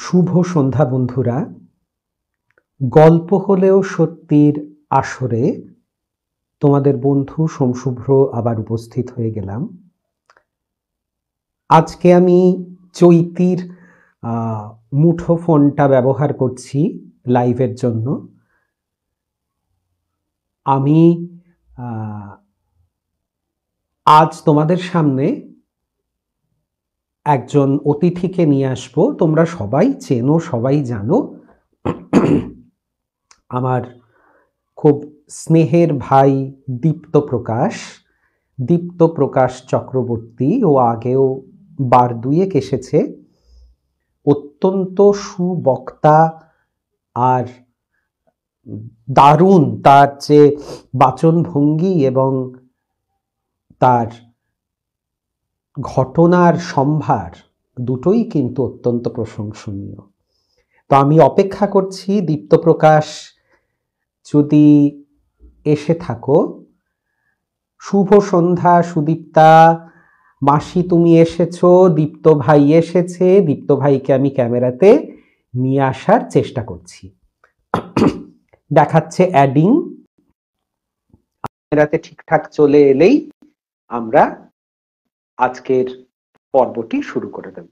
শুভ সন্ধ্যা বন্ধুরা। গল্প হলেও সত্যির আসরে তোমাদের বন্ধু সোমশুভ্র আবার উপস্থিত হয়ে গেলাম। আজকে আমি চৈতির মুঠোফোনটা ব্যবহার করছি লাইভের জন্য। আমি আজ তোমাদের সামনে একজন অতিথিকে নিয়ে আসবো। তোমরা সবাই চেনো, সবাই জানো, আমার খুব স্নেহের ভাই দীপ্ত প্রকাশ চক্রবর্তী। ও আগেও বার দুয়েক এসেছে। অত্যন্ত সুবক্তা আর দারুণ তার যে বাচনভঙ্গি এবং তার ঘটনার সম্ভার দুটোই কিন্তু অত্যন্ত প্রশংসনীয়। তো আমি অপেক্ষা করছি দীপ্ত প্রকাশ যদি এসে থাকো। শুভ সন্ধ্যা সুদীপ্তা মাসি, তুমি এসেছো, দীপ্ত ভাই এসেছে। দীপ্ত ভাইকে আমি ক্যামেরাতে নিয়ে আসার চেষ্টা করছি। দেখাচ্ছে অ্যাডিং। ক্যামেরাতে ঠিকঠাক চলে এলেই আমরা আজকের পর্বটি শুরু করে দেব।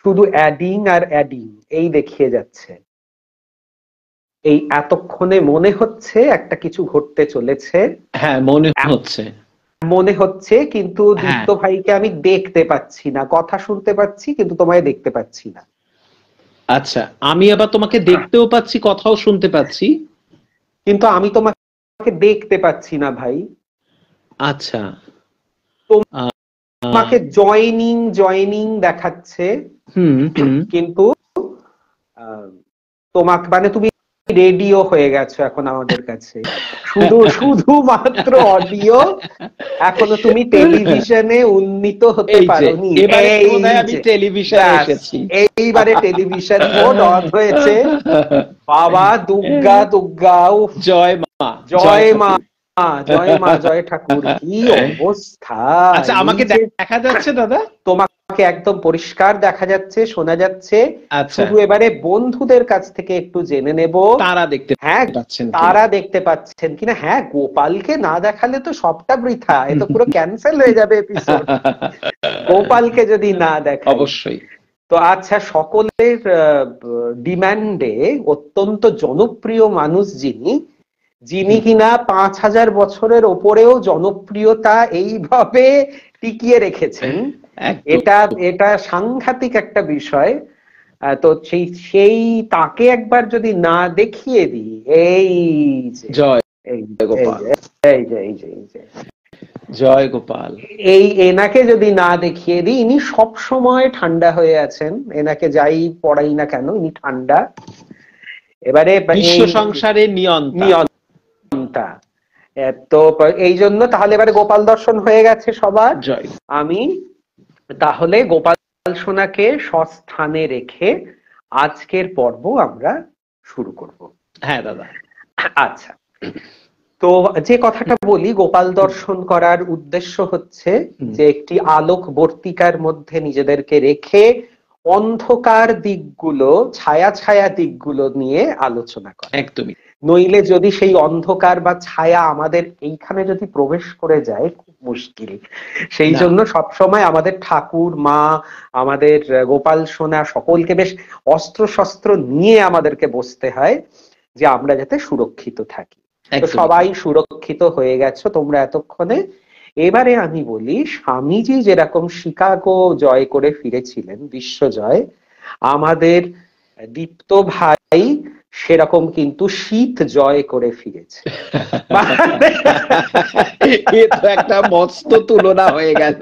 শুধু অ্যাডিং আর অ্যাডিং এই দেখিয়ে যাচ্ছে। এই এতক্ষণে মনে হচ্ছে একটা কিছু ঘটতে চলেছে। হ্যাঁ, মনে হচ্ছে, কিন্তু দীপ্ত ভাইকে আমি দেখতে পাচ্ছি না। কথা শুনতে পাচ্ছি কিন্তু তোমায় দেখতে পাচ্ছি না। আচ্ছা, আমি আবার তোমাকে দেখতেও পাচ্ছি, কথাও শুনতে পাচ্ছি, কিন্তু আমি তোমাকে দেখতে পাচ্ছি না ভাই। আচ্ছা, তোমাকে জয়নিং দেখাচ্ছে, কিন্তু তোমাকে মানে তুমি রেডিও হয়ে গেছো এখন আমাদের কাছে। শুধুমাত্র অডিও, এখনো তুমি টেলিভিশনে উন্নীত হতে পারোনি। এইবারে টেলিভিশন মোড অন হয়েছে। বাবা দুর্গা জয় মা, জয় ঠাকুর, কি অবস্থা। আচ্ছা, আমাকে দেখা যাচ্ছে দাদা? তোমাকে একদম পরিষ্কার দেখা যাচ্ছে, শোনা যাচ্ছে। শুধু এবারে বন্ধুদের কাছ থেকে একটু জেনে নেব তারা দেখতে পাচ্ছেন কিনা। হ্যাঁ, গোপালকে না দেখালে তো সবটা বৃথা, এ তো পুরো ক্যান্সেল হয়ে যাবে এপিসোড গোপালকে যদি না দেখা। অবশ্যই। তো আচ্ছা, সকলের ডিমান্ডে অত্যন্ত জনপ্রিয় মানুষ যিনি কিনা 5000 বছরের ওপরেও জনপ্রিয়তা এইভাবে টিকিয়ে রেখেছেন, এটা সাংঘাতিক একটা বিষয়। তো সেই তাকে একবার যদি না দেখিয়ে দিই, জয় গোপাল, এনাকে যদি না দেখিয়ে দিই, ইনি সব সময় ঠান্ডা হয়ে আছেন। এনাকে যাই পড়াই না কেন, ইনি ঠান্ডা। এবারে বিশ্ব সংসারের নিয়ন্তা। তো এই জন্য তাহলে এবারে গোপাল দর্শন হয়ে গেছে সবার। আমি তাহলে গোপাল সোনাকে স্বস্থানে রেখে আজকের পর্ব আমরা শুরু করব। হ্যাঁ দাদা। আচ্ছা, তো যে কথাটা বলি, গোপাল দর্শন করার উদ্দেশ্য হচ্ছে যে একটি আলোকবর্তিকার মধ্যে নিজেদেরকে রেখে অন্ধকার দিকগুলো, ছায়া দিকগুলো নিয়ে আলোচনা করা। একদমই। নইলে যদি সেই অন্ধকার বা ছায়া আমাদের এইখানে যদি প্রবেশ করে যায়, খুব মুশকিল। সেই জন্য সবসময় আমাদের ঠাকুর মা, আমাদের গোপাল সোনা সকলকে বেশ অস্ত্র শস্ত্র নিয়ে আমাদেরকে বসতে হয়, যে আমরা যাতে সুরক্ষিত থাকি। তো সবাই সুরক্ষিত হয়ে গেছো তোমরা এতক্ষণে। এবারে আমি বলি, স্বামীজি যেরকম শিকাগো জয় করে ফিরেছিলেন, বিশ্বজয়, আমাদের দীপ্ত ভাই সেরকম কিন্তু শীত জয় করে ফিরেছে। একটা মস্ত তুলনা হয়ে গেল।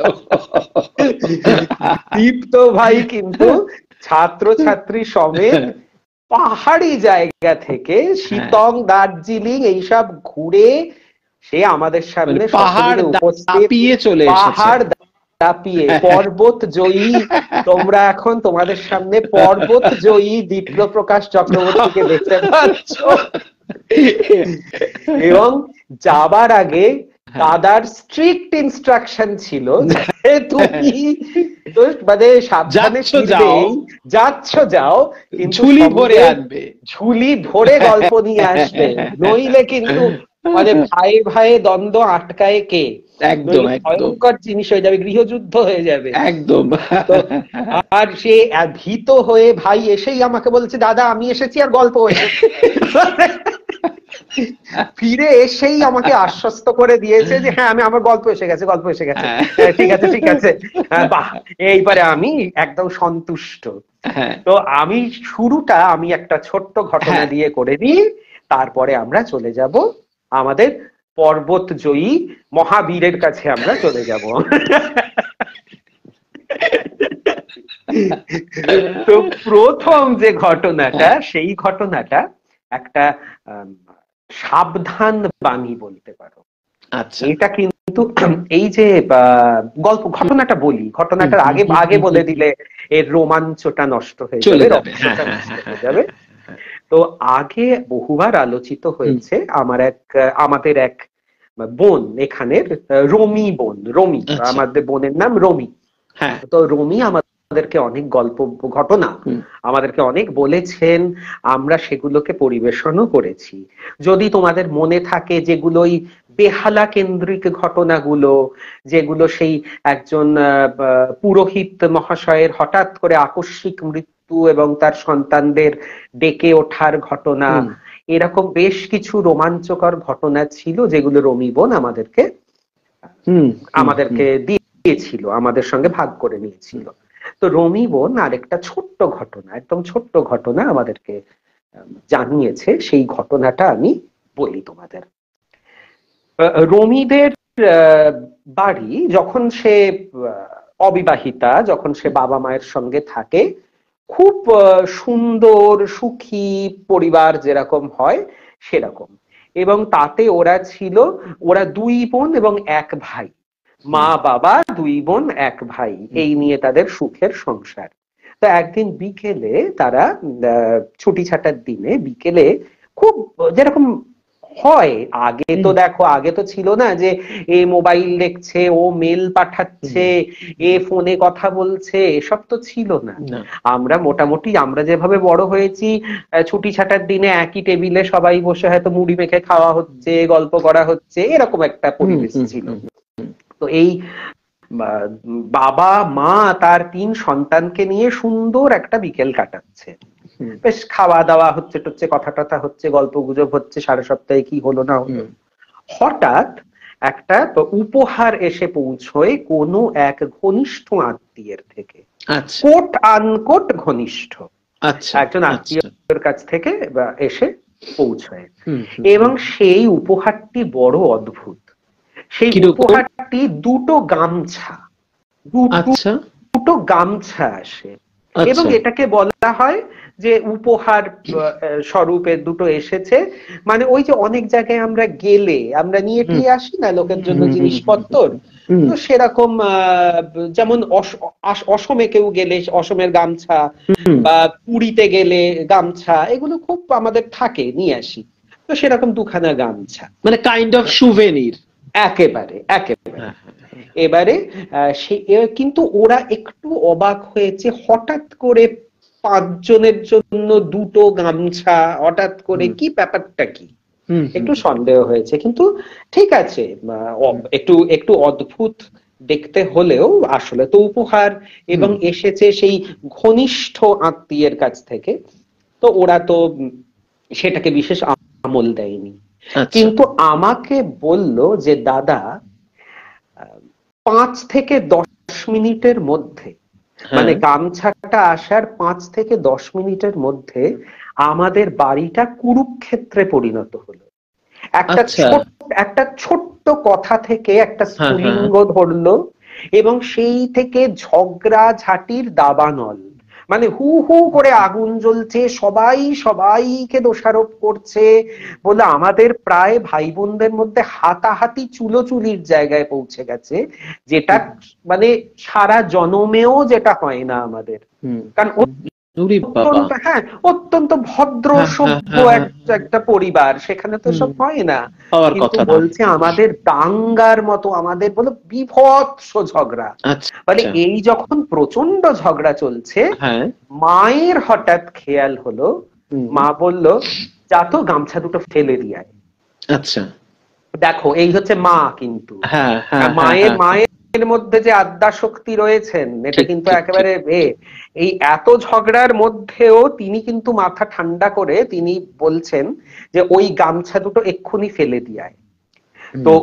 দীপ্ত ভাই কিন্তু ছাত্রছাত্রী সমেত পাহাড়ি জায়গা থেকে শীতং, দার্জিলিং এইসব ঘুরে সে আমাদের সামনে পাহাড় দাপিয়ে পর্বত জয়ী। তোমরা এখন তোমাদের সামনে পর্বত জয়ী দীপ্ত প্রকাশ চক্রবর্তীকে দেখতে পাচ্ছ। এবং যাবার আগে দাদার স্ট্রিক্ট ইনস্ট্রাকশন ছিল, তুমি মানে সাবধানে ফিরবে, যাচ্ছ যাও, কিন্তু ঝুলি ভরে আনবে, ঝুলি ভরে গল্প নিয়ে আসবে, নইলে কিন্তু মানে ভাই ভাই দ্বন্দ্ব আটকায় কে, একদম ভয়ঙ্কর জিনিস হয়ে যাবে, গৃহযুদ্ধ হয়ে যাবে একদম। তো আর সে ভীত হয়ে ভাই এসেই আমাকে বলছে দাদা আমি এসেছি আর গল্প হয়েছে, ফিরে এসেই আমাকে আশ্বস্ত করে দিয়েছে যে হ্যাঁ আমি আমার গল্প এসে গেছে, গল্প এসে গেছে, ঠিক আছে ঠিক আছে, বাহ এইবারে আমি একদম সন্তুষ্ট। তো আমি শুরুটা আমি একটা ছোট্ট ঘটনা দিয়ে করে নিই, তারপরে আমরা চলে যাব আমাদের পর্বত জয়ী মহাবীরের কাছে, আমরা চলে যাব। তো প্রথম যে ঘটনাটা, সেই ঘটনাটা একটা সাবধান বাণী বলতে পারো। আচ্ছা, এটা কিন্তু এই যে গল্প ঘটনাটা বলি, ঘটনাটার আগে আগে বলে দিলে এর রোমাঞ্চটা নষ্ট হয়ে যাবে, রক্তটা নষ্ট হয়ে যাবে। তো আগে বহুবার আলোচিত হয়েছে আমাদের এক বোন এখানের, রমি বোন, রমি, আমাদের বোনের নাম রমি। তো রমি আমাদেরকে অনেক গল্প ঘটনা আমাদেরকে অনেক বলেছেন, আমরা সেগুলোকে পরিবেশনও করেছি। যদি তোমাদের মনে থাকে যেগুলোই বেহালা কেন্দ্রিক ঘটনাগুলো, যেগুলো সেই একজন পুরোহিত মহাশয়ের হঠাৎ করে আকস্মিক মৃত্যু এবং তার সন্তানদের ডেকে ওঠার ঘটনা, এরকম বেশ কিছু রোমাঞ্চকর ঘটনা ছিল যেগুলো রমি বোন আমাদেরকে দিয়েছিল, আমাদের সঙ্গে ভাগ করে নিয়েছিল। তো রমি বোন আরেকটা ছোট্ট ঘটনা, একদম ছোট্ট ঘটনা আমাদেরকে জানিয়েছে, সেই ঘটনাটা আমি বলি তোমাদের। রমিদের বাড়ি, যখন সে অবিবাহিতা, যখন সে বাবা মায়ের সঙ্গে থাকে, খুব সুন্দর সুখী পরিবার যেরকম হয় সেরকম, এবং তাতে ওরা দুই বোন এবং এক ভাই, মা বাবা, দুই বোন এক ভাই, এই নিয়ে তাদের সুখের সংসার। তো একদিন বিকেলে তারা ছুটি ছাটার দিনে বিকেলে, খুব যেরকম হয়, আগে তো দেখো, আগে তো ছিল না যে এ মোবাইল দেখছে, ও মেল পাঠাচ্ছে, এ ফোনে কথা বলছে, এসব তো ছিল না। আমরা মোটামুটি আমরা যেভাবে বড় হয়েছি, ছুটি ছাটার দিনে একই টেবিলে সবাই বসে হয়তো মুড়ি মেখে খাওয়া হচ্ছে, গল্প করা হচ্ছে, এরকম একটা পরিবেশ ছিল। তো এই বাবা মা তার 3 সন্তানকে নিয়ে সুন্দর একটা বিকেল কাটাচ্ছে, বেশ খাওয়া দাওয়া হচ্ছে টচ্ছে, কথা টথা হচ্ছে, গল্প গুজব হচ্ছে, সারা সপ্তাহে কি হলো না হলো। হঠাৎ একটা উপহার এসে পৌঁছয় কোনো এক ঘনিষ্ঠ আত্মীয়ের থেকে, কোট আনকোট ঘনিষ্ঠ একজন আত্মীয়ের কাছ থেকে এসে পৌঁছয়, এবং সেই উপহারটি বড় অদ্ভুত। সেই উপহারটি দুটো গামছা, দুটো গামছা আসে, এবং এটাকে বলা হয় যে উপহার স্বরূপে দুটো এসেছে। মানে ওই যে অনেক জায়গায় আমরা গেলে আমরা নিয়ে টিয়ে আসি না লোকের জন্য জিনিসপত্র, তো সেরকম যেমন অসমে কেউ গেলে অসমের গামছা, বা পুরীতে গেলে গামছা, এগুলো খুব আমাদের থাকে, নিয়ে আসি। তো সেরকম দুখানা গামছা, মানে কাইন্ড অফ সুভেনির, একেবারে একেবারে। এবারে কিন্তু ওরা একটু অবাক হয়েছে, হঠাৎ করে 5 জনের জন্য দুটো গামছা, হঠাৎ করে কি ব্যাপারটা কি, একটু সন্দেহ হয়েছে। কিন্তু ঠিক আছে, একটু একটু অদ্ভুত দেখতে হলেও আসলে তো উপহার, এবং এসেছে সেই ঘনিষ্ঠ আত্মীয়ের কাছ থেকে, তো ওরা তো সেটাকে বিশেষ আমল দেয়নি। কিন্তু আমাকে বলল যে দাদা 5 থেকে 10 মিনিটের মধ্যে, মানে গামছাটা আসার 5 থেকে 10 মিনিটের মধ্যে আমাদের বাড়িটা কুরুক্ষেত্রে পরিণত হলো। একটা ছোট্ট কথা থেকে একটা স্ফুলিঙ্গ ধরলো, এবং সেই থেকে ঝগড়া ঝাঁটির দাবানল, মানে হু হু করে আগুন জ্বলছে, সবাই সবাইকে দোষারোপ করছে, বলে আমাদের প্রায় ভাই বোনদের মধ্যে হাতাহাতি চুলোচুলির জায়গায় পৌঁছে গেছে, যেটা মানে সারা জনমেও যেটা হয় না আমাদের। কারণ অত্যন্ত, হ্যাঁ, অত্যন্ত ভদ্র সভ্য একটা পরিবার, সেখানে তো সব হয় না। কিন্তু বলছে আমাদের দাঙ্গার মতো, আমাদের বলো বিভৎস ঝগড়া। মানে এই যখন প্রচন্ড ঝগড়া চলছে, মায়ের হঠাৎ খেয়াল হলো, মা বলল যা তো গামছা দুটো ফেলে দিয়ে আয়। আচ্ছা, দেখো এই হচ্ছে মা, কিন্তু মায়ের মধ্যে যে আদ্যা শক্তি রয়েছেন, এটা কিন্তু একেবারে এই এত ঝগড়ার মধ্যেও তিনি কিন্তু মাথা ঠান্ডা করে তিনি বলছেন যে ওই গামছা দুটো এক্ষুনি ফেলে দিয়ে আয়। তো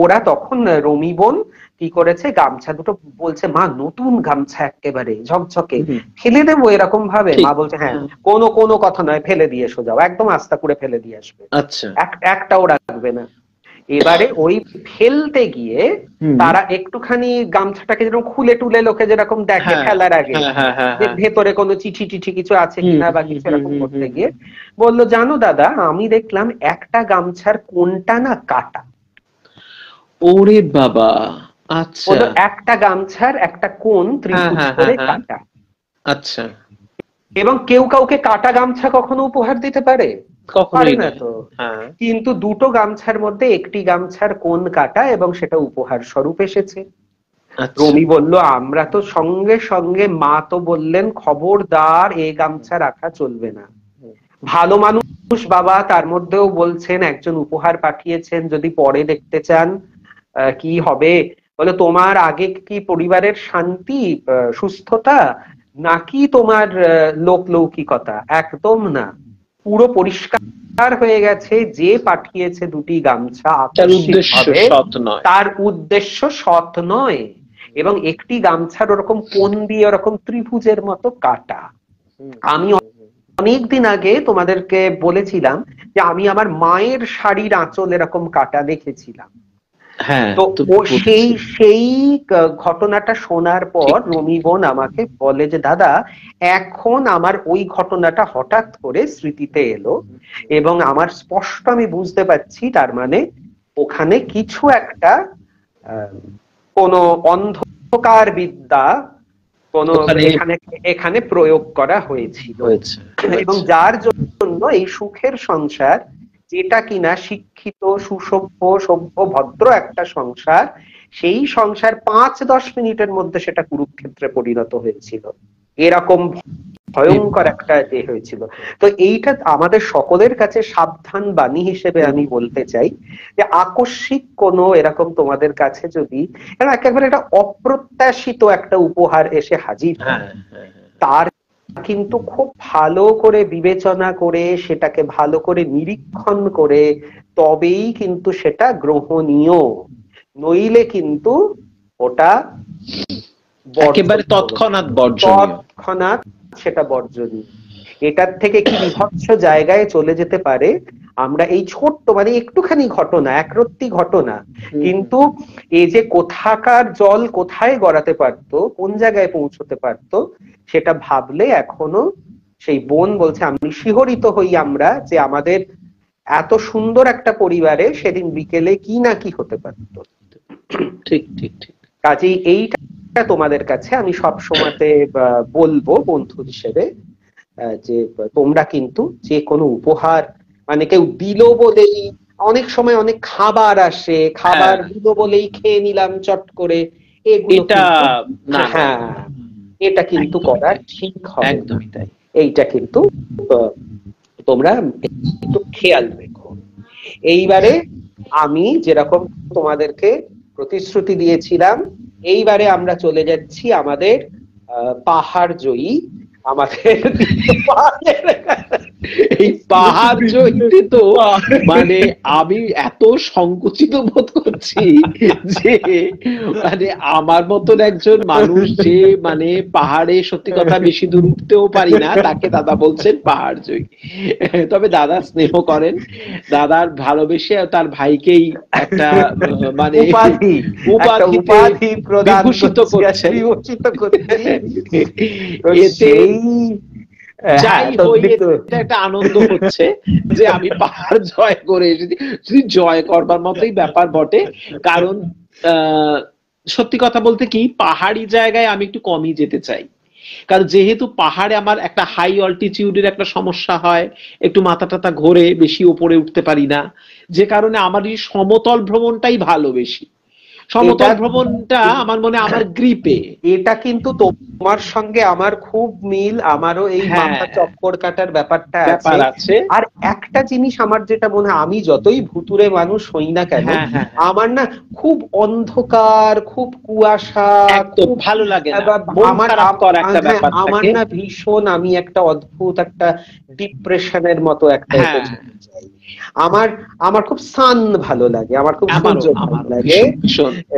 ওরা তখন রমি বোন কি করেছে, গামছা দুটো বলছে মা নতুন গামছা একেবারে ঝকঝকে, ফেলে দেবো এরকম ভাবে? মা বলছে হ্যাঁ, কোনো কথা নয়, ফেলে দিয়ে এসো, যাও, একদম আস্তা করে ফেলে দিয়ে আসবে, একটাও রাখবে না। এবারে ওই ফেলতে গিয়ে তারা একটুখানি গামছাটাকে যেরকম খুলে টুলে লোকে যেরকম দেখে ফেলার আগে, যে ভেতরে কোনো চিঠি টিঠি কিছু আছে কিনা বা কিছু এরকম করতে গিয়ে বললো জানো দাদা, আমি দেখলাম একটা গামছার কোনটা না কাটা। ওরে বাবা, আচ্ছা, একটা গামছার একটা কোণ ত্রিভুজ করে কাটা। আচ্ছা, এবং কেউ কাউকে কাটা গামছা কখনো উপহার দিতে পারে? পারে না তো। কিন্তু দুটো গামছার মধ্যে একটি গামছার কোণ কাটা এবং সেটা উপহার স্বরূপ এসেছে। রমি বলল আমরা তো সঙ্গে সঙ্গে, মা তো বললেন খবরদার এ গামছা রাখা চলবে না। ভালো মানুষ বাবা, তার মধ্যেও বলছেন একজন উপহার পাঠিয়েছেন, যদি পরে দেখতে চান কি হবে। বলে তোমার আগে কি পরিবারের শান্তি সুস্থতা, নাকি তোমার লোকলৌকিকতা? একদম না, পুরো পরিষ্কার হয়ে গেছে যে পাঠিয়েছে দুটি গামছা তার উদ্দেশ্য সৎ নয়, এবং একটি গামছার ওরকম কোণ দিয়ে ওরকম ত্রিভুজের মতো কাটা। আমি অনেকদিন আগে তোমাদেরকে বলেছিলাম যে আমি আমার মায়ের শাড়ির আঁচল এরকম কাটা দেখেছিলাম। তো সেই ঘটনাটা শোনার পর রমি বোন আমাকে বলে যে দাদা, এখন আমার ওই ঘটনাটা হঠাৎ করে স্মৃতিতে এলো এবং আমার স্পষ্ট আমি বুঝতে পারছি, তার মানে ওখানে কিছু একটা কোনো অন্ধকার বিদ্যা কোন এখানে প্রয়োগ করা হয়েছিল, এবং যার জন্য এই সুখের সংসার, যেটা কিনা শিক্ষিত সুসভ্য সভ্য ভদ্র একটা সংসার, সেই সংসার 5-10 মিনিটের মধ্যে সেটা কুরুক্ষেত্রে পরিণত হয়েছিল। এরকম ভয়ঙ্কর একটা হয়েছিল। তো এইটা আমাদের সকলের কাছে সাবধান বাণী হিসেবে আমি বলতে চাই যে আকস্মিক কোনো এরকম তোমাদের কাছে যদি একেবারে একটা অপ্রত্যাশিত একটা উপহার এসে হাজির হয়, তার কিন্তু খুব ভালো করে বিবেচনা করে সেটাকে ভালো করে নিরীক্ষণ করে তবেই কিন্তু সেটা গ্রহণীয়, নইলে কিন্তু ওটা একেবারে তৎক্ষণাৎ সেটা বর্জনীয়। এটার থেকে কি বিভৎস জায়গায় চলে যেতে পারে। আমরা এই ছোট্ট মানে একটুখানি ঘটনা, একরত্তি ঘটনা, কিন্তু এই যে কোথাকার জল কোথায় গড়াতে পারতো, কোন জায়গায় পৌঁছতে পারতো, সেটা ভাবলে এখনো সেই বোন বলছে আমি শিহরিত হই আমরা, যে আমাদের এত সুন্দর একটা পরিবারে সেদিন বিকেলে কি না কি হতে পারতো। ঠিক ঠিক ঠিক। কাজেই এইটা তোমাদের কাছে আমি সব সময়তে বলবো বন্ধু হিসেবে, যে তোমরা কিন্তু যে কোনো উপহার, মানে কেউ দিল বলেই, অনেক সময় অনেক খাবার আসে, খাবার দিল বলেই খেয়ে নিলাম চট করে, এটা কিন্তু করা ঠিক হবে একদমই তাই। এইটা কিন্তু তোমরা একটু খেয়াল রেখো। এইবারে আমি যেরকম তোমাদেরকে প্রতিশ্রুতি দিয়েছিলাম, এইবারে আমরা চলে যাচ্ছি আমাদের পাহাড় জয়ী, আমাদের এই পাহাড় জয়ীতে তো মানে আমি এত সংকুচিত বোধ করছি যে মানে আমার মতন একজন মানুষ যে মানে পাহাড়ে সত্যি কথা বেশি দূর উঠতেও পারি না, তাকে দাদা বলছেন পাহাড় জয়ী। তবে দাদা স্নেহ করেন, দাদার ভালোবেসে তার ভাইকেই একটা মানে উপাধি বিভূষিত করছেন। এতে যাই হই একটা আনন্দ হচ্ছে যে আমি পাহাড় জয় করে এসেছি। জয় করবার মতোই ব্যাপার বটে, কারণ সত্যি কথা বলতে কি পাহাড়ি জায়গায় আমি একটু কমই যেতে চাই। কারণ যেহেতু পাহাড়ে আমার একটা হাই অল্টিটিউডের একটা সমস্যা হয়, একটু মাথা টাথা ঘোরে, বেশি উপরে উঠতে পারি না, যে কারণে আমার এই সমতল ভ্রমণটাই ভালো বেশি। সমতল ভ্রমণটা আমার মনে আমার গ্রিপে। এটা কিন্তু তোমার সঙ্গে আমার খুব মিল, আমারও এই মাথা চক্কর কাটার ব্যাপারটা আছে। আর একটা জিনিস আমার যেটা মনে হয়, আমি যতই ভুতুরে মানুষ হই না কেন, আমার না খুব অন্ধকার, খুব কুয়াশা, খুব ভালো লাগে না, আমার না ভীষণ, আমি একটা অদ্ভুত একটা ডিপ্রেশনের মতো একটা আমার খুব সান ভালো লাগে, আমার খুব সূর্য ভালো লাগে।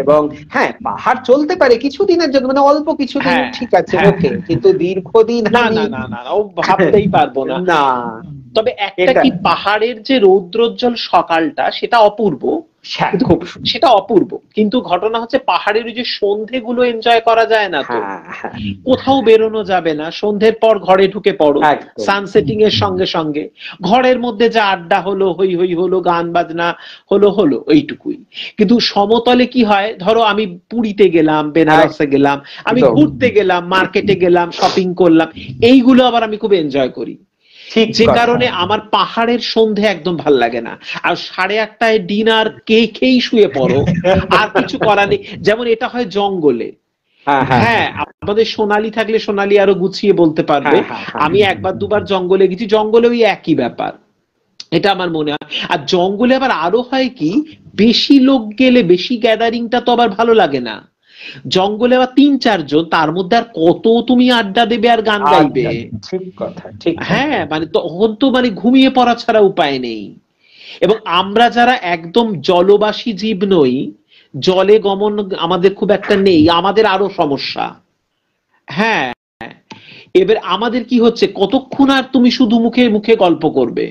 এবং হ্যাঁ, পাহাড় চলতে পারে কিছুদিনের জন্য, মানে অল্প কিছুদিন ঠিক আছে, ওকে, কিন্তু দীর্ঘদিন না ভাবতেই পারবো না। না, তবে একটা কি, পাহাড়ের যে রৌদ্রোজ্জ্বল সকালটা সেটা অপূর্ব, সেটা অপূর্ব, কিন্তু ঘটনা হচ্ছে পাহাড়ের ওই যে সন্ধে গুলো এনজয় করা যায় না তো, কোথাও বেরোনো যাবে না, সন্ধ্যের পর ঘরে ঢুকে পড়ো, সানসেটিং এর সঙ্গে সঙ্গে ঘরের মধ্যে যা আড্ডা হলো, হই হই হলো, গান বাজনা হলো, এইটুকুই। কিন্তু সমতলে কি হয়, ধরো আমি পুরীতে গেলাম, বেনারসে গেলাম, আমি ঘুরতে গেলাম, মার্কেটে গেলাম, শপিং করলাম, এইগুলো আবার আমি খুব এনজয় করি, যে কারণে আমার পাহাড়ের সন্ধে একদম ভাল লাগে না। আর 8:30টায় ডিনার খেয়েই শুয়ে পড়ো, আর কিছু করার নেই, যেমন এটা হয় জঙ্গলে। হ্যাঁ, আমাদের সোনালী থাকলে সোনালী আরো গুছিয়ে বলতে পারবে, আমি একবার দুবার জঙ্গলে গেছি, জঙ্গলে ওই একই ব্যাপার, এটা আমার মনে হয়। আর জঙ্গলে আবার আরো হয় কি, বেশি লোক গেলে, বেশি গ্যাদারিংটা তো আবার ভালো লাগে না। জঙ্গলে আবার 3-4 জন, তার মধ্যে আর কত তুমি আড্ডা দেবে আর গান গাইবে? ঠিক কথা, ঠিক। হ্যাঁ, মানে তখন তো মানে ঘুমিয়ে পড়া ছাড়া উপায় নেই। এবং আমরা যারা একদম জলবাসী জীব নই, জলে গমন আমাদের খুব একটা নেই, আমাদের আরো সমস্যা। হ্যাঁ, এবার আমাদের কি হচ্ছে, কতক্ষণ আর তুমি শুধু মুখে মুখে গল্প করবে?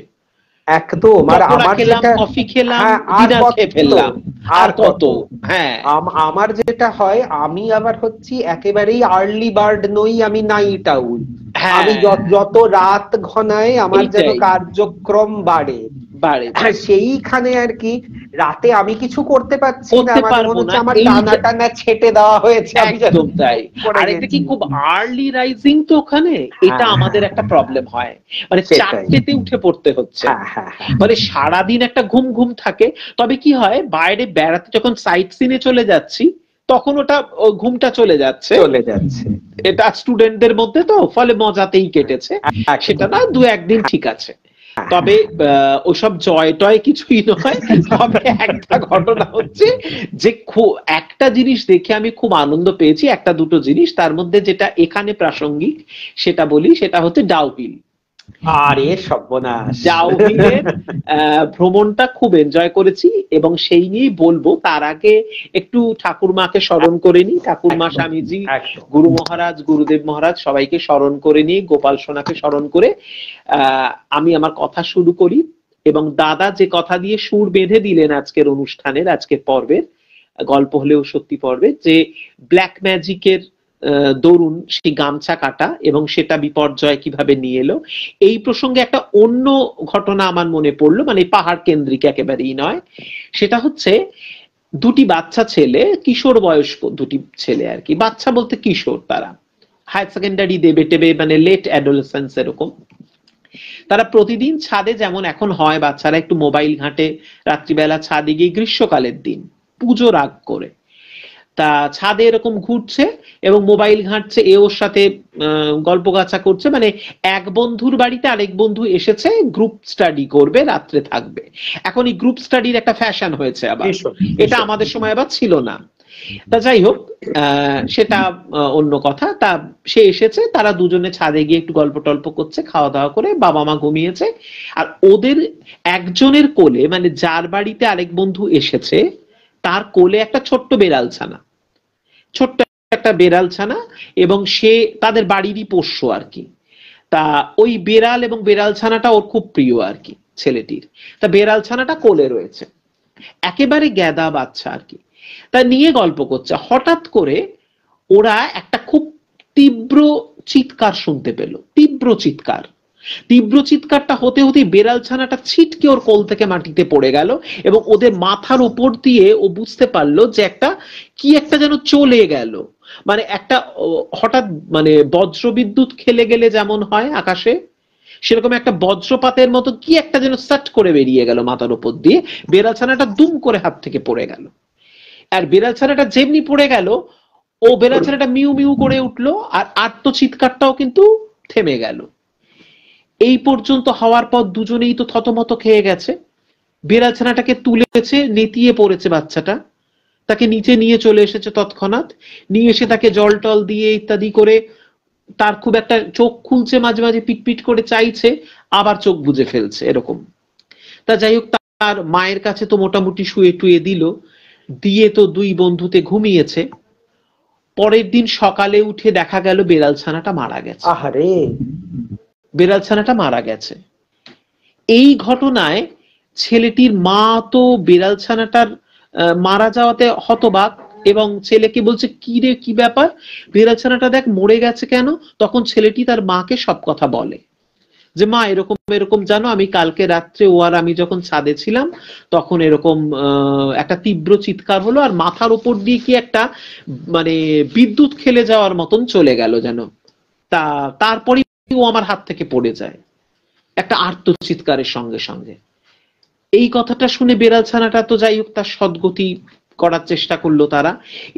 একদম। আর আমার যেটা, কফি খেলাম, ডিনার খেয়ে ফেললাম, আর কত। হ্যাঁ, আমার যেটা হয়, আমি আবার হচ্ছি একেবারেই আর্লি বার্ড নই, আমি নাইট আউল। আমি যত রাত ঘনায় আমার যেন কার্যক্রম বাড়ে, সেইখানে আর কি রাতে আমি কিছু করতে পারছি না, আমার মনে হচ্ছে আমার টানা ছেটে দেওয়া হয়েছে। একদম তাই। আর এটা কি খুব আর্লি রাইজিং তো ওখানে, এটা আমাদের একটা প্রবলেম হয়, মানে 4টেতে উঠে পড়তে হচ্ছে, মানে সারাদিন একটা ঘুম ঘুম থাকে। তবে কি হয়, বাইরে বেড়াতে যখন সাইট সিনে চলে যাচ্ছি, তখন ওটা ঘুমটা চলে যাচ্ছে। এটা স্টুডেন্টদের মধ্যে তো, ফলে মজাতেই কেটেছে, সেটা না 2-1 দিন ঠিক আছে। তবে ওসব জয় টয় কিছুই নয়। তবে একটা ঘটনা হচ্ছে যে, একটা জিনিস দেখে আমি খুব আনন্দ পেয়েছি, একটা দুটো জিনিস, তার মধ্যে যেটা এখানে প্রাসঙ্গিক সেটা বলি, সেটা হচ্ছে ডাউহিল। আরে সর্বনাশ, ডাউহিলের ভ্রমণটা খুব এনজয় করেছি, এবং সেই নিয়েই বলবো। তার আগে একটু ঠাকুরমাকে স্মরণ করে নি, ঠাকুরমা, স্বামীজি, গুরু মহারাজ, গুরুদেব মহারাজ, সবাইকে স্মরণ করে নি, গোপাল সোনাকে স্মরণ করে আমি আমার কথা শুরু করি। এবং দাদা যে কথা দিয়ে সুর বেঁধে দিলেন আজকের অনুষ্ঠানের, আজকের পর্বের, গল্প হলেও সত্যি পর্বে, যে ব্ল্যাক ম্যাজিকের দরুন সেই গামছা কাটা এবং সেটা বিপর্যয় কিভাবে নিয়ে এলো, এই প্রসঙ্গে একটা অন্য ঘটনা আমার মনে পড়লো, মানে পাহাড় কেন্দ্রিক একেবারেই নয়। সেটা হচ্ছে, 2টি বাচ্চা ছেলে, কিশোর বয়স্ক 2টি ছেলে আর কি, বাচ্চা বলতে কিশোর, তারা হায়ার সেকেন্ডারি দেবে টেবে, মানে লেট অ্যাডোলেসেন্স এরকম। তারা প্রতিদিন ছাদে, যেমন এখন হয় বাচ্চারা একটু মোবাইল ঘাঁটে রাত্রিবেলা ছাদে গিয়ে, গ্রীষ্মকালের দিন পুজোর আগ করে, তা ছাদে এরকম ঘুরছে এবং মোবাইল ঘাঁটছে, এ ওর সাথে গল্প গাছা করছে। মানে এক বন্ধুর বাড়িতে আরেক বন্ধু এসেছে, গ্রুপ স্টাডি করবে, রাত্রে থাকবে। এখন এই গ্রুপ স্টাডির একটা ফ্যাশন হয়েছে আবার, এটা আমাদের সময় আবার ছিল না। তা যাই হোক, সেটা অন্য কথা। তা সে এসেছে, তারা দুজনে ছাদে গিয়ে একটু গল্প টল্প করছে, খাওয়া দাওয়া করে বাবা মা ঘুমিয়েছে। আর ওদের একজনের কোলে, মানে যার বাড়িতে আরেক বন্ধু এসেছে, তার কোলে একটা ছোট্ট বেড়াল ছানা, ছোট্ট একটা বেড়াল ছানা, এবং সে তাদের বাড়িরই পোষ্য আর কি। তা ওই বেড়াল এবং বেড়াল ছানাটা ওর খুব প্রিয় আর কি, ছেলেটির। তা বেড়াল ছানাটা কোলে রয়েছে, একেবারে গ্যাদা বাচ্চা আর কি। তা নিয়ে গল্প করছে, হঠাৎ করে ওরা একটা খুব তীব্র চিৎকার শুনতে পেল, তীব্র চিৎকার। তীব্র চিৎকারটা হতে হতে বেড়াল ছানাটা ছিটকে ওর কোল থেকে মাটিতে পড়ে গেল এবং ওদের মাথার উপর দিয়ে ও বুঝতে পারলো যে কি একটা যেন চলে গেল, মানে একটা হঠাৎ মানে বজ্রবিদ্যুৎ খেলে গেলে যেমন হয় আকাশে, সেরকম একটা বজ্রপাতের মতো কি একটা যেন সাট করে বেরিয়ে গেল মাথার উপর দিয়ে, বেড়াল ছানাটা দুম করে হাত থেকে পড়ে গেল। আর বেড়াল ছানাটা যেমনি পড়ে গেল, ও বেড়াল ছানাটা মিউ মিউ করে উঠলো, আর আর্তচিৎকারটাও কিন্তু থেমে গেল। এই পর্যন্ত হওয়ার পর দুজনেই তো থতমত খেয়ে গেছে। বেড়াল ছানাটাকে তুলেছে, নেতিয়ে পড়েছে বাচ্চাটা, তাকে নিচে নিয়ে চলে এসেছে তৎক্ষণাৎ, নিয়ে এসে তাকে জল টল দিয়ে ইত্যাদি করে, তার খুব একটা চোখ খুলছে মাঝে মাঝে, পিটপিট করে চাইছে, আবার চোখ বুজে ফেলছে, এরকম। তা যাই হোক, তার মায়ের কাছে তো মোটামুটি শুয়ে টুয়ে দিল, দিয়ে তো দুই বন্ধুতে ঘুমিয়েছে। পরের দিন সকালে উঠে দেখা গেল বেড়াল ছানাটা মারা গেছে। আহারে, বেড়াল ছানাটা মারা গেছে। এই ঘটনায় ছেলেটির মা তো বেড়াল ছানাটার মারা যাওয়াতে হতবাক, এবং ছেলেকে বলছে, কি রে, কি ব্যাপার, বেড়াল ছানাটা দেখ মরে গেছে কেন? তখন ছেলেটি তার মাকে সব কথা বলে, যে মা এরকম এরকম জানো, আমি কালকে রাত্রে ও আর আমি যখন ছাদে ছিলাম, তখন এরকম একটা তীব্র চিৎকার হলো, আর মাথার উপর দিয়ে কি একটা মানে বিদ্যুৎ খেলে যাওয়ার মতন চলে গেল যেন, তারপরে ও আমার হাত থেকে পড়ে যায় একটা আর্তচিৎকারের সঙ্গে সঙ্গে। এই কথাটা শুনে বেড়াল ছানাটা তো যাই হোক তার সদ্গতি করার চেষ্টা করলো তারা।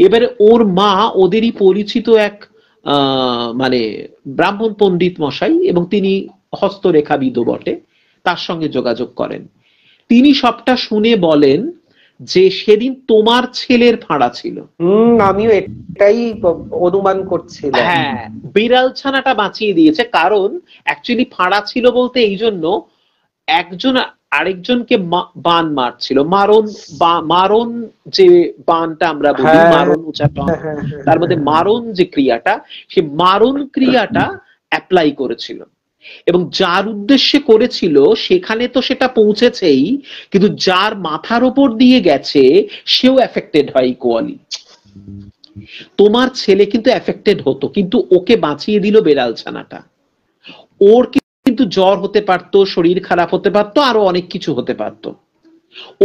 এবারে ওর মা ওদেরই পরিচিত এক মানে ব্রাহ্মণ পণ্ডিত মশাই, এবং তিনি হস্তরেখাবিদও বটে, তার সঙ্গে যোগাযোগ করেন। তিনি সবটা শুনে বলেন যে সেদিন তোমার ছেলের ফাঁড়া ছিল। আমিও এটাই অনুমান করছিলাম। হ্যাঁ, বিড়াল ছানাটা বাঁচিয়ে দিয়েছে, কারণ অ্যাকচুয়ালি ফাঁড়া ছিল বলতে এই জন্য, একজন আরেকজনকে বান মারছিল, মারণ যে বানটা আমরা বলি, মারণ উচ্চাটন, তার মধ্যে মারণ যে ক্রিয়াটা, সে মারণ ক্রিয়াটা অ্যাপ্লাই করেছিল, এবং যার উদ্দেশ্যে করেছিল সেখানে তো সেটা পৌঁছেছেই, কিন্তু যার মাথার উপর দিয়ে গেছে সেও এফেক্টেড হয় ইকুয়ালি। তোমার ছেলে কিন্তু এফেক্টেড হতো, কিন্তু ওকে বাঁচিয়ে দিল বেড়াল ছানাটা। ওর কিন্তু জ্বর হতে পারতো, শরীর খারাপ হতে পারতো, আরো অনেক কিছু হতে পারতো,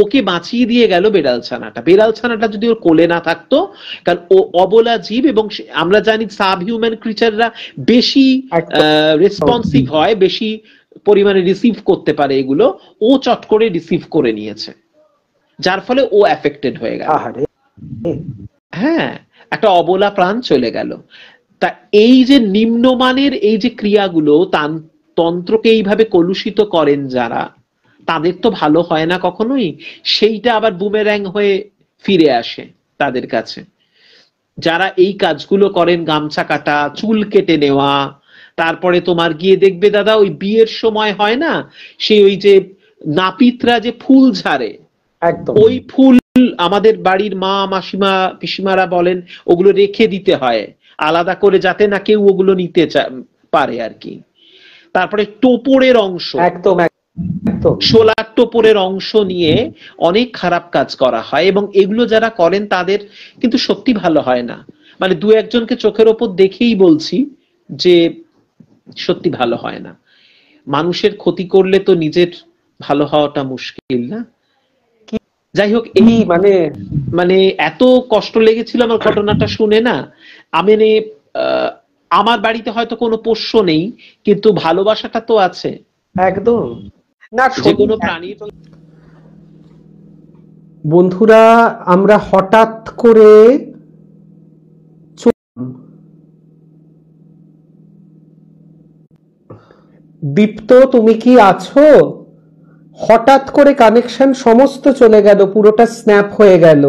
ওকে বাঁচিয়ে দিয়ে গেল বেড়াল ছানাটা। বেড়াল ছানাটা যদি ওর কোলে না থাকতো, কারণ ও অবলা জীব, এবং আমরা জানি সাব হিউম্যান ক্রিচাররা বেশি রেসপন্সিভ হয়, বেশি পরিমাণে রিসিভ করতে পারে এগুলো, ও চট করে রিসিভ করে নিয়েছে, যার ফলে ও এফেক্টেড হয়ে গেল। হ্যাঁ, একটা অবলা প্রাণ চলে গেল। তা এই যে নিম্নমানের এই যে ক্রিয়াগুলো তন্ত্রকে এইভাবে কলুষিত করেন যারা, তাদের তো ভালো হয় না কখনোই, সেইটা আবার বুমের্যাং হয়ে ফিরে আসে তাদের কাছে। যারা এই কাজগুলো করেন, গামছা কাটা, চুল কেটে নেওয়া, তারপরে তোমার গিয়ে দেখবে দাদা ওই বিয়ের সময় হয় না, সেই ওই যে নাপিতরা যে ফুল ঝাড়ে, ওই ফুল আমাদের বাড়ির মা, মাসিমা, পিসিমারা বলেন ওগুলো রেখে দিতে হয় আলাদা করে, যাতে না কেউ ওগুলো নিতে পারে আর কি। তারপরে টোপরের অংশ, একদম শোলার টোপরের অংশ নিয়ে অনেক খারাপ কাজ করা হয়, এবং এগুলো যারা করেন তাদের কিন্তু সত্যি ভালো হয় না। মানে দু একজনকে চোখের ওপর দেখেই বলছি যে সত্যি ভালো হয় না। মানুষের ক্ষতি করলে তো নিজের ভালো হওয়াটা মুশকিল না? যাই হোক, এই মানে এত কষ্ট লেগেছিল আমার ঘটনাটা শুনে না। আমি আমার বাড়িতে হয়তো কোনো পোষ্য নেই, কিন্তু ভালোবাসাটা তো আছে একদম না যে কোনো প্রাণীর। বন্ধুরা, আমরা হঠাৎ করে দীপ্ত, তুমি কি আছো? হঠাৎ করে কানেকশন সমস্ত চলে গেল, পুরোটা স্ন্যাপ হয়ে গেল।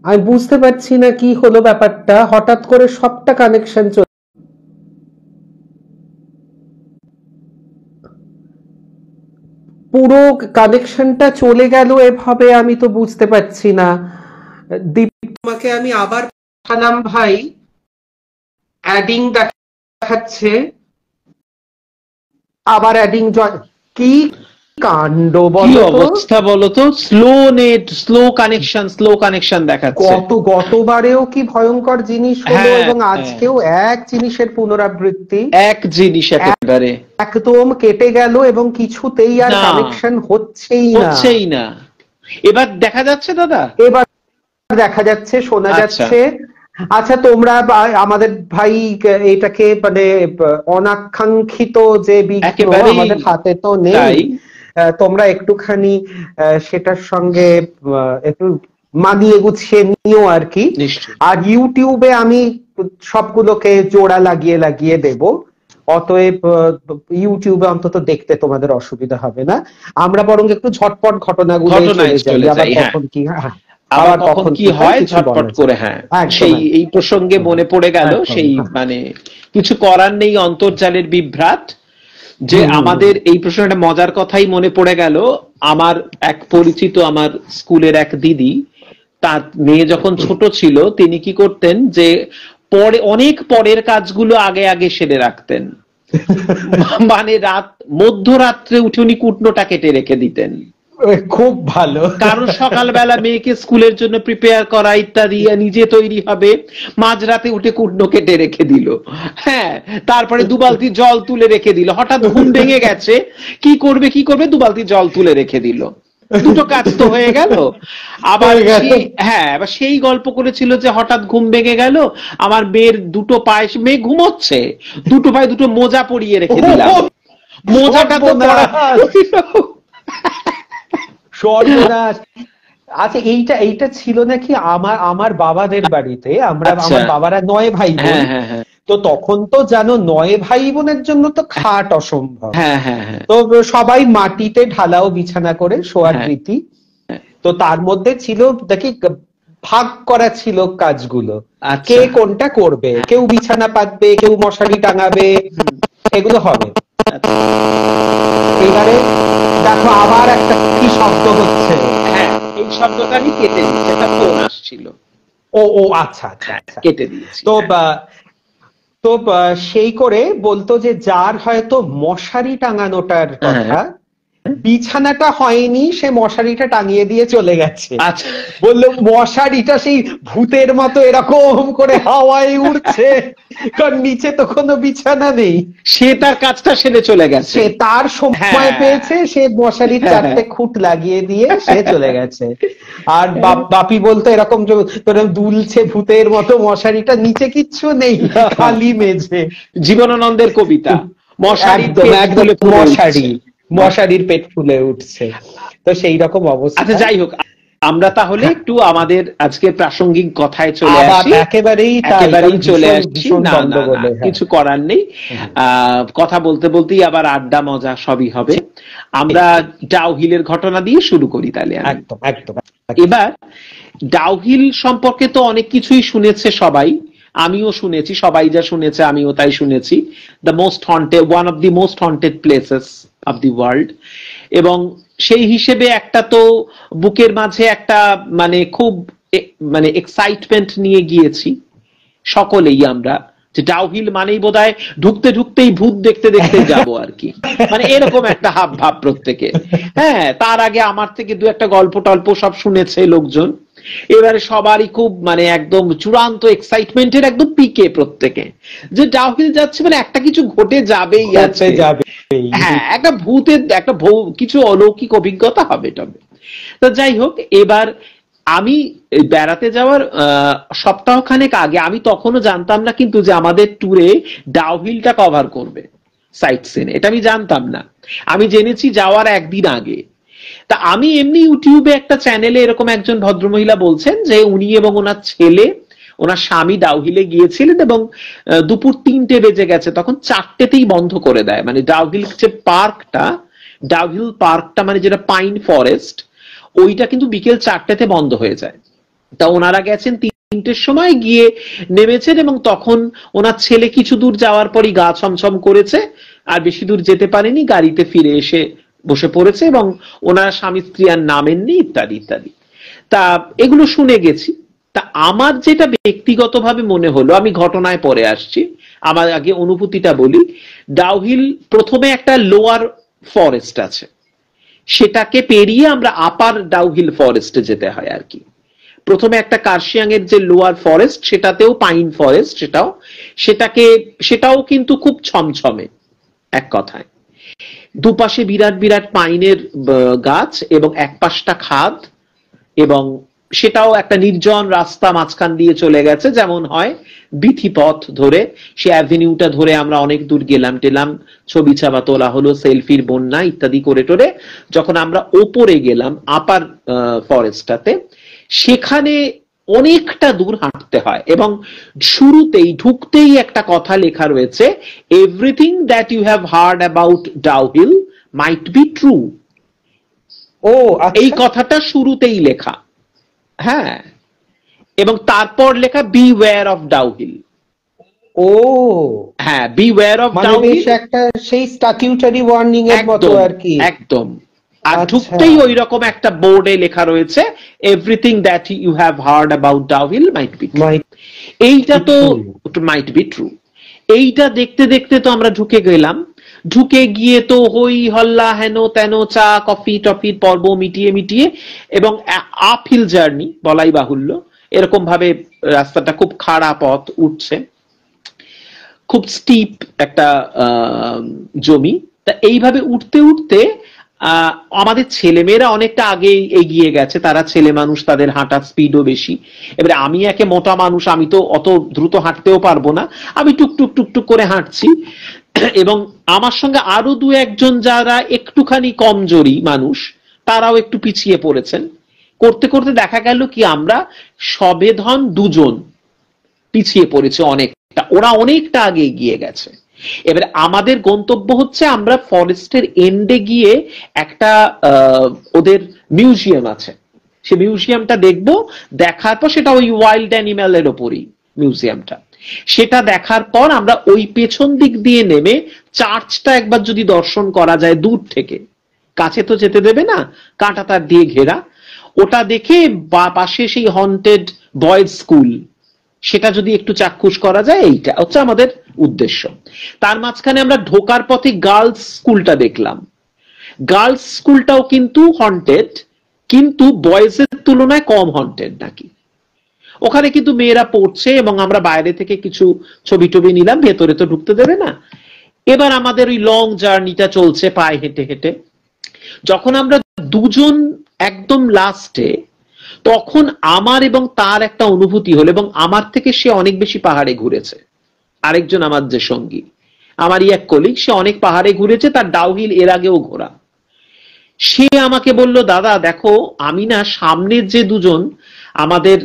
আমি বুঝতে পারছি না কি হলো ব্যাপারটা, হঠাৎ করে সবটা কানেকশন চলে, পুরো কানেকশনটা চলে গেল এভাবে, আমি তো বুঝতে পারছি না। দীপ্ত, তোমাকে আমি আবার পাঠালাম ভাই, অ্যাডিং দেখাচ্ছে, আবার অ্যাডিং কি কাণ্ড কি বলো তো, অবস্থা বলো তো, স্লো নেট, স্লো কানেকশন দেখাচ্ছে। গতবারেও কি ভয়ঙ্কর জিনিস হলো, হ্যাঁ, এবং আজকেও এক জিনিসের পুনরাবৃত্তি, এক জিনিস একেবারে একদম কেটে গেল এবং কিছুতেই আর না, কানেকশন হচ্ছেই না। এবার দেখা যাচ্ছে দাদা? এবার দেখা যাচ্ছে, শোনা আচ্ছা। যাচ্ছে। আচ্ছা, তোমরা আমাদের ভাই এটাকে মানে অনাকাঙ্ক্ষিত যে বিঘ্ন একেবারেই আমাদের হাতে তো নেই, তাই। তোমরা একটুখানি সেটার সঙ্গে একটু মানিয়ে গুছিয়ে নিও আর কি। নিশ্চয়ই। আর ইউটিউবে আমি সবগুলোকে জোড়া লাগিয়ে লাগিয়ে দেব, অতএব ইউটিউবে অন্তত দেখতে তোমাদের অসুবিধা হবে না। আমরা বরং একটু ঝটপট ঘটনাগুলো চলে যাই, আবার কখন কি আবার কখন কি হয় ঝটপট করে। হ্যাঁ, সেই এই প্রসঙ্গে মনে পড়ে গেল সেই মানে কিছু করার নেই অন্তর্জালের বিভ্রাট, যে আমাদের এই প্রসঙ্গে একটা মজার কথাই মনে পড়ে গেল। আমার এক পরিচিত, আমার স্কুলের এক দিদি, তার মেয়ে যখন ছোট ছিল তিনি কি করতেন, যে পরে অনেক পরের কাজগুলো আগে আগে সেরে রাখতেন। মানে মধ্যরাত্রে উঠে উনি কুটনোটা কেটে রেখে দিতেন। খুব ভালো, কারণ সকালবেলা মেয়েকে স্কুলের জন্য প্রিপেয়ার করা ইত্যাদি, নিজে তৈরি হবে, মাঝরাতে উঠে কুটনো কেটে রেখে দিল। হ্যাঁ, তারপরে 2 বালতি জল তুলে রেখে দিল, হঠাৎ ঘুম ভেঙে গেছে, কি করবে 2 বালতি জল তুলে রেখে দিল, দুটো কাজ তো হয়ে গেল। আবার হ্যাঁ, আবার সেই গল্প করেছিল যে হঠাৎ ঘুম ভেঙে গেল, আমার মেয়ের দুটো পায়ে, মেয়ে ঘুমোচ্ছে, দুটো পায়ে দুটো মোজা পরিয়ে রেখে দিলাম, মোজাটা তো সর্বনাশ। আচ্ছা, এইটা ছিল নাকি আমার বাবাদের বাড়িতে, আমার বাবারা 9 ভাই বোন, তো তখন তো জানো 9 ভাই বোনের জন্য তো খাট অসম্ভব। তো সবাই মাটিতে ঢালাও বিছানা করে শোয়ার রীতি। তো তার মধ্যে ছিল দেখি ভাগ করা ছিল কাজগুলো, কে কোনটা করবে, কেউ বিছানা পাতবে, কেউ মশারি টাঙাবে, এগুলো হবে। এবারে দেখো আবার একটা কি শব্দ হচ্ছে, এই শব্দটা আমি কেটে দিচ্ছি, একটা ফোন আসছিল। ও আচ্ছা, কেটে দিয়েছি। তো সেই করে বলতো যে যার হয়তো মশারি টাঙানোটার কথা, বিছানাটা হয়নি, সে মশারিটা টাঙিয়ে দিয়ে চলে গেছে। বললো মশারিটা সেই ভূতের মতো এরকম করে হাওয়ায় উড়ছে, কারণ নিচে তো কোনো বিছানা নেই। সে তার কাজটা সেরে চলে গেছে, সে তার সময় পেয়েছে, সে মশারির 4টে খুঁট লাগিয়ে দিয়ে সে চলে গেছে। আর বাপি বলতো এরকম দুলছে ভূতের মতো মশারিটা, নিচে কিচ্ছু নেই, খালি মেঝে। জীবনানন্দের কবিতা, মশারির পেট ফুলে উঠছে। তো সেই রকম অবস্থা। আচ্ছা, যাই হোক, আমরা তাহলে একটু আমাদের আজকে প্রাসঙ্গিক কথায় চলে আসি। একেবারেই চলে আসছি, না কিছু করার নেই। কথা বলতে বলতেই আবার আড্ডা মজা সবই হবে। আমরা ডাউহিলের ঘটনা দিয়ে শুরু করি তাহলে। একদম। এবার ডাউহিল সম্পর্কে তো অনেক কিছুই শুনেছে সবাই, আমিও শুনেছি, সবাই যা শুনেছে আমিও তাই শুনেছি। One of the most haunted places of the world, এবং সেই হিসেবে একটা তো বুকের মাঝে একটা মানে খুব মানে এক্সাইটমেন্ট নিয়ে গিয়েছি সকলেই আমরা, যে ডাউহিল মানেই বোধহয় ঢুকতে ঢুকতেই ভূত দেখতে দেখতে যাবো আর কি, মানে এরকম একটা হাব ভাব প্রত্যেকে। হ্যাঁ, তার আগে আমার থেকে 2-একটা গল্প টল্প সব শুনেছে লোকজন, এবারে সবারই খুব মানে একদম চূড়ান্ত এক্সাইটমেন্টের একদম পিকে প্রত্যেকে, যে ডাউহিল যাচ্ছে মানে একটা কিছু ঘটে যাবেই আছে। হ্যাঁ, একটা ভূতের একটা কিছু অলৌকিক অভিজ্ঞতা হবে তবে। তো যাই হোক, এবার আমি বেড়াতে যাওয়ার সপ্তাহখানেক আগে, আমি তখনও জানতাম না কিন্তু যে আমাদের ট্যুরে ডাউহিলটা কভার করবে, সাইট সিন, এটা আমি জানতাম না। আমি জেনেছি যাওয়ার একদিন আগে। তা আমি এমনি ইউটিউবে একটা চ্যানেলে এরকম একজন ভদ্রমহিলা বলছেন যে উনি এবং ওনার ছেলে, ওনার স্বামী ডাউহিলে গিয়েছিলেন, এবং দুপুর 3টে বেজে গেছে, তখন 4টেতেই বন্ধ করে দেয়। মানে ডাউহিল যে পার্কটা, ডাউহিল পার্কটা মানে যেটা পাইন ফরেস্ট, ওইটা কিন্তু বিকেল 4টেতে বন্ধ হয়ে যায়। তা ওনারা গেছেন 3টের সময়, গিয়ে নেমেছেন, এবং তখন ওনার ছেলে কিছু দূর যাওয়ার পরই গা ছমছম করেছে, আর বেশি দূর যেতে পারেনি, গাড়িতে ফিরে এসে বসে পড়েছে, এবং ওনারা স্বামী স্ত্রী আর নামেননি ইত্যাদি ইত্যাদি। তা এগুলো শুনে গেছি। তা আমার যেটা ব্যক্তিগতভাবে মনে হলো, আমি ঘটনায় পরে আসছি, আমার আগে অনুভূতিটা বলি। ডাউহিল প্রথমে একটা লোয়ার ফরেস্ট আছে, সেটাকে পেরিয়ে আমরা আপার ডাউহিল ফরেস্টে যেতে হয় আর কি। প্রথমে একটা কার্শিয়াং এর যে লোয়ার ফরেস্ট, সেটাতেও পাইন ফরেস্ট, সেটাও কিন্তু খুব ছমছমে এক কথায়। দুপাশে বিরাট বিরাট পাইনের গাছ এবং এক পাশটা খাদ, এবং সেটাও একটা নির্জন রাস্তা মাঝখান দিয়ে চলে গেছে, যেমন হয় বিথি পথ ধরে। সে অ্যাভিনিউটা ধরে আমরা অনেক দূর গেলাম টেলাম, ছবি ছাপা তোলা হলো, সেলফির বন্যা ইত্যাদি করে টোরে যখন আমরা ওপরে গেলাম আপার ফরেস্টটাতে, সেখানে অনেকটা দূর হাঁটতে হয়। এবং শুরুতেই ঢুকতেই একটা কথা লেখা রয়েছে, everything that you have heard about Dowhill might be true. ও, এই কথাটা শুরুতেই লেখা, হ্যাঁ। এবং তারপর লেখা বিওয়্যার অফ ডাউহিল। ও হ্যাঁ, বিওয়্যার অফ ডাউহিল, একটা সেই স্ট্যাটিউটারি ওয়ার্নিং এর মতো আর কি। একদম। আর ঢুকতেই ওই রকম একটা বোর্ডে লেখা রয়েছে, everything that you have heard about Dowhill might be true. এইটা তো মাইট বি ট্রু। এইটা দেখতে দেখতে তো আমরা ঢুকে গেলাম। ঢুকে গিয়ে তো হই হল্লা হেন তেন, চা কফি টফির পর্ব মিটিয়ে মিটিয়ে, এবং আপহিল জার্নি বলাই বাহুল্য, এরকম ভাবে রাস্তাটা খুব খাড়া পথ উঠছে, খুব স্টিপ একটা জমি। তা এইভাবে উঠতে উঠতে আমাদের ছেলেমেয়েরা অনেকটা আগে এগিয়ে গেছে, তারা ছেলে মানুষ, তাদের হাঁটার স্পিডও বেশি। এবারে আমি একে মোটা মানুষ, আমি তো অত দ্রুত হাঁটতেও পারবো না, আমি টুকটুক টুকটুক করে হাঁটছি। এবং আমার সঙ্গে আরো দু একজন যারা একটুখানি কমজোরি মানুষ, তারাও একটু পিছিয়ে পড়েছেন। করতে করতে দেখা গেল কি, আমরা সবেধন দুজন পিছিয়ে পড়েছে অনেকটা, ওরা অনেকটা আগে এগিয়ে গেছে। এবারে আমাদের গন্তব্য হচ্ছে, আমরা ফরেস্টের এন্ডে গিয়ে একটা ওদের মিউজিয়াম আছে, সে মিউজিয়ামটা দেখবো। দেখার পর, সেটা ওই ওয়াইল্ড অ্যানিম্যালের ওপরই মিউজিয়ামটা, সেটা দেখার পর আমরা ওই পেছন দিক দিয়ে নেমে চার্চটা একবার যদি দর্শন করা যায় দূর থেকে, কাছে তো যেতে দেবে না, কাঁটাতার দিয়ে ঘেরা, ওটা দেখে বা পাশে সেই হন্টেড বয়েজ স্কুল, সেটা যদি একটু চাক্ষুষ করা যায়, এইটা হচ্ছে আমাদের উদ্দেশ্য। তার মাঝখানে আমরা ঢোকার পথে গার্লস স্কুলটা দেখলাম। গার্লস স্কুলটাও কিন্তু হন্টেড, কিন্তু বয়েজের তুলনায় কম হন্টেড নাকি। ওখানে কিন্তু মেয়েরা পড়ছে, এবং আমরা বাইরে থেকে কিছু ছবি টবি নিলাম, ভেতরে তো ঢুকতে দেবে না। এবার আমাদের ওই লং জার্নিটা চলছে পায়ে হেঁটে হেঁটে। যখন আমরা দুজন একদম লাস্টে, তখন আমার এবং তার একটা অনুভূতি হলো, এবং আমার থেকে সে অনেক বেশি পাহাড়ে ঘুরেছে। আরেকজন আমার যে সঙ্গী, আমারই এক কলিগ, সে অনেক পাহাড়ে ঘুরেছে, তার ডাউহিল এর আগেও ঘোরা। সে আমাকে বলল, দাদা দেখো, আমি না সামনের যে দুজন আমাদের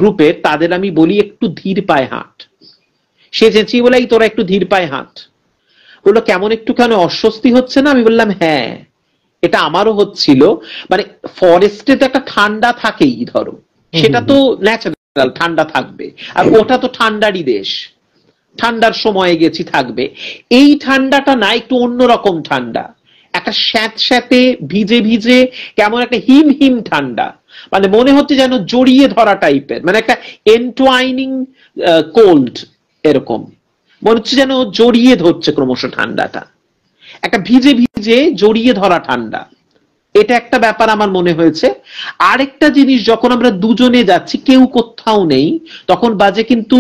গ্রুপের, তাদের আমি বলি একটু ধীর পায়ে হাঁট। সে চেঁচিয়ে বলে, তোরা একটু ধীর পায়ে হাঁট। বললো, কেমন একটু কেন অস্বস্তি হচ্ছে না? আমি বললাম, হ্যাঁ, এটা আমারও হচ্ছিল। মানে ফরেস্টে তো একটা ঠান্ডা থাকেই, ধরো সেটা তো ন্যাচারাল, ঠান্ডা থাকবে, আর ওটা তো ঠান্ডারই দেশ, ঠান্ডার সময়ে গেছি, থাকবে। এই ঠান্ডাটা না, একটু অন্যরকম ঠান্ডা, একটা স্যাঁতস্যাঁতে ভিজে ভিজে কেমন একটা হিম হিম ঠান্ডা, মানে মনে হচ্ছে যেন জড়িয়ে ধরা টাইপের, মানে একটা এন্টওয়াইনিং কোল্ড, এরকম মনে হচ্ছে যেন জড়িয়ে ধরছে ক্রমশ ঠান্ডাটা, একটা ভিজে ভিজে জড়িয়ে ধরা ঠান্ডা। এটা একটা ব্যাপার আমার মনে হয়েছে। আরেকটা জিনিস, যখন আমরা দুজনে যাচ্ছি, কেউ কোথাও নেই, তখন বাজে কিন্তু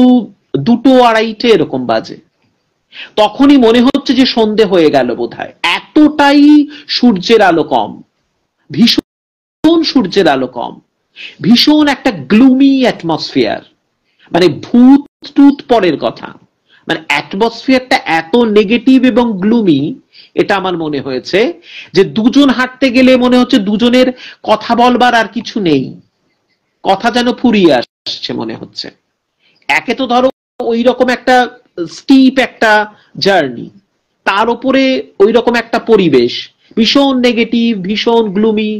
2-2:30 এরকম বাজে, তখনই মনে হচ্ছে যে সন্ধে হয়ে গেল বোধহয়, এতটাই সূর্যের আলো কম, ভীষণ সূর্যের আলো কম, ভীষণ একটা গ্লুমি অ্যাটমসফিয়ার, মানে ভূত টুত পরের কথা, মানে অ্যাটমসফিয়ারটা এত নেগেটিভ এবং গ্লুমি। এটা আমার মনে হয়েছে যে দুজন হাঁটতে গেলে মনে হচ্ছে দুজনের কথা বলবার আর কিছু নেই, কথা যেন ফুরিয়ে আসছে মনে হচ্ছে। একে তো ধরো ওই রকম একটা স্টিপ একটা জার্নি, তার উপরে ওই রকম একটা পরিবেশ, ভীষণ নেগেটিভ, ভীষণ গ্লুমি,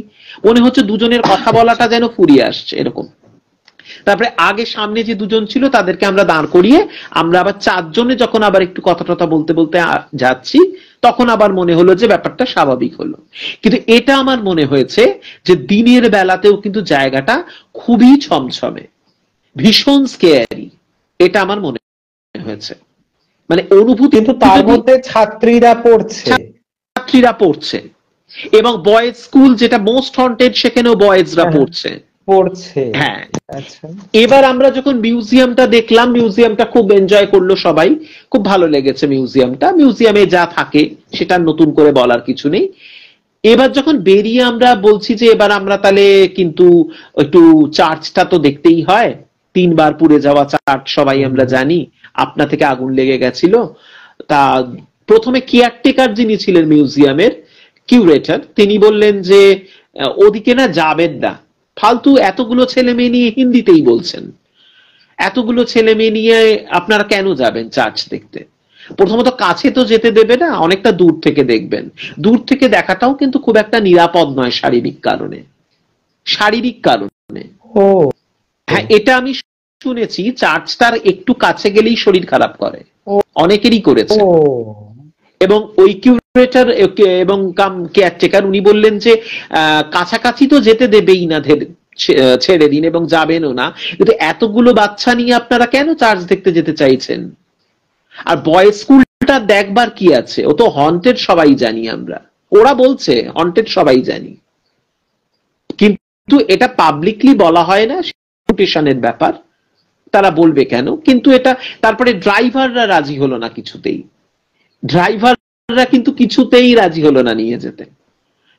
মনে হচ্ছে দুজনের কথা বলাটা যেন ফুরিয়ে আসছে এরকম। তারপরে আগে সামনে যে দুজন ছিল তাদেরকে আমরা দাঁড় করিয়ে আমরা আবার চারজনে যখন আবার একটু কথা টথা বলতে বলতে যাচ্ছি, তখন আবার মনে হলো যে ব্যাপারটা স্বাভাবিক হলো। কিন্তু এটা আমার মনে হয়েছে যে দিনের বেলাতেও কিন্তু জায়গাটা খুবই ছমছমে, ভীষণ স্কেয়ারি, এটা আমার মনে হয়েছে। মানে অনুভূতি, কিন্তু তার মধ্যে ছাত্রীরা পড়ছে, ছাত্রীরা পড়ছে, এবং বয়েজ স্কুল যেটা মোস্ট হন্টেড, সেখানেও বয়েজরা পড়ছে। হ্যাঁ, আচ্ছা। এবার আমরা যখন মিউজিয়ামটা দেখলাম, মিউজিয়ামটা খুব এনজয় করলো সবাই, খুব ভালো লেগেছে মিউজিয়ামটা। মিউজিয়ামে যা থাকে সেটা নতুন করে বলার কিছু নেই। এবার যখন বেরিয়ে আমরা বলছি যে এবার আমরা তাহলে কিন্তু একটু চার্চটা তো দেখতেই হয়, 3 বার পুড়ে যাওয়া চার্চ সবাই আমরা জানি, আপনা থেকে আগুন লেগে গেছিল। তা প্রথমে কেয়ারটেকার যিনি ছিলেন মিউজিয়ামের কিউরেটর, তিনি বললেন যে ওদিকে না যাবেন না, ফালতু এতগুলো ছেলে মেয়ে নিয়ে হিন্দিতেই বলছেন, এতগুলো ছেলে মেয়ে নিয়ে আপনারা কেন যাবেন চার্চ দেখতে? প্রথমত কাছে তো যেতে দেবে না, অনেকটা দূর থেকে দেখবেন। দূর থেকে দেখাটাও কিন্তু খুব একটা নিরাপদ নয় শারীরিক কারণে। হ্যাঁ, এটা আমি শুনেছি, চার্চটার একটু কাছে গেলেই শরীর খারাপ করে, অনেকেরই করেছে। এবং ওই কিউরেটর এবং কেয়ারটেকার উনি বললেন যে কাছাকাছি তো যেতে দেবেই না, ছেড়ে দিন এবং যাবেনও না, কিন্তু এতগুলো বাচ্চা নিয়ে আপনারা কেন চার্চ দেখতে যেতে চাইছেন? আর বয়েজ স্কুলটা দেখবার কি আছে? ও তো হন্টেড, সবাই জানি আমরা, ওরা বলছে হন্টেড সবাই জানি, কিন্তু এটা পাবলিকলি বলা হয় না, রেপুটেশনের ব্যাপার, তারা বলবে কেন? কিন্তু এটা তারপরে ড্রাইভাররা রাজি হলো না কিছুতেই, ড্রাইভাররা কিন্তু কিছুতেই রাজি হলো না নিয়ে যেতে।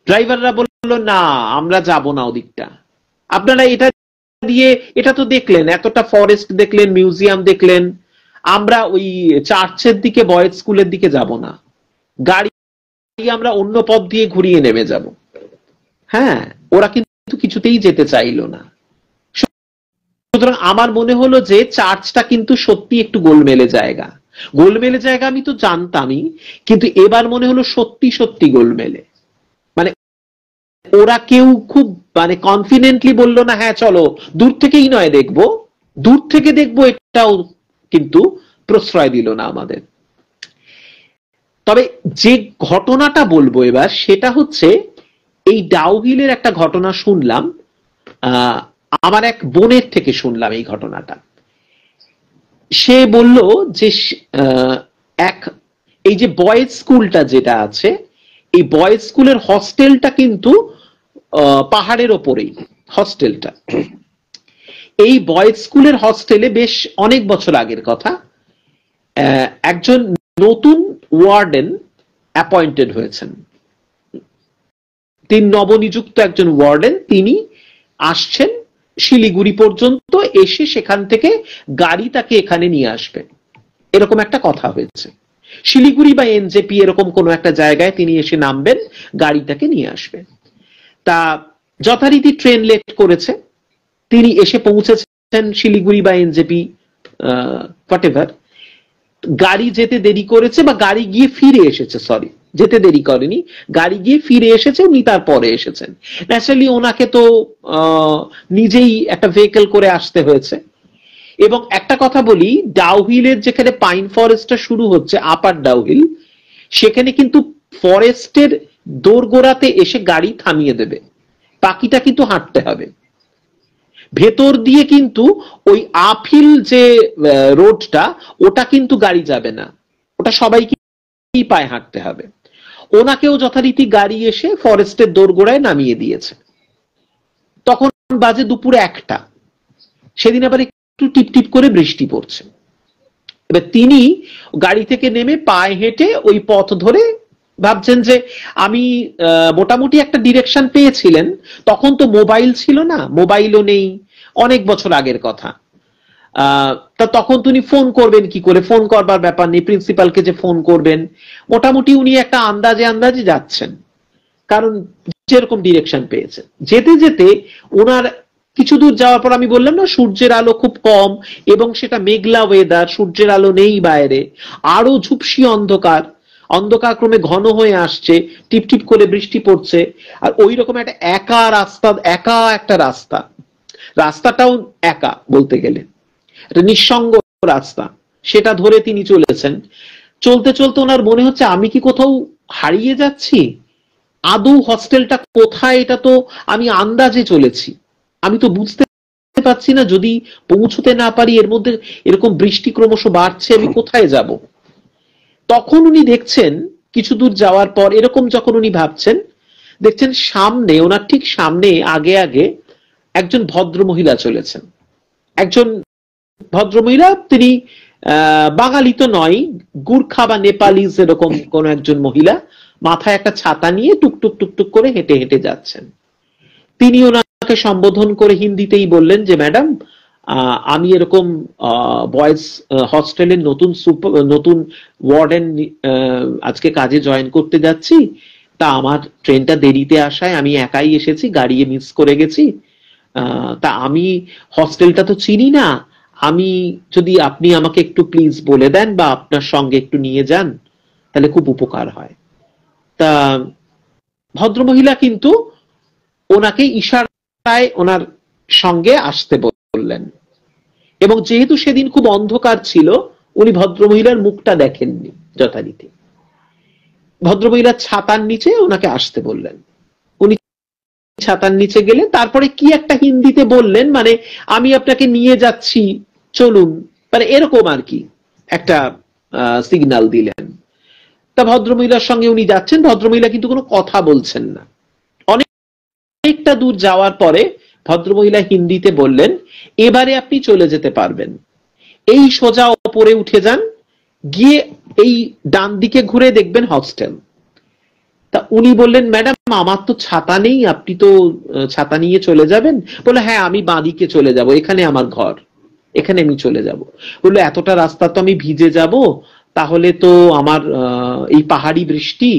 ড্রাইভাররা বললো না, আমরা যাব না ওদিকটা, আপনারা এটা দিয়ে, এটা তো দেখলেন, এতটা ফরেস্ট দেখলেন, মিউজিয়াম দেখলেন, আমরা ওই চার্চের দিকে, বয়েজ স্কুলের দিকে যাব না, গাড়ি আমরা অন্য পথ দিয়ে ঘুরিয়ে নেমে যাব। হ্যাঁ, ওরা কিন্তু কিছুতেই যেতে চাইলো না। সুতরাং আমার মনে হলো যে চার্চটা কিন্তু সত্যি একটু গোলমেলে জায়গা। গোলমেলে জায়গা আমি তো জানতামই, কিন্তু এবার মনে হলো সত্যি সত্যি গোলমেলে। মানে ওরা কেউ খুব মানে কনফিডেন্টলি বললো না, হ্যাঁ চলো দূর থেকেই নয় দেখবো, দূর থেকে দেখবো, এটাও কিন্তু প্রশ্রয় দিল না আমাদের। তবে যে ঘটনাটা বলবো এবার, সেটা হচ্ছে এই ডাউহিলের একটা ঘটনা শুনলাম, আমার এক বোনের থেকে শুনলাম এই ঘটনাটা। সে বলল যে এই যে বয়েজ স্কুলটা যেটা আছে, এই বয়েজ স্কুলের হস্টেলটা কিন্তু পাহাড়ের ওপরেই হস্টেলটা। এই বয়েজ স্কুলের হস্টেলে বেশ অনেক বছর আগের কথা, একজন নতুন ওয়ার্ডেন অ্যাপয়েন্টেড হয়েছেন, তিনি নবনিযুক্ত একজন ওয়ার্ডেন, তিনি আসছেন শিলিগুড়ি পর্যন্ত, এসে সেখান থেকে গাড়ি তাকে এখানে নিয়ে আসবে, এরকম একটা কথা হয়েছে। শিলিগুড়ি বা এনজেপি এরকম কোন একটা জায়গায় তিনি এসে নামবেন, গাড়ি তাকে নিয়ে আসবে। তা যথারীতি ট্রেন লেট করেছে, তিনি এসে পৌঁছেছেন শিলিগুড়ি বা এনজেপি হোয়াটএভার, গাড়ি যেতে দেরি করেছে, বা গাড়ি গিয়ে ফিরে এসেছে, সরি যেতে দেরি করেনি, গাড়ি গিয়ে ফিরে এসেছে, উনি তারপরে এসেছেন। ন্যাচারালি ওনাকে তো নিজেই একটা ভেহিকল করে আসতে হয়েছে। এবং একটা কথা বলি, ডাউহিলের যেখানে পাইন ফরেস্টটা শুরু হচ্ছে, আপার ডাউহিল, সেখানে কিন্তু ফরেস্টের দোরগোড়াতে এসে গাড়ি থামিয়ে দেবে, বাকিটা কিন্তু হাঁটতে হবে ভেতর দিয়ে। কিন্তু ওই আপহিল যে রোডটা, ওটা কিন্তু গাড়ি যাবে না, ওটা সবাইকে পায়ে হাঁটতে হবে। ওনাকেও যথারীতি গাড়ি এসে ফরেস্টের দোরগোড়ায় নামিয়ে দিয়েছে। তখন বাজে দুপুরে 1টা, সেদিন আবার একটু টিপটিপ করে বৃষ্টি পড়ছে। এবার তিনি গাড়ি থেকে নেমে পায়ে হেঁটে ওই পথ ধরে ভাবছেন যে আমি মোটামুটি একটা ডিরেকশন পেয়েছিলেন। তখন তো মোবাইল ছিল না, মোবাইলও নেই, অনেক বছর আগের কথা। তা তখন তিনি ফোন করবেন কি করে? ফোন করবার ব্যাপার নেই, প্রিন্সিপালকে যে ফোন করবেন, মোটামুটি উনি একটা আন্দাজে যাচ্ছেন, কারণ যেরকম ডিরেকশন পেয়েছেন। যেতে যেতে ওনার কিছু দূর যাওয়ার পর, আমি বললাম না সূর্যের আলো খুব কম, এবং সেটা মেঘলা ওয়েদার, সূর্যের আলো নেই বাইরে, আরো ঝুপসি অন্ধকার, অন্ধকার ক্রমে ঘন হয়ে আসছে, টিপটিপ করে বৃষ্টি পড়ছে, আর ওই রকম একটা একা রাস্তা, একা একটা রাস্তাটাও একা বলতে গেলে, একটা নিঃসঙ্গ রাস্তা, সেটা ধরে তিনি চলেছেন। চলতে চলতে ওনার মনে হচ্ছে আমি কি কোথাও হারিয়ে যাচ্ছি, আদৌ হস্টেলটা কোথায়, এটা তো আমি আন্দাজে চলেছি, আমি তো বুঝতে পারছি না, যদি পৌঁছতে না পারি, এর মধ্যে এরকম বৃষ্টি ক্রমশ বাড়ছে, আমি কোথায় যাব? তখন উনি দেখছেন কিছু দূর যাওয়ার পর, এরকম যখন উনি ভাবছেন, দেখছেন সামনে, ওনার ঠিক সামনে আগে আগে একজন ভদ্র মহিলা চলেছেন। একজন ভদ্রমহিলা, তিনি বাঙালি তো নয়, গুর্খা বা নেপালি এরকম কোন একজন মহিলা, মাথায় একটা ছাতা নিয়ে টুকটুক টুকটুক করে হেঁটে হেঁটে যাচ্ছেন। তিনি ওনাকে সম্বোধন করে হিন্দিতেই বললেন যে ম্যাডাম, আমি এরকম বয়েজ হস্টেলের নতুন ওয়ার্ডেন আজকে কাজে জয়েন করতে যাচ্ছি, তা আমার ট্রেনটা দেরিতে আসায় আমি একাই এসেছি, গাড়ি মিস করে গেছি, তা আমি হস্টেলটা তো চিনি না, আমি যদি আপনি আমাকে একটু প্লিজ বলে দেন বা আপনার সঙ্গে একটু নিয়ে যান তাহলে খুব উপকার হয়। তা ভদ্রমহিলা কিন্তু ওনাকে ইশারায় ওনার সঙ্গে আসতে বললেন, এবং যেহেতু সেদিন খুব অন্ধকার ছিল উনি ভদ্রমহিলার মুখটা দেখেননি যথারীতি। ভদ্রমহিলার ছাতার নিচে ওনাকে আসতে বললেন, উনি ছাতার নিচে গেলে তারপরে কি একটা হিন্দিতে বললেন, মানে আমি আপনাকে নিয়ে যাচ্ছি চলুন, মানে এরকম আর কি একটা সিগন্যাল দিলেন। তা ভদ্রমহিলার সঙ্গে উনি যাচ্ছেন, ভদ্রমহিলা কিন্তু কোনো কথা বলছেন না। অনেকটা দূর যাওয়ার পরে ভদ্রমহিলা হিন্দিতে বললেন, এবারে আপনি চলে যেতে পারবেন, এই সোজা ওপরে উঠে যান, গিয়ে এই ডান দিকে ঘুরে দেখবেন হস্টেল। তা উনি বললেন, ম্যাডাম আমার তো ছাতা নেই, আপনি তো ছাতা নিয়ে চলে যাবেন? বলে হ্যাঁ, আমি বাঁদিকে চলে যাব, এখানে আমার ঘর, এখানে আমি চলে যাব। বললো এতটা রাস্তা তো আমি ভিজে যাব, তাহলে তো আমার এই পাহাড়ি বৃষ্টি,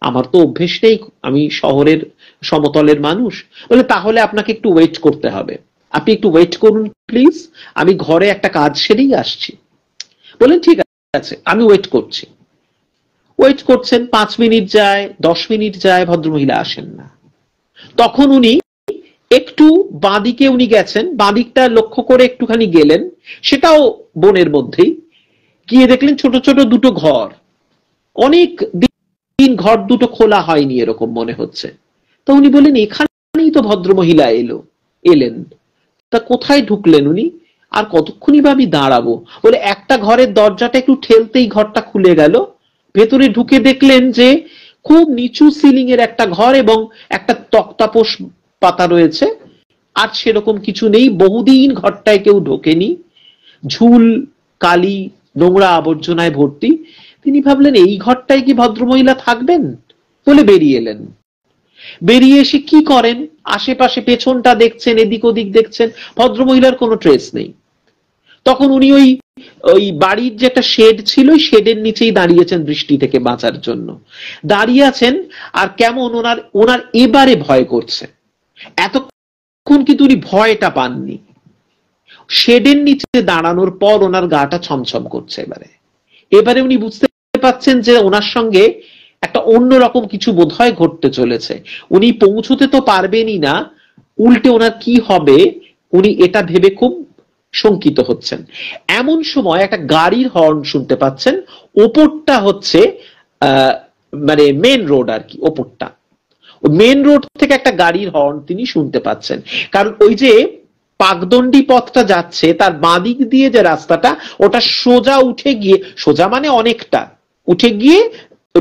আমার তো অভ্যেস নেই, আমি শহরের সমতলের মানুষ। বলে তাহলে আপনাকে একটু ওয়েট করতে হবে, আপনি একটু ওয়েট করুন প্লিজ, আমি ঘরে একটা কাজ সেরেই আসছি। বলেন ঠিক আছে, আমি ওয়েট করছি। ওয়েট করছেন, 5 মিনিট যায়, 10 মিনিট যায়, ভদ্রমহিলা আসেন না। তখন উনি একটু বাঁদিকে উনি গেছেন, বাঁদিকটা লক্ষ্য করে একটুখানি গেলেন, সেটাও বনের মধ্যেই, গিয়ে দেখলেন ছোট ছোট দুটো ঘর, অনেক দিন ঘর দুটো খোলা হয়নি এরকম মনে হচ্ছে। তো উনি বললেন এখানেই তো ভদ্রমহিলা এলেন, তা কোথায় ঢুকলেন উনি, আর কতক্ষণই বা আমি দাঁড়াবো? বলে একটা ঘরের দরজাটা একটু ঠেলতেই ঘরটা খুলে গেল, ভেতরে ঢুকে দেখলেন যে খুব নিচু সিলিং এর একটা ঘর, এবং একটা তক্তাপোষ পাতা রয়েছে, আর সেরকম কিছু নেই, বহুদিন ঘরটায় কেউ ঢোকেনি, ঝুল কালি নোংরা আবর্জনায় ভর্তি। তিনি ভাবলেন এই ঘরটায় কি ভদ্রমহিলা থাকবেন? বলে বেরিয়ে এলেন। বেরিয়ে এসে কি করেন, আশেপাশে পেছনটা দেখছেন, এদিক ওদিক দেখছেন, ভদ্রমহিলার কোনো ট্রেস নেই। তখন উনি ওই বাড়ির যে একটা শেড ছিল, শেডের নিচেই দাঁড়িয়েছেন বৃষ্টি থেকে বাঁচার জন্য, দাঁড়িয়ে আছেন, আর কেমন ওনার এবারে ভয় করছে। এতক্ষণ কিন্তু উনি ভয়টা পাননি, শেডের নিচে দাঁড়ানোর পর ওনার গাটা ছমছম করছে। এবারে উনি বুঝতে পারছেন যে ওনার সঙ্গে একটা অন্যরকম কিছু বোধহয় ঘটতে চলেছে, উনি পৌঁছতে তো পারবেনই না, উল্টে ওনার কি হবে উনি এটা ভেবে খুব শঙ্কিত হচ্ছেন। এমন সময় একটা গাড়ির হর্ন শুনতে পাচ্ছেন, ওপরটা হচ্ছে মানে মেন রোড আর কি, ওপরটা মেন রোড থেকে একটা গাড়ির হর্ন তিনি শুনতে পাচ্ছেন। কারণ ওই যে পাকদণ্ডী পথটা যাচ্ছে, তার বাঁদিক দিয়ে যে রাস্তাটা, ওটা সোজা উঠে গিয়ে, সোজা মানে অনেকটা উঠে গিয়ে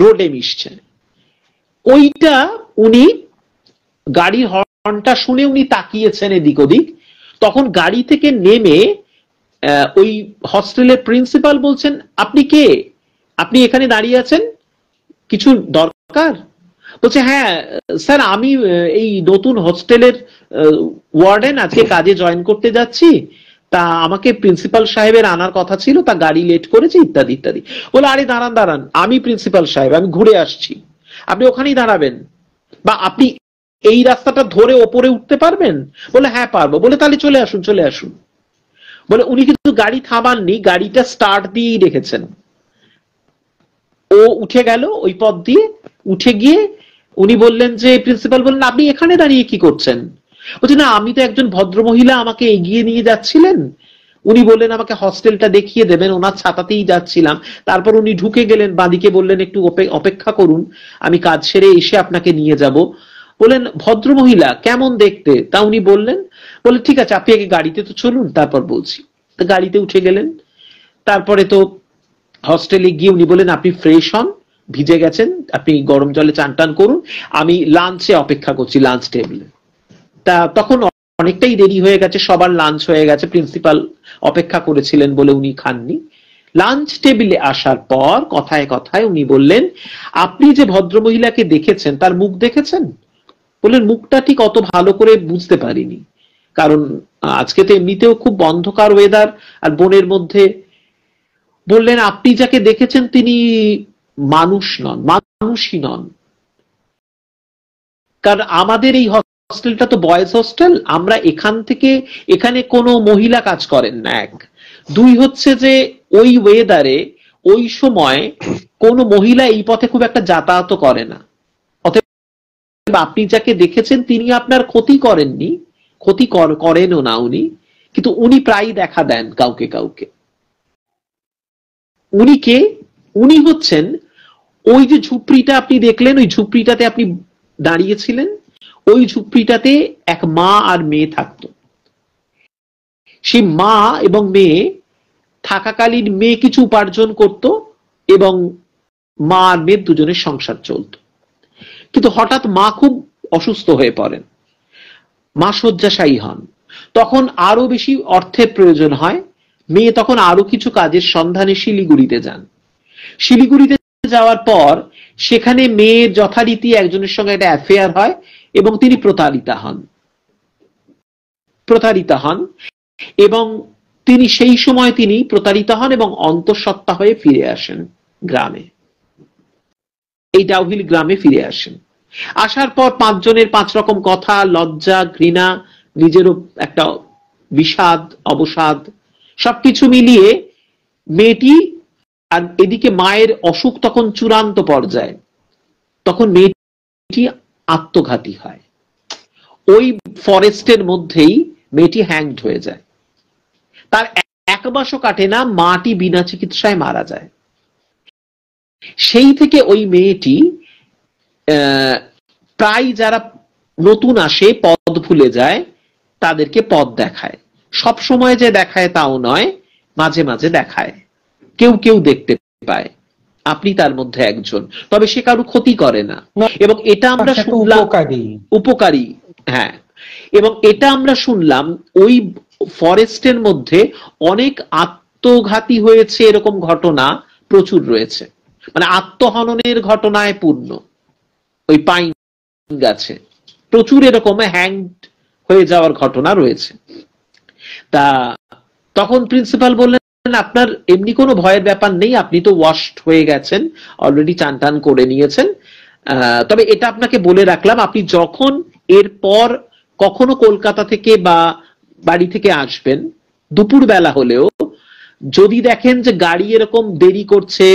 রোডে মিশছে। ওইটা উনি গাড়ির হর্নটা শুনে উনি তাকিয়েছেন এদিক ওদিক। তখন গাড়ি থেকে নেমে ওই হস্টেলের প্রিন্সিপাল বলছেন, আপনি কে, আপনি এখানে দাঁড়িয়ে আছেন, কিছু দরকার? বলছে হ্যাঁ স্যার, আমি এই নতুন হস্টেলের ওয়ার্ডেন, আজকে কাজে জয়েন করতে যাচ্ছি, তা আমাকে প্রিন্সিপাল সাহেবের আনার কথা ছিল, তা গাড়ি লেট করেছে ইত্যাদি ইত্যাদি। বলে আরে দাঁড়ান দাঁড়ান, আমি প্রিন্সিপাল সাহেব, আমি ঘুরে আসছি, আপনি ওখানেই দাঁড়াবেন, বা আপনি এই রাস্তাটা ধরে ওপরে উঠতে পারবেন? বলে হ্যাঁ পারবো। বলে তাহলে চলে আসুন চলে আসুন। বলে উনি কিন্তু গাড়ি থামাননি, গাড়িটা স্টার্ট দিয়েই রেখেছেন। ও উঠে গেল ওই পথ দিয়ে, উঠে গিয়ে উনি বললেন যে, প্রিন্সিপাল বললেন আপনি এখানে দাঁড়িয়ে কি করছেন? বলছে না, আমি তো একজন ভদ্রমহিলা, আমাকে এগিয়ে নিয়ে যাচ্ছিলেন, উনি বললেন আমাকে হস্টেলটা দেখিয়ে দেবেন, ওনার ছাতাতেই যাচ্ছিলাম, তারপর উনি ঢুকে গেলেন, বাঁদিকে বললেন একটু অপেক্ষা করুন, আমি কাজ সেরে এসে আপনাকে নিয়ে যাব। বললেন ভদ্রমহিলা কেমন দেখতে? তা উনি বললেন, বলে ঠিক আছে আপনি আগে গাড়িতে তো চলুন, তারপর বলছি। তো গাড়িতে উঠে গেলেন। তারপরে তো হস্টেলে গিয়ে উনি বললেন আপনি ফ্রেশ হন, ভিজে গেছেন, আপনি গরম জলে চান টান করুন, আমি লাঞ্চে অপেক্ষা করছি লাঞ্চ টেবিলে। তা তখন অনেকটাই দেরি হয়ে গেছে, সবার লাঞ্চ হয়ে গেছে, প্রিন্সিপাল অপেক্ষা করেছিলেন বলে উনি খাননি। লাঞ্চ টেবিলে আসার পর কথায় কথায় উনি বললেন, আপনি যে ভদ্রমহিলাকে দেখেছেন তার মুখ দেখেছেন? বললেন মুখটা ঠিক অত ভালো করে বুঝতে পারিনি, কারণ আজকে তো এমনিতেও খুব অন্ধকার ওয়েদার আর বনের মধ্যে। বললেন আপনি যাকে দেখেছেন তিনি মানুষ নন, মানুষই নন। কারণ আমাদের এই হস্টেলটা তো বয়েজ হোস্টেল, আমরা এখানে কোনো মহিলা কাজ করেন না, এক। দুই হচ্ছে যে ওই ওয়েদারে ওই সময় কোনো মহিলা এই পথে খুব একটা যাতায়াত করে না। অতএব আপনি যাকে দেখেছেন তিনি আপনার ক্ষতি করেননি, ক্ষতি করেনও না উনি, কিন্তু উনি প্রায় দেখা দেন কাউকে কাউকে। উনি কে? উনি হচ্ছেন ওই যে ঝুপড়িটা আপনি দেখলেন, ওই ঝুপড়িটাতে আপনি দাঁড়িয়েছিলেন, ওই ঝুপড়িটাতে এক মা আর মেয়ে থাকতো। সেই মা এবং মেয়ে থাকাকালীন মেয়ে কিছু উপার্জন করত এবং মা আর মেয়ের দুজনের সংসার চলত। কিন্তু হঠাৎ মা খুব অসুস্থ হয়ে পড়েন, মা শয্যাশায়ী হন, তখন আরো বেশি অর্থের প্রয়োজন হয়। মেয়ে তখন আরো কিছু কাজের সন্ধানে শিলিগুড়িতে যান। শিলিগুড়িতে যাওয়ার পর সেখানে মেয়ের যথারীতি একজনের সঙ্গে একটা অ্যাফেয়ার হয় এবং তিনি প্রতারিতা হন এবং তিনি সেই সময় তিনি প্রতারিত হন এবং অন্তঃসত্ত্বা হয়ে ফিরে আসেন গ্রামে, এই ডাউহিল গ্রামে ফিরে আসেন। আসার পর 5 জনের 5 রকম কথা, লজ্জা, ঘৃণা, নিজেরও একটা বিষাদ, অবসাদ, সবকিছু মিলিয়ে মেয়েটি, আর এদিকে মায়ের অসুখ তখন চূড়ান্ত পর্যায়ে, তখন মেয়েটি আত্মঘাতী হয়। ওই ফরেস্টের মধ্যেই মেয়েটি হ্যাংড হয়ে যায়। তার 1 মাসও কাটে না, মাটি বিনা চিকিৎসায় মারা যায়। সেই থেকে ওই মেয়েটি প্রায় যারা নতুন আসে পথ ভুলে যায় তাদেরকে পথ দেখায়। সব সময় যে দেখায় তাও নয়, মাঝে মাঝে দেখায়, কেউ কেউ দেখতে পায়, আপনি তার মধ্যে একজন, তবে সে কারো ক্ষতি করে না। এবং এটা আমরা শুনলাম উপকারী, হ্যাঁ, এবং এটা আমরা শুনলাম ওই ফরেস্টের মধ্যে অনেক আত্মঘাতী হয়েছে, এরকম ঘটনা প্রচুর রয়েছে, মানে আত্মহননের ঘটনায় পূর্ণ। ওই পাইন গাছে প্রচুর এরকম হ্যাংড হয়ে যাওয়ার ঘটনা রয়েছে। তা তখন প্রিন্সিপাল বললেন আপনার এমনি কোনো ভয়ের ব্যাপার নেই, আপনি তো ওয়াশড হয়ে গেছেন, অলরেডি চান টান করে নিয়েছেন। তবে এটা আপনাকে বলে রাখলাম, আপনি যখন এরপর কখনো কলকাতা থেকে বা বাড়ি থেকে আসবেন, দুপুর বেলা হলেও যদি দেখেন যে গাড়ি এরকম দেরি করছে,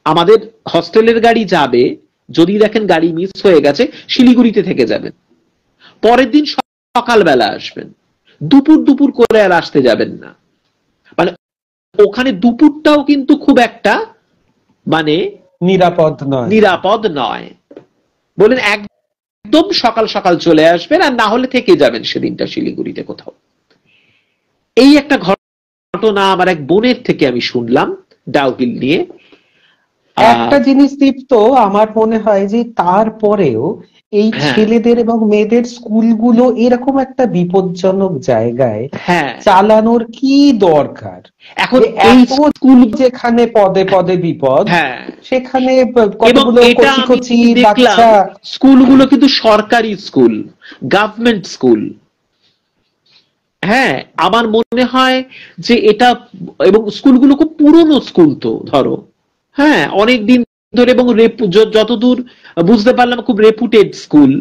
আমাদের হস্টেলের গাড়ি যাবে, যদি দেখেন গাড়ি মিস হয়ে গেছে, শিলিগুড়িতে থেকে যাবেন, পরের দিন সকালবেলা আসবেন, দুপুর করে আর আসতে যাবেন না। মানে ওখানে দুপুরটাও কিন্তু খুব একটা মানে নিরাপদ নয়। বলেন একদম সকাল সকাল চলে আসবেন, আর না হলে থেকে যাবেন সেদিনটা শিলিগুড়িতে কোথাও। এই একটা ঘটনা আমার এক বোনের থেকে আমি শুনলাম ডাউহিল নিয়ে। একটা জিনিস দীপ্ত, আমার মনে হয় যে তারপরেও এই ছেলেদের এবং মেয়েদের স্কুলগুলো এরকম একটা বিপজ্জনক জায়গায় চালানোর কি দরকার? এখন এই স্কুল যেখানে পদে পদে বিপদ, সেখানে কতগুলো কচি কচি বাচ্চা। স্কুলগুলো কিন্তু সরকারি স্কুল, গভর্নমেন্ট স্কুল। হ্যাঁ, আমার মনে হয় যে এটা, এবং স্কুলগুলো খুব পুরনো স্কুল তো, ধরো, হ্যাঁ, অনেক দিন ধরে, এবং যতদূর বুঝতে পারলাম খুব রেপুটেড স্কুল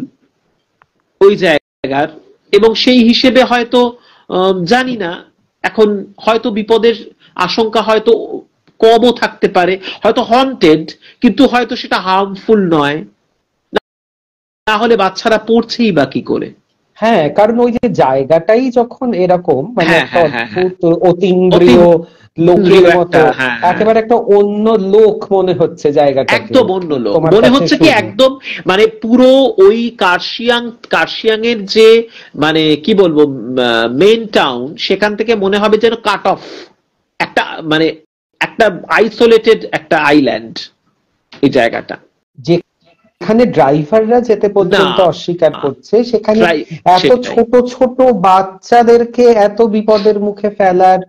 ওই জায়গার, এবং সেই হিসেবে হয়তো জানি না, এখন হয়তো বিপদের আশঙ্কা হয়তো কমও থাকতে পারে, হয়তো হন্টেড, কিন্তু হয়তো সেটা হার্মফুল নয়, না হলে বাচ্চারা পড়ছেই বা কি করে। হ্যাঁ, কারণ ওই যে জায়গাটাই যখন এরকম, মানে অতীন্দ্রিয় লোকের মতো, একেবারে একটা অন্য লোক মনে হচ্ছে জায়গাটা, একদম অন্য লোক মনে হচ্ছে, কি একদম মানে পুরো ওই কার্শিয়াং এর যে মানে কি বলবো মেইন টাউন, সেখান থেকে মনে হবে যেন কাট অফ একটা, মানে একটা আইসোলেটেড একটা আইল্যান্ড, এই জায়গাটা, যেখানে ড্রাইভাররা যেতে পর্যন্ত অস্বীকার করছে, সেখানে এত ছোট ছোট বাচ্চাদেরকে এত বিপদের মুখে ফেলার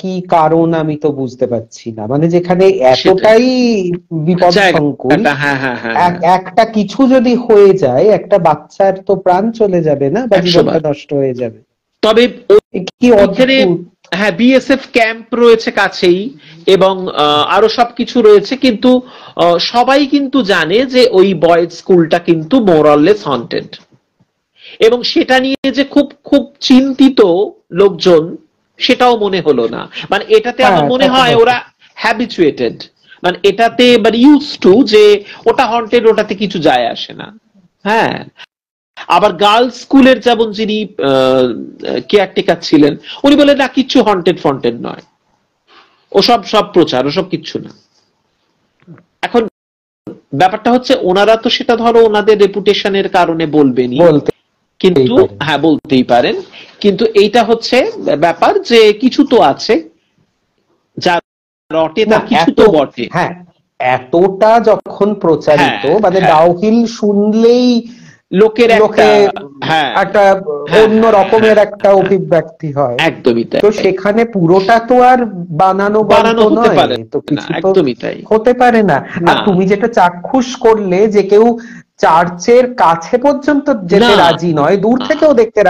কি কারণ আমি তো বুঝতে পারছি না। মানে যেখানে এতটাই বিপদ সংকুল, একটা কিছু যদি হয়ে যায় একটা বাচ্চার তো প্রাণ চলে যাবে না, বা জীবনটা নষ্ট হয়ে যাবে। তবে কি অদ্ভুত। হ্যাঁ, বিএসএফ ক্যাম্প রয়েছে কাছেই এবং আরো সবকিছু রয়েছে, কিন্তু সবাই কিন্তু জানে যে ওই বয়েজ স্কুলটা কিন্তু মোর অর লেস হন্টেড, এবং সেটা নিয়ে যে খুব খুব চিন্তিত লোকজন সেটাও মনে হলো না। মানে এটাতে আমার মনে হয় ওরা হ্যাবিচুয়েটেড, মানে এটাতে মানে ইউজ টু, যে ওটা হন্টেড, ওটাতে কিছু যায় আসে না। হ্যাঁ, আবার গার্লস স্কুলের যেমন যিনি কেয়ারটেকার ছিলেন, উনি বলেন না কিচ্ছু হন্টেড ফন্টেড নয়, ওসব সব প্রচার, ওসব কিচ্ছু না। এখন ব্যাপারটা হচ্ছে ওনারা তো সেটা ধরো ওনাদের রেপুটেশনের কারণে বলবেনই, কিন্তু হ্যাঁ বলতেই পারেন, কিন্তু এইটা হচ্ছে ব্যাপার যে কিছু তো আছে যা রটে, না কিছু তো বটে। হ্যাঁ, এতটা যখন প্রচারিত, মানে ডাউহিল শুনলেই লোকের একটা অন্য রকমের একটা অভিব্যক্তি হয়। একদমই তাই। তো সেখানে পুরোটা তো আর বানানো হতে পারে তো কিছু হতে পারে না। আর তুমি যেটা চাক্ষুষ করলে যে কেউ চার্চের কাছে পর্যন্ত যেতে রাজি নয়, দূর থেকেও দেখতে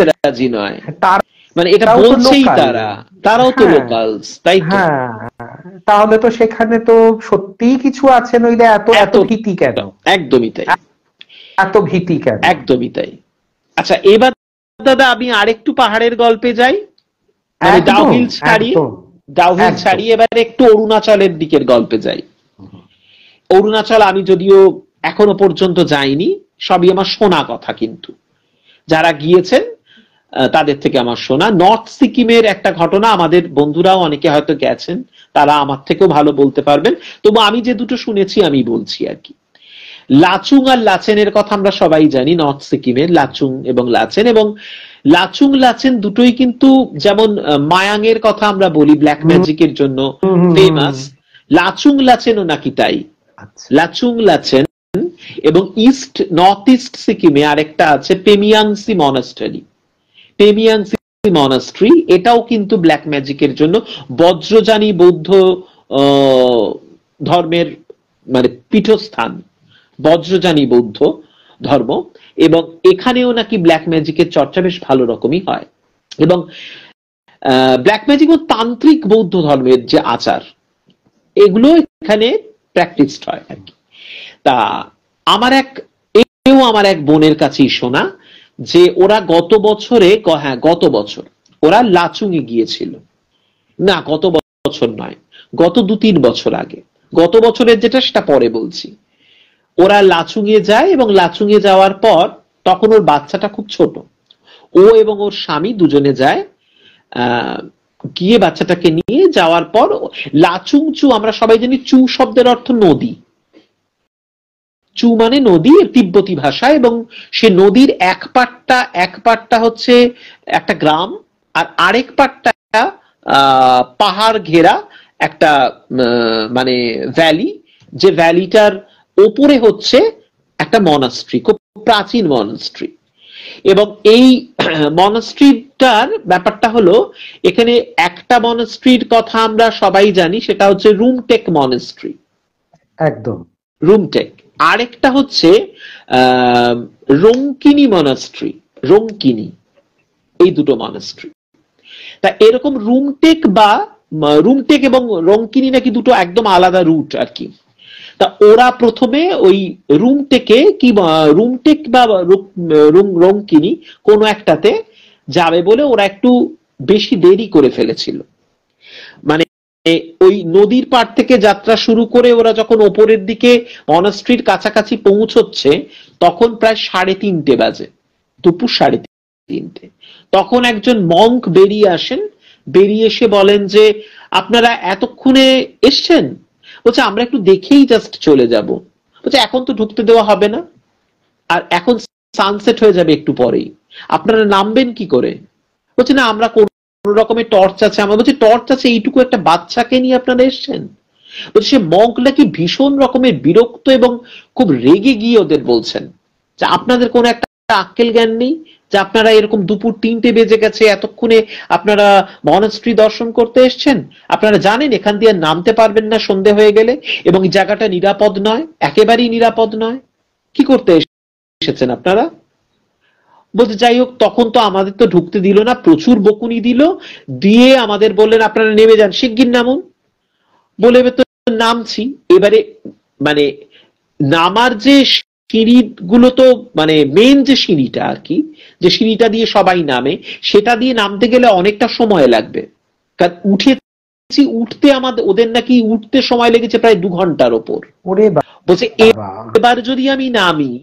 রাজি নয়, তার মানে এটা বলছেই তারাও তো লোকালস, তাই তো? তাহলে তো সেখানে তো সত্যিই কিছু আছে, নইলে এত ভীতি কেন? একদমই তাই, এত ভীতি কেন? একদমই তাই। আচ্ছা, এবার দাদা আমি আরেকটু পাহাড়ের গল্পে যাই, মানে ডাউহিল ছাড়িয়ে এবার একটু অরুণাচলের দিকের গল্পে যাই। অরুণাচল আমি যদিও এখনো পর্যন্ত যাইনি, সবই আমার শোনা কথা, কিন্তু যারা গিয়েছেন তাদের থেকে আমার শোনা। নর্থ সিকিমের একটা ঘটনা, আমাদের বন্ধুরাও অনেকে হয়তো গেছেন, তারা আমার থেকেও ভালো বলতে পারবেন, তবু আমি যে দুটো শুনেছি আমি বলছি আর কি। লাচুং আর লাচেনের কথা আমরা সবাই জানি, নর্থ সিকিমের লাচুং এবং লাচেন, এবং লাচুং লাচেন দুটোই কিন্তু যেমন মায়াংয়ের কথা আমরা বলি ব্ল্যাক ম্যাজিকের জন্য ফেমাস, লাচুং লাচেনও নাকি তাই। লাচুং লাচেন এবং নর্থ ইস্ট সিকিমে আরেকটা আছে পেমিয়াংসি মনাস্টারি। পেমিয়াংসি মনাস্ট্রি, এটাও কিন্তু ব্ল্যাক ম্যাজিকের জন্য বজ্রযানী বৌদ্ধ ধর্মের মানে পীঠস্থান, বজ্রযানী বৌদ্ধ ধর্ম, এবং এখানেও নাকি ব্ল্যাক ম্যাজিকের চর্চা বেশ ভালো রকমই হয়। এবং ব্ল্যাক ম্যাজিক ও তান্ত্রিক বৌদ্ধ ধর্মের যে আচার, এগুলো এখানে প্র্যাকটিসড হয় আর কি। তা আমার এক বোনের কাছেই শোনা যে ওরা গত বছর ওরা লাচুং এ গিয়েছিল, না গত বছর নয়, গত 2-3 বছর আগে, গত বছরের যেটা সেটা পরে বলছি। ওরা লাচুং এ যায়, এবং লাচুং এ যাওয়ার পর তখন ওর বাচ্চাটা খুব ছোট, ও এবং ওর স্বামী দুজনে যায়, গিয়ে বাচ্চাটাকে নিয়ে যাওয়ার পর লাচুং চু, আমরা সবাই জানি চু শব্দের অর্থ নদী, চু মানে নদী তিব্বতী ভাষা, এবং সে নদীর এক পাটটা হচ্ছে একটা গ্রাম, আর আরেক পাটটা পাহাড় ঘেরা একটা মানে ভ্যালি, যে ভ্যালিটার ওপরে হচ্ছে একটা মনাস্ট্রি, খুব প্রাচীন মনাস্ট্রি। এবং এই মনাস্ট্রিটার ব্যাপারটা হলো, এখানে একটা মনাস্ট্রির কথা আমরা সবাই জানি, সেটা হচ্ছে রুমটেক মনাস্ট্রি, একদম রুমটেক। আরেকটা হচ্ছে রংকিনি মনাস্ট্রি, রংকিনি, এই দুটো মনাস্ট্রি। তা এরকম রুমটেক এবং রংকিনি নাকি দুটো একদম আলাদা রুট আর কি। তা ওরা প্রথমে ওই রুমটেক বা রংকিনি কোনো একটাতে যাবে বলে ওরা একটু বেশি দেরি করে ফেলেছিল। মানে ওই নদীর পাড় থেকে যাত্রা শুরু করে ওরা যখন ওপরের দিকে মনাস্ট্রির কাছাকাছি পৌঁছচ্ছে, তখন প্রায় 3:30 বাজে, দুপুর 3:30। তখন একজন মঙ্ক বেরিয়ে আসেন, বেরিয়ে এসে বলেন যে আপনারা এতক্ষণে এসছেন? বলছে আমরা একটু দেখেই জাস্ট চলে যাব। বলছে এখন তো ঢুকতে দেওয়া হবে না, আর এখন সানসেট হয়ে যাবে একটু পরেই, আপনারা নামবেন কি করে? বলছে না, আমরা কোন রকমের টর্চ আছে। আমরা বলছি টর্চ আছে, এইটুকু একটা বাচ্চাকে নিয়ে আপনারা এসছেন? বলছে সে মঙ্ক নাকি ভীষণ রকমের বিরক্ত এবং খুব রেগে গিয়ে ওদের বলছেন যে আপনাদের কোনো একটা আক্কেল জ্ঞান নেই, যে আপনারা এরকম দুপুর 3টে বেজে গেছে, এতক্ষণে আপনারা মনাস্ট্রি দর্শন করতে এসছেন, আপনারা জানেন এখান দিয়ে নামতে পারবেন না সন্ধে হয়ে গেলে, এবং এই জায়গাটা নিরাপদ নয়, একেবারেই নিরাপদ নয়, কি করতে এসেছেন আপনারা? বলতে যাই হোক, তখন তো আমাদের তো ঢুকতে দিল না, প্রচুর বকুনি দিল, দিয়ে আমাদের বললেন আপনারা নেমে যান, শিগগির নামুন। বলে তো নামছি। এবারে মানে নামার যে সিঁড়িগুলো, তো মানে মেন যে সিঁড়িটা আর কি, যে সিঁড়িটা দিয়ে সবাই নামে, সেটা দিয়ে নামতে গেলে অনেকটা সময় লাগবে। কারণ উঠতে আমাদের, ওদের নাকি উঠতে সময় লেগেছে প্রায় 2 ঘন্টার ওপর। বলছে এবার যদি আমি নামি,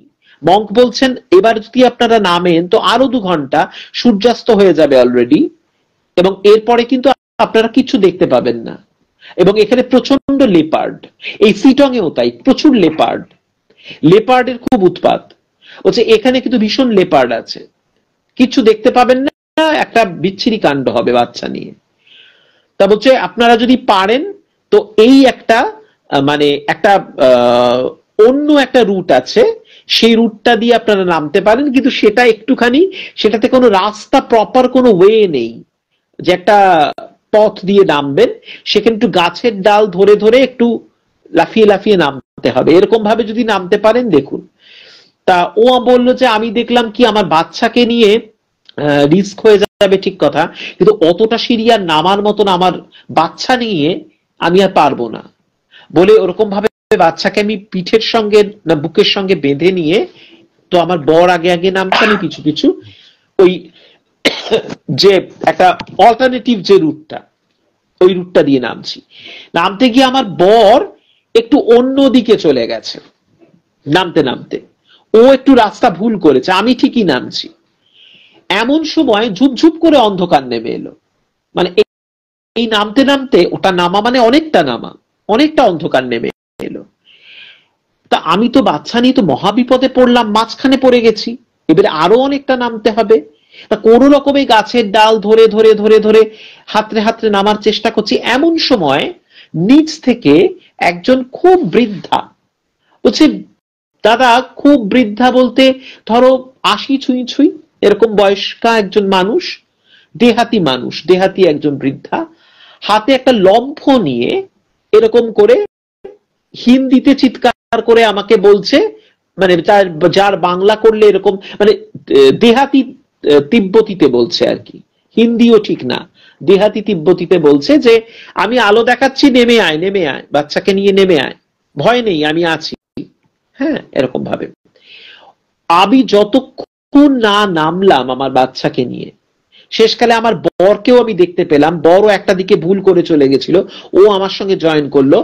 মঙ্ক বলছেন এবার যদি আপনারা নামেন তো আরো 2 ঘন্টা, সূর্যাস্ত হয়ে যাবে অলরেডি, এবং এরপরে কিন্তু আপনারা কিছু দেখতে পাবেন না। এবং এখানে প্রচন্ড লেপার্ড, এই সিটং এও তাই, প্রচুর লেপার্ড, লেপার্ডের খুব উৎপাত। বলছে এখানে কিন্তু ভীষণ লেপার্ড আছে, কিছু দেখতে পাবেন না, একটা বিচ্ছিরি কাণ্ড হবে বাচ্চা নিয়ে। তা বলছে আপনারা যদি পারেন তো এই একটা মানে একটা অন্য একটা রুট আছে, সেই রুটটা দিয়ে আপনারা নামতে পারেন, কিন্তু সেটা একটুখানি, সেটাতে কোনো রাস্তা, প্রপার কোনো ওয়ে নেই যে একটা পথ দিয়ে নামবেন, সেখানে একটু গাছের ডাল ধরে ধরে একটু লাফিয়ে লাফিয়ে নামতে হবে, এরকম ভাবে যদি নামতে পারেন দেখুন। তা ও বললো যে আমি দেখলাম কি আমার বাচ্চাকে নিয়ে রিস্ক হয়ে যাবে, ঠিক কথা, কিন্তু অতটা সিঁড়ি আর নামার মতন আমার বাচ্চা নিয়ে আমি আর পারবো না, বলে ওরকম ভাবে বাচ্চাকে আমি পিঠের সঙ্গে না বুকের সঙ্গে বেঁধে নিয়ে, তো আমার বর আগে আগে নামছে, আমি পিছু পিছু ওই যে একটা অল্টারনেটিভ যে রুটটা, ওই রুটটা দিয়ে নামছি। নামতে গিয়ে আমার বর একটু অন্য দিকে চলে গেছে নামতে নামতে, ও একটু রাস্তা ভুল করেছে, আমি ঠিকই নামছি। এমন সময় ঝুপঝুপ করে অন্ধকার নেমে এলো, মানে এই নামতে নামতে, ওটা নামা মানে অনেকটা নামা, অনেকটা অন্ধকার নেমে এলো। তা আমি তো বাচ্চা নিয়ে তো মহাবিপদে পড়লাম, মাঝখানে পড়ে গেছি, এবারে আরো অনেকটা নামতে হবে। তা কোনো রকমে গাছের ডাল ধরে ধরে ধরে ধরে হাতড়ে হাতড়ে নামার চেষ্টা করছি। এমন সময় নিচ থেকে একজন খুব বৃদ্ধা বলছে, দাদা খুব বৃদ্ধা বলতে ধরো 80 ছুঁই ছুঁই এরকম বয়স্কা একজন মানুষ, দেহাতি একজন বৃদ্ধা, হাতে একটা লম্ফ নিয়ে এরকম করে হিন্দিতে চিৎকার করে আমাকে বলছে, মানে যার বাংলা করলে এরকম, মানে দেহাতি তিব্বতীতে বলছে আর কি, হিন্দিও ঠিক না, দেহাতি তিব্বতীতে বলছে যে আমি আলো দেখাচ্ছি, নেমে আয় নেমে আয়, বাচ্চাকে নিয়ে নেমে আয়, ভয় নেই আমি আছি। হ্যাঁ, এরকম ভাবে আমি যতক্ষণ না নামলাম আমার বাচ্চাকে নিয়ে, শেষকালে আমার বরকেও আমি দেখতে পেলাম, বড় একটা দিকে ভুল করে চলে গেছিল, ও আমার সঙ্গে জয়েন করলো।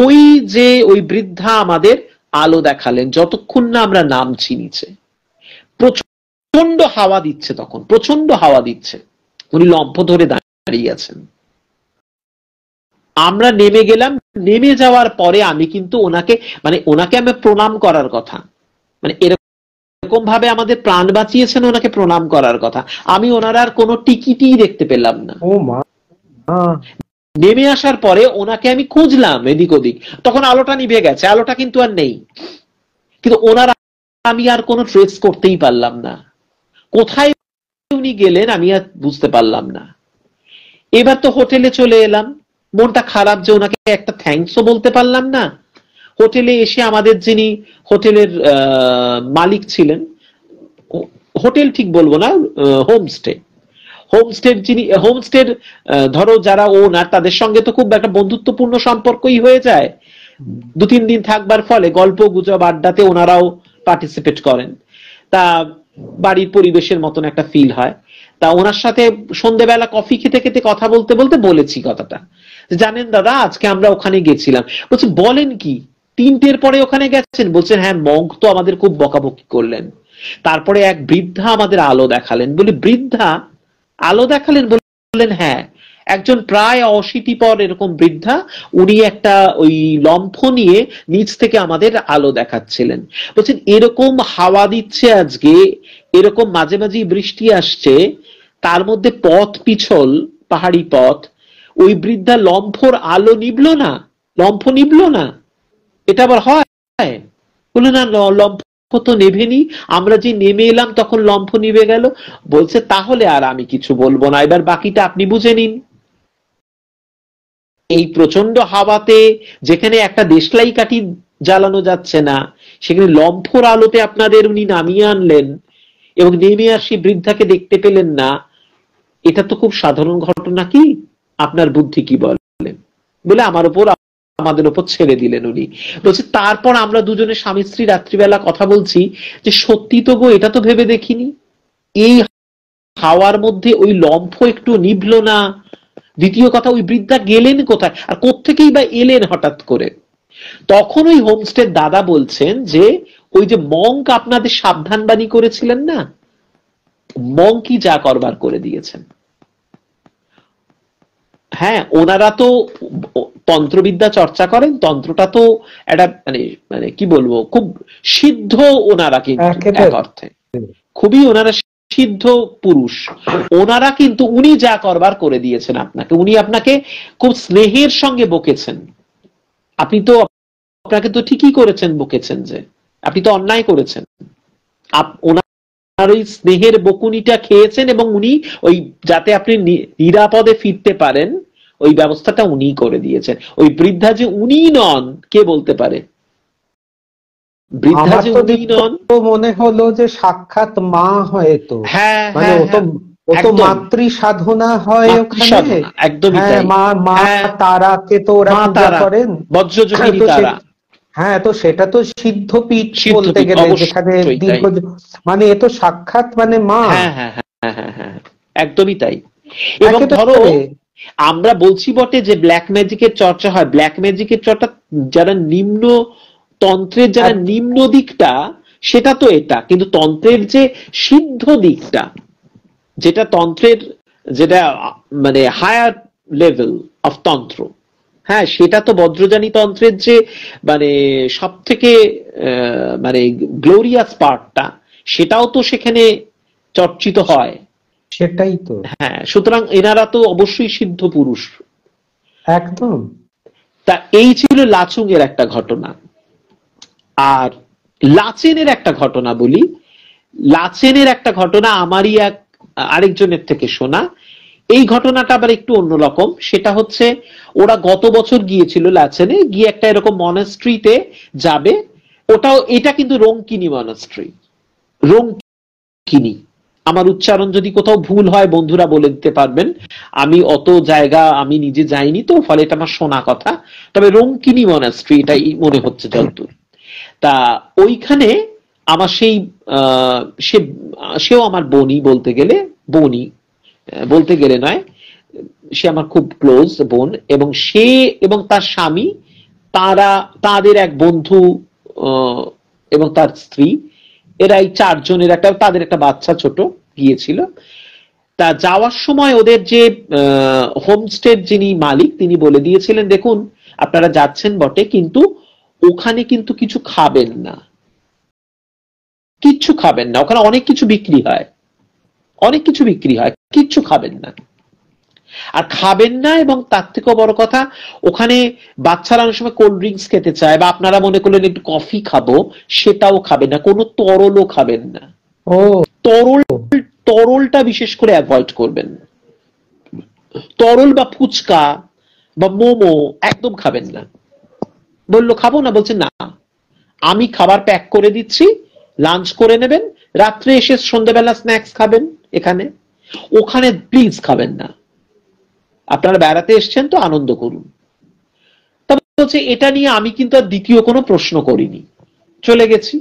ওই যে ওই বৃদ্ধা আমাদের আলো দেখালেন যতক্ষণ না আমরা নামছি নিচে। প্রচন্ড হাওয়া দিচ্ছে, তখন প্রচন্ড হাওয়া দিচ্ছে, উনি লম্ফ ধরে দাঁড়িয়ে আছেন। আমরা নেমে গেলাম, নেমে যাওয়ার পরে আমি কিন্তু ওনাকে আমি প্রণাম করার কথা, মানে এরকম ভাবে আমাদের প্রাণ বাঁচিয়েছেন, ওনাকে প্রণাম করার কথা, আমি ওনার আর কোনো টিকিটই দেখতে পেলাম না। ও মা! নেমে আসার পরে ওনাকে আমি খুঁজলাম এদিক ওদিক, তখন আলোটা নিভে গেছে, আলোটা কিন্তু আর নেই, কিন্তু ওনার আমি আর কোনো ট্রেস করতেই পারলাম না, কোথায় উনি গেলেন আমি আর বুঝতে পারলাম না। এবার তো হোটেলে চলে এলাম, মনটা খারাপ যে ওনাকে একটা থ্যাঙ্কসও বলতে পারলাম না। হোটেলে এসে আমাদের যিনি হোটেলের মালিক ছিলেন, হোটেল ঠিক বলবো না, হোমস্টের ধরো যারা ওনার, তাদের সঙ্গে তো খুব একটা বন্ধুত্বপূর্ণ সম্পর্কই হয়ে যায়, 2-3 দিন থাকবার ফলে গল্প গুজব আড্ডাতে ওনারাও পার্টিসিপেট করেন, তা বাড়ির পরিবেশের মতন একটা ফিল হয়। তা ওনার সাথে সন্ধ্যেবেলা কফি খেতে খেতে কথা বলতে বলতে বলেছি কথাটা, জানেন দাদা আজকে আমরা ওখানে গেছিলাম। বলছে বলেন কি, 3টের পরে ওখানে গেছেন? বলছেন হ্যাঁ, মঙ্ক তো আমাদের খুব বকাবকি করলেন, তারপরে এক বৃদ্ধা আমাদের আলো দেখালেন। বলি বৃদ্ধা আলো দেখালেন? বললেন হ্যাঁ, একজন প্রায় 80 পর এরকম বৃদ্ধা, উনি একটা ওই লম্ফ নিয়ে নিচ থেকে আমাদের আলো দেখাচ্ছিলেন। বলছেন এরকম হাওয়া দিচ্ছে আজকে, এরকম মাঝে মাঝে বৃষ্টি আসছে, তার মধ্যে পথ পিছল, পাহাড়ি পথ, ওই বৃদ্ধা লম্ফর আলো নিবলো না, লম্ফ নিবলো না? এটা আবার হয়? বলে না, লম্ফ তো নেভেনি, আমরা যে নেমে এলাম তখন লম্ফ নিভে গেল। বলছে তাহলে আর আমি কিছু বলবো না, এবার বাকিটা আপনি বুঝে নিন। এই প্রচন্ড হাওয়াতে যেখানে একটা দেশলাই কাঠি জ্বালানো যাচ্ছে না, সেখানে লম্ফর আলোতে আপনাদের উনি নামিয়ে আনলেন এবং নেমে আসি বৃদ্ধাকে দেখতে পেলেন না। এটা তো খুব সাধারণ ঘটনা, কি আপনার বুদ্ধি কি বলেন? বলে আমাদের উপর ছেড়ে দিলেন উনি। বলছে তারপর আমরা দুজনে স্বামী স্ত্রী রাত্রিবেলা কথা বলছি যে সত্যি তো গো, এটা তো ভেবে দেখিনি, এই হাওয়ার মধ্যে ওই লম্ফ একটু নিভলো না। দ্বিতীয় কথা, ওই বৃদ্ধা গেলেন কোথায়, আর কোত্থেকেই বা এলেন হঠাৎ করে? তখন ওই হোমস্টের দাদা বলছেন যে ওই যে মঙ্ক আপনাদের সাবধান বাণী করেছিলেন না, মঙ্কই যা করবার করে দিয়েছেন। হ্যাঁ, ওনারা তো তন্ত্রবিদ্যা চর্চা করেন, তন্ত্রটা তো একটা মানে মানে কি বলবো, খুব সিদ্ধ ওনারা, কিন্তু এক অর্থে খুবই ওনারা সিদ্ধ পুরুষ। ওনারা কিন্তু উনি যা করবার করে দিয়েছেন আপনাকে, উনি আপনাকে খুব স্নেহের সঙ্গে বকেছেন। আপনি তো, আপনাকে তো ঠিকই করেছেন, বকেছেন, যে আপনি তো অন্যায় করেছেন। ওনার ওই স্নেহের বকুনিটা খেয়েছেন এবং উনি ওই যাতে আপনি নিরাপদে ফিরতে পারেন ওই ব্যবস্থাটা উনি করে দিয়েছেন। ওই বৃদ্ধা যে উনি নন, কে বলতে পারে? বৃদ্ধা যে উনি নন, মনে হলো যে সাক্ষাৎ মা হয়তো। হ্যাঁ, মানে ও তো মাতৃ সাধনা হয় ওখানে, একদমই তাই। মা তারাকে তো ওরা পূজা করেন, বজ্রযোগিনী তারা। হ্যাঁ, তো সেটা তো সিদ্ধপীঠ বলতে গেলে, যেখানে দীর্ঘ, মানে এ তো সাক্ষাৎ মানে মা। হ্যাঁ হ্যাঁ হ্যাঁ হ্যাঁ হ্যাঁ, একদমই তাই। এবং ধরো আমরা বলছি বটে যে ব্ল্যাক ম্যাজিকের চর্চা হয়, ব্ল্যাক ম্যাজিকের চর্চা যারা নিম্ন তন্ত্রের যারা নিম্ন দিকটা, সেটা তো এটা, কিন্তু তন্ত্রের যে সিদ্ধ দিকটা, যেটা তন্ত্রের যেটা মানে হায়ার লেভেল অফ তন্ত্র, হ্যাঁ, সেটা তো বজ্রযানী তন্ত্রের যে মানে সব থেকে মানে গ্লোরিয়াস পার্টটা, সেটাও তো সেখানে চর্চিত হয়। সেটাই তো। হ্যাঁ, সুতরাং এনারা তো অবশ্যই সিদ্ধ পুরুষ, একদম। তা এই ছিল লাচুং এর একটা ঘটনা। আর লাচেনের একটা ঘটনা বলি। লাচেনের একটা ঘটনা আমারই আরেকজনের থেকে শোনা। এই ঘটনাটা আবার একটু অন্যরকম। সেটা হচ্ছে, ওরা গত বছর গিয়েছিল লাচেনে, গিয়ে একটা এরকম মনাস্ট্রিতে যাবে। এটা কিন্তু রংকিনি মনাস্ট্রি, রংকিনি। আমার উচ্চারণ যদি কোথাও ভুল হয় বন্ধুরা বলে দিতে পারবেন, আমি অত জায়গা আমি নিজে যাইনি তো, ফলে এটা আমার শোনা কথা। তবে রংকিনি মনাস্ট্রি এটাই মনে হচ্ছে যতদূর। তা ওইখানে আমার সেই সেও আমার বোনই বলতে গেলে, বোনই বলতে গেলে নয়, সে আমার খুব ক্লোজ বোন। এবং সে এবং তার স্বামী, তাদের এক বন্ধু এবং তার স্ত্রী, এরা এই চারজনের তাদের একটা বাচ্চা ছোট গিয়েছিল। তা যাওয়ার সময় ওদের যে হোমস্টের যিনি মালিক, তিনি বলে দিয়েছিলেন, দেখুন আপনারা যাচ্ছেন বটে, কিন্তু ওখানে কিন্তু কিছু খাবেন না, কিচ্ছু খাবেন না। ওখানে অনেক কিছু বিক্রি হয়, কিচ্ছু খাবেন না। আর খাবেন না, এবং তার থেকেও বড় কথা, ওখানে বাচ্চারা অনেক সময় কোল্ড ড্রিঙ্কস খেতে চায়, বা আপনারা মনে করলেন একটু কফি খাবো, সেটাও খাবেন না। কোনো তরলও খাবেন না। তরলটা বিশেষ করে অ্যাভয়েড করবেন। তরল বা ফুচকা বা মোমো একদম খাবেন না। বললো খাবো না, বলছে না, আমি খাবার প্যাক করে দিচ্ছি, লাঞ্চ করে নেবেন, রাত্রে এসে সন্ধ্যাবেলা স্ন্যাক্স খাবেন এখানে, ওখানে প্লিজ খাবেন না। আপনারা বেড়াতে এসছেন তো আনন্দ করুন। তবে বলছে এটা নিয়ে আমি কিন্তু আর দ্বিতীয় কোনো প্রশ্ন করিনি, চলে গেছি।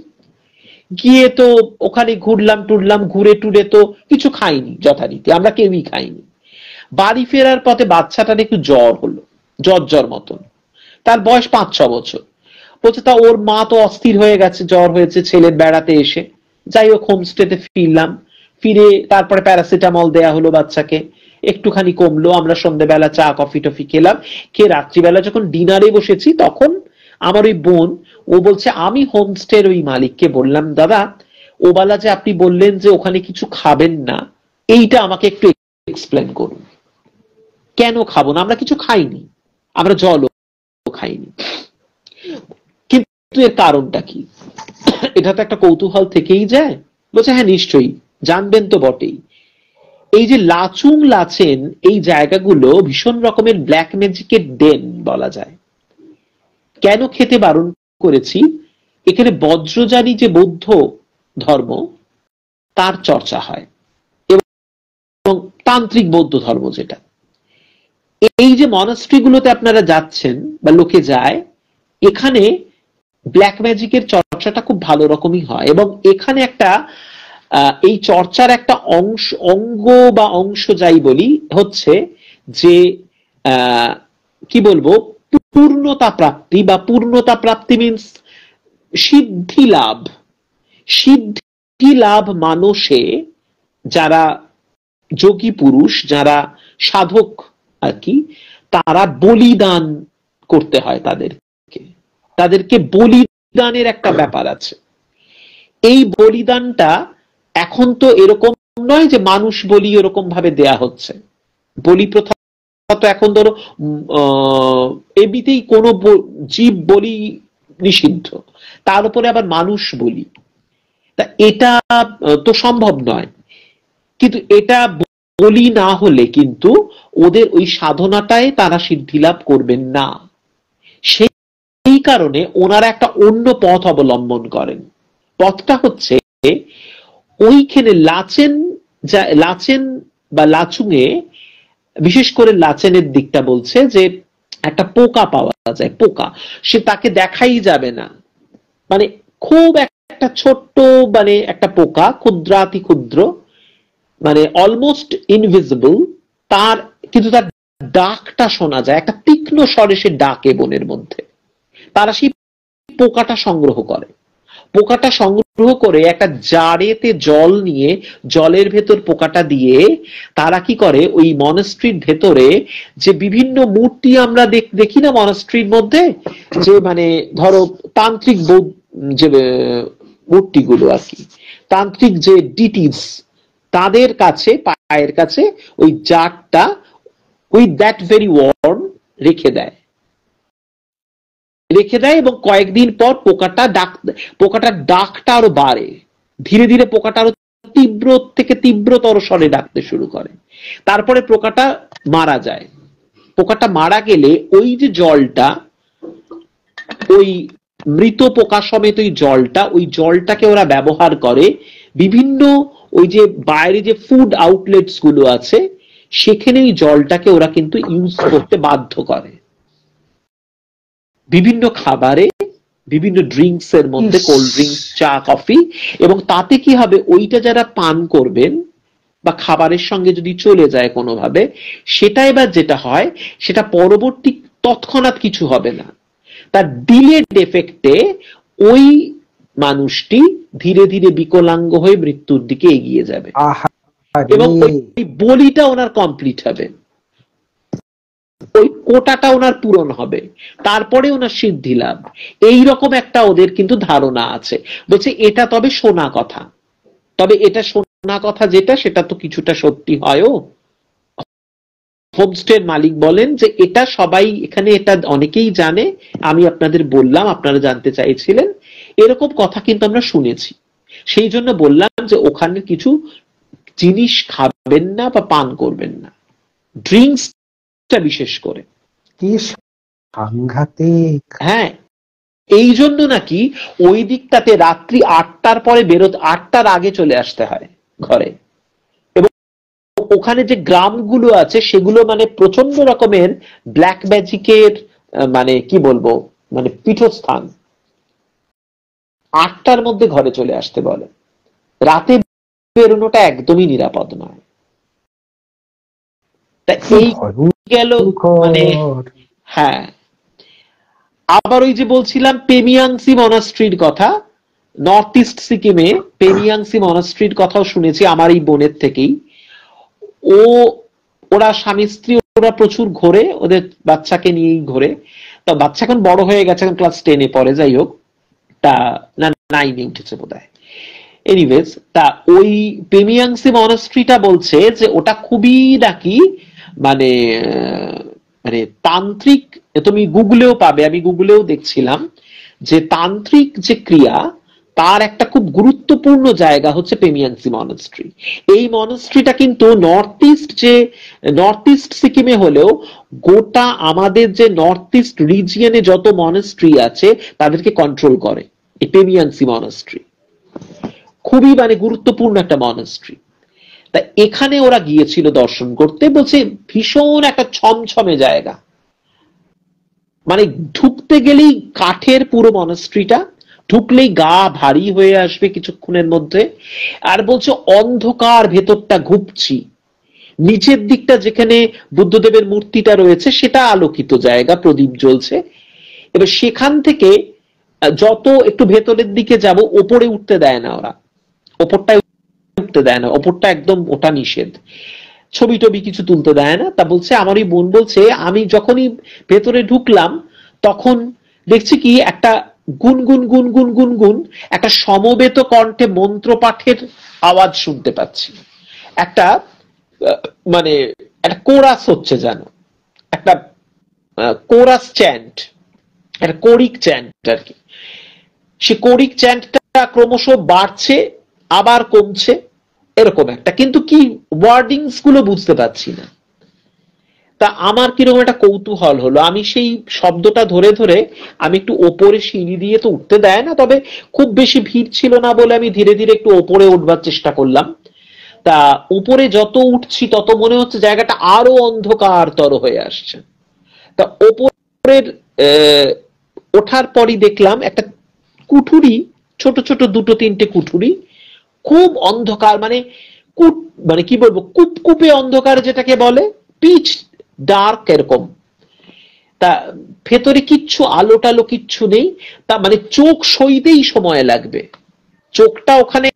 গিয়ে তো ওখানে ঘুরলাম টুরলাম, ঘুরে টুরে তো কিছু খাইনি, যথারীতি আমরা কেউই খাইনি। বাড়ি ফেরার পথে বাচ্চাটার একটু জ্বর হলো, জ্বর মতন। তার বয়স 5-6 বছর। বলছে তা ওর মা তো অস্থির হয়ে গেছে, জ্বর হয়েছে ছেলের বেড়াতে এসে। যাই হোক, হোমস্টেতে ফিরলাম, ফিরে তারপরে প্যারাসিটামল দেয়া হলো বাচ্চাকে, একটুখানি কমলো। আমরা সন্ধ্যেবেলা চা কফি টফি খেলাম, খেয়ে রাত্রিবেলা যখন ডিনারে বসেছি, তখন আমার ওই বোন, ও বলছে আমি হোমস্টের ওই মালিককে বললাম, দাদা ওবেলা যে আপনি বললেন যে ওখানে কিছু খাবেন না, এইটা আমাকে একটু এক্সপ্লেন করুন, কেন খাবো না? আমরা কিছু খাইনি, আমরা জলও খাই দেখায়নি। কিন্তু এর কারণটা কি? এটা তো একটা কৌতূহল থেকেই যায়। বলছে হ্যাঁ নিশ্চয়ই জানবেন তো বটেই। এই যে লাচুং লাচেন এই জায়গাগুলো ভীষণ রকমের ব্ল্যাক ম্যাজিকের ডেন বলা যায়। কেন খেতে বারণ করেছি? এখানে বজ্রযানী যে বৌদ্ধ ধর্ম তার চর্চা হয়, এবং তান্ত্রিক বৌদ্ধ ধর্ম যেটা। এই যে মনাস্ট্রি গুলোতে আপনারা যাচ্ছেন বা লোকে যায়, এখানে ব্ল্যাক ম্যাজিকের চর্চাটা খুব ভালো রকমই হয়, এবং এখানে একটা এই চর্চার একটা অঙ্গ বা অংশ যাই বলি হচ্ছে যে কি বলবো, পূর্ণতা প্রাপ্তি, বা পূর্ণতা প্রাপ্তি মিন্স সিদ্ধি লাভ। সিদ্ধি লাভ মানুষে যারা যোগী পুরুষ, যারা সাধক আর কি, তারা বলিদান করতে হয় তাদেরকে বলিদানের একটা ব্যাপার আছে। এই বলিদানটা এখন তো এরকম নয় যে মানুষ বলি এরকম ভাবে দেয়া হচ্ছে। বলি প্রথা তো এখন ধরো এমনিতেই কোনো জীব বলি নিষিদ্ধ, তার উপরে আবার মানুষ বলি, তা এটা তো সম্ভব নয়। কিন্তু এটা বলি না হলে কিন্তু ওদের ওই সাধনাটায় তারা সিদ্ধি লাভ করবেন না। সেই কারণে ওনারা একটা অন্য পথ অবলম্বন করেন। পথটা হচ্ছে ওইখানে লাচেন বা লাচুঙে, বিশেষ করে লাচেনের দিকটা বলছে যে একটা পোকা পাওয়া যায়, পোকা, সে তাকে দেখাই যাবে না, মানে খুব একটা ছোট্ট, মানে একটা পোকা, ক্ষুদ্রাতি ক্ষুদ্র, মানে অলমোস্ট ইনভিজিবল, তার কিন্তু তার ডাকটা শোনা যায়, একটা তীক্ষ্ণ স্বরে সে ডাকে বনের মধ্যে। তারা সেই পোকাটা সংগ্রহ করে, পোকাটা সংগ্রহ করে একটা জারেতে জল নিয়ে জলের ভেতর পোকাটা দিয়ে তারা কি করে, ওই মনাস্ট্রির ভেতরে যে বিভিন্ন মূর্তি আমরা দেখি না মনাস্ট্রির মধ্যে, যে মানে ধরো তান্ত্রিক যে মূর্তিগুলো আর কি, তান্ত্রিক যে ডিটিস, তাদের কাছে পায়ের কাছে ওই জারটা উইথ দ্যাট ভেরি ওয়ার্ম রেখে দেয়, এবং কয়েকদিন পর পোকাটার ডাকটা আরো বাড়ে, ধীরে ধীরে পোকাটা আরো তীব্র থেকে তীব্রতর স্বরে ডাকতে শুরু করে। তারপরে পোকাটা মারা যায়। পোকাটা মারা গেলে ওই যে জলটা, ওই মৃত পোকা সমেত ওই জলটাকে ওরা ব্যবহার করে বিভিন্ন ওই যে বাইরে যে ফুড আউটলেটস গুলো আছে, সেখানে ওই জলটাকে ওরা কিন্তু ইউজ করতে বাধ্য করে বিভিন্ন খাবারে, বিভিন্ন ড্রিঙ্কস এর মধ্যে, কোল্ড ড্রিঙ্কস, চা, কফি। এবং তাতে কি হবে, ওইটা যারা পান করবেন বা খাবারের সঙ্গে যদি চলে যায় কোনোভাবে, সেটা এবার যেটা হয়, সেটা পরবর্তী তৎক্ষণাৎ কিছু হবে না, তার ডিলেড এফেক্টে ওই মানুষটি ধীরে ধীরে বিকলাঙ্গ হয়ে মৃত্যুর দিকে এগিয়ে যাবে, এবং ওই বলিটা ওনার কমপ্লিট হবে, ওই কোটাটা ওনার পূরণ হবে, তারপরে ওনার সিদ্ধি লাভ। এইরকম একটা ওদের কিন্তু ধারণা আছে। বলছে এটা তবে শোনা কথা, তবে এটা শোনা কথা যেটা, সেটা তো কিছুটা সত্যি হয়ও। হোমস্টের মালিক বলেন যে এটা সবাই এখানে, এটা অনেকেই জানে, আমি আপনাদের বললাম, আপনারা জানতে চাইছিলেন, এরকম কথা কিন্তু আমরা শুনেছি, সেই জন্য বললাম যে ওখানে কিছু জিনিস খাবেন না বা পান করবেন না, ড্রিঙ্কস বিশেষ করে। কি সাংঘাতিক! হ্যাঁ, এই জন্য নাকি ওই দিকটাতে রাত্রি 8টার পরে বেরোতে, 8টার আগে চলে আসতে হয় ঘরে। এবং ওখানে যে গ্রামগুলো আছে সেগুলো মানে প্রচন্ড রকমের ব্ল্যাক ম্যাজিকের, মানে কি বলবো, মানে পীঠস্থান। 8টার মধ্যে ঘরে চলে আসতে বলে, রাতে বেরোনোটা একদমই নিরাপদ নয়। তা এই গেল মানে, হ্যাঁ। আবার ওই যে বলছিলাম পেমিয়াংসি মনাস্ট্রির কথা, নর্থ ইস্ট সিকিমে পেমিয়াংসি মনাস্ট্রির কথাও শুনেছি আমার এই বোনের থেকেই। ওরা স্বামী স্ত্রী, ওরা প্রচুর ঘোরে, ওদের বাচ্চাকে নিয়েই ঘোরে। তা বাচ্চা এখন বড় হয়ে গেছে, এখন ক্লাস 10-এ পড়ে, যাই হোক, তা না 9-এ উঠেছে বোধহয়। এনিওয়েজ, তা ওই পেমিয়াংসি মনাস্ট্রিটা বলছে যে ওটা খুবই নাকি মানে তান্ত্রিক তুমি গুগলেও পাবে, আমি গুগলেও দেখছিলাম যে তান্ত্রিক যে ক্রিয়া তার একটা খুব গুরুত্বপূর্ণ জায়গা হচ্ছে পেমিয়াংসি মনাস্ট্রি। এই মনাস্ট্রিটা কিন্তু নর্থ ইস্ট সিকিমে হলেও গোটা আমাদের যে নর্থ ইস্ট রিজিয়নে যত মনাস্ট্রি আছে তাদেরকে কন্ট্রোল করে এই পেমিয়াংসি মনাস্ট্রি। খুবই মানে গুরুত্বপূর্ণ একটা মনাস্ট্রি। তা এখানে ওরা গিয়েছিল দর্শন করতে, বলছে ভীষণ একটা ছমছমে জায়গা, মানে ঢুকতে গেলেই কাঠের পুরো মনাস্ট্রিটা, ঢুকলেই গা ভারী হয়ে আসবে কিছুক্ষণের মধ্যে। আর বলছে অন্ধকার, ভেতরটা ঘুপছি, নিচের দিকটা যেখানে বুদ্ধদেবের মূর্তিটা রয়েছে সেটা আলোকিত জায়গা, প্রদীপ জ্বলছে। এবার সেখান থেকে যত একটু ভেতরের দিকে যাব, ওপরে উঠতে দেয় না ওরা, ওপরটায় উঠতে দেয় না, ওপরটা একদম ওটা নিষেধ, ছবি টবি কিছু তুলতে দেয় না। তা বলছে আমারই বোন বলছে আমি যখনই ভেতরে ঢুকলাম তখন দেখছি কি একটা গুনগুন গুনগুন গুনগুন একটা সমবেত কণ্ঠে মন্ত্র পাঠের আওয়াজ শুনতে পাচ্ছি, একটা মানে একটা কোরাস হচ্ছে, যেন একটা কোরাস চ্যান্ট, একটা কোরিক চ্যান্ট আর কি। সে কোরিক চ্যান্টটা ক্রমশ বাড়ছে আবার কমছে, এরকম একটা, কিন্তু কি ওয়ার্ডিংস গুলো বুঝতে পারছি না। তা আমার কিরকম একটা কৌতূহল হলো, আমি সেই শব্দটা ধরে ধরে আমি একটু ওপরে সিঁড়ি দিয়ে, তো উঠতে দেয় না, তবে খুব বেশি ভিড় ছিল না বলে আমি ধীরে ধীরে একটু ওপরে উঠবার চেষ্টা করলাম। তা উপরে যত উঠছি তত মনে হচ্ছে জায়গাটা আরো অন্ধকারতর হয়ে আসছে। তা ওপরের ওঠার পরই দেখলাম একটা কুঠুরি, ছোট ছোট দুটো তিনটে কুঠুরি, খুব অন্ধকার, মানে কি বলবো, কুপকুপে অন্ধকার যেটাকে বলে, পিচ ডার্ক এরকম। তা ভেতরে কিচ্ছু আলো টালো কিচ্ছু নেই, তা মানে চোখ সইতেই সময় লাগবে, চোখটা ওখানে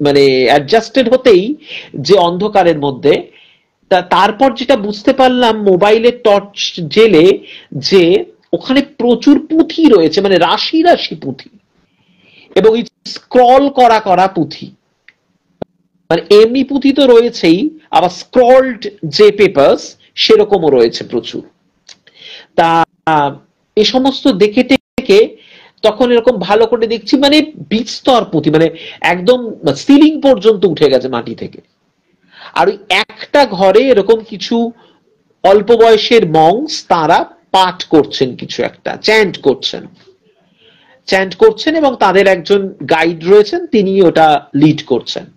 মানে অ্যাডজাস্টেড হতেই যে অন্ধকারের মধ্যে। তা তারপর যেটা বুঝতে পারলাম মোবাইলের টর্চ জেলে, যে ওখানে প্রচুর পুঁথি রয়েছে, মানে রাশি রাশি পুঁথি, এবং স্ক্রল করা করা পুঁথি, মানে এমনি পুঁথি তো রয়েছেই, আবার স্ক্রলড যে পেপারস সেরকমও রয়েছে প্রচুর। তা এই সমস্ত দেখে টেকে তখন এরকম ভালো করে দেখছি, মানে বিস্তর পুঁথি, মানে একদম সিলিং পর্যন্ত উঠে গেছে মাটি থেকে। আর ওই একটা ঘরে এরকম কিছু অল্প বয়সের মংস, তারা পাঠ করছেন, কিছু একটা চ্যান্ট করছেন, এবং তাদের একজন গাইড রয়েছেন, তিনি ওটা লিড করছেন।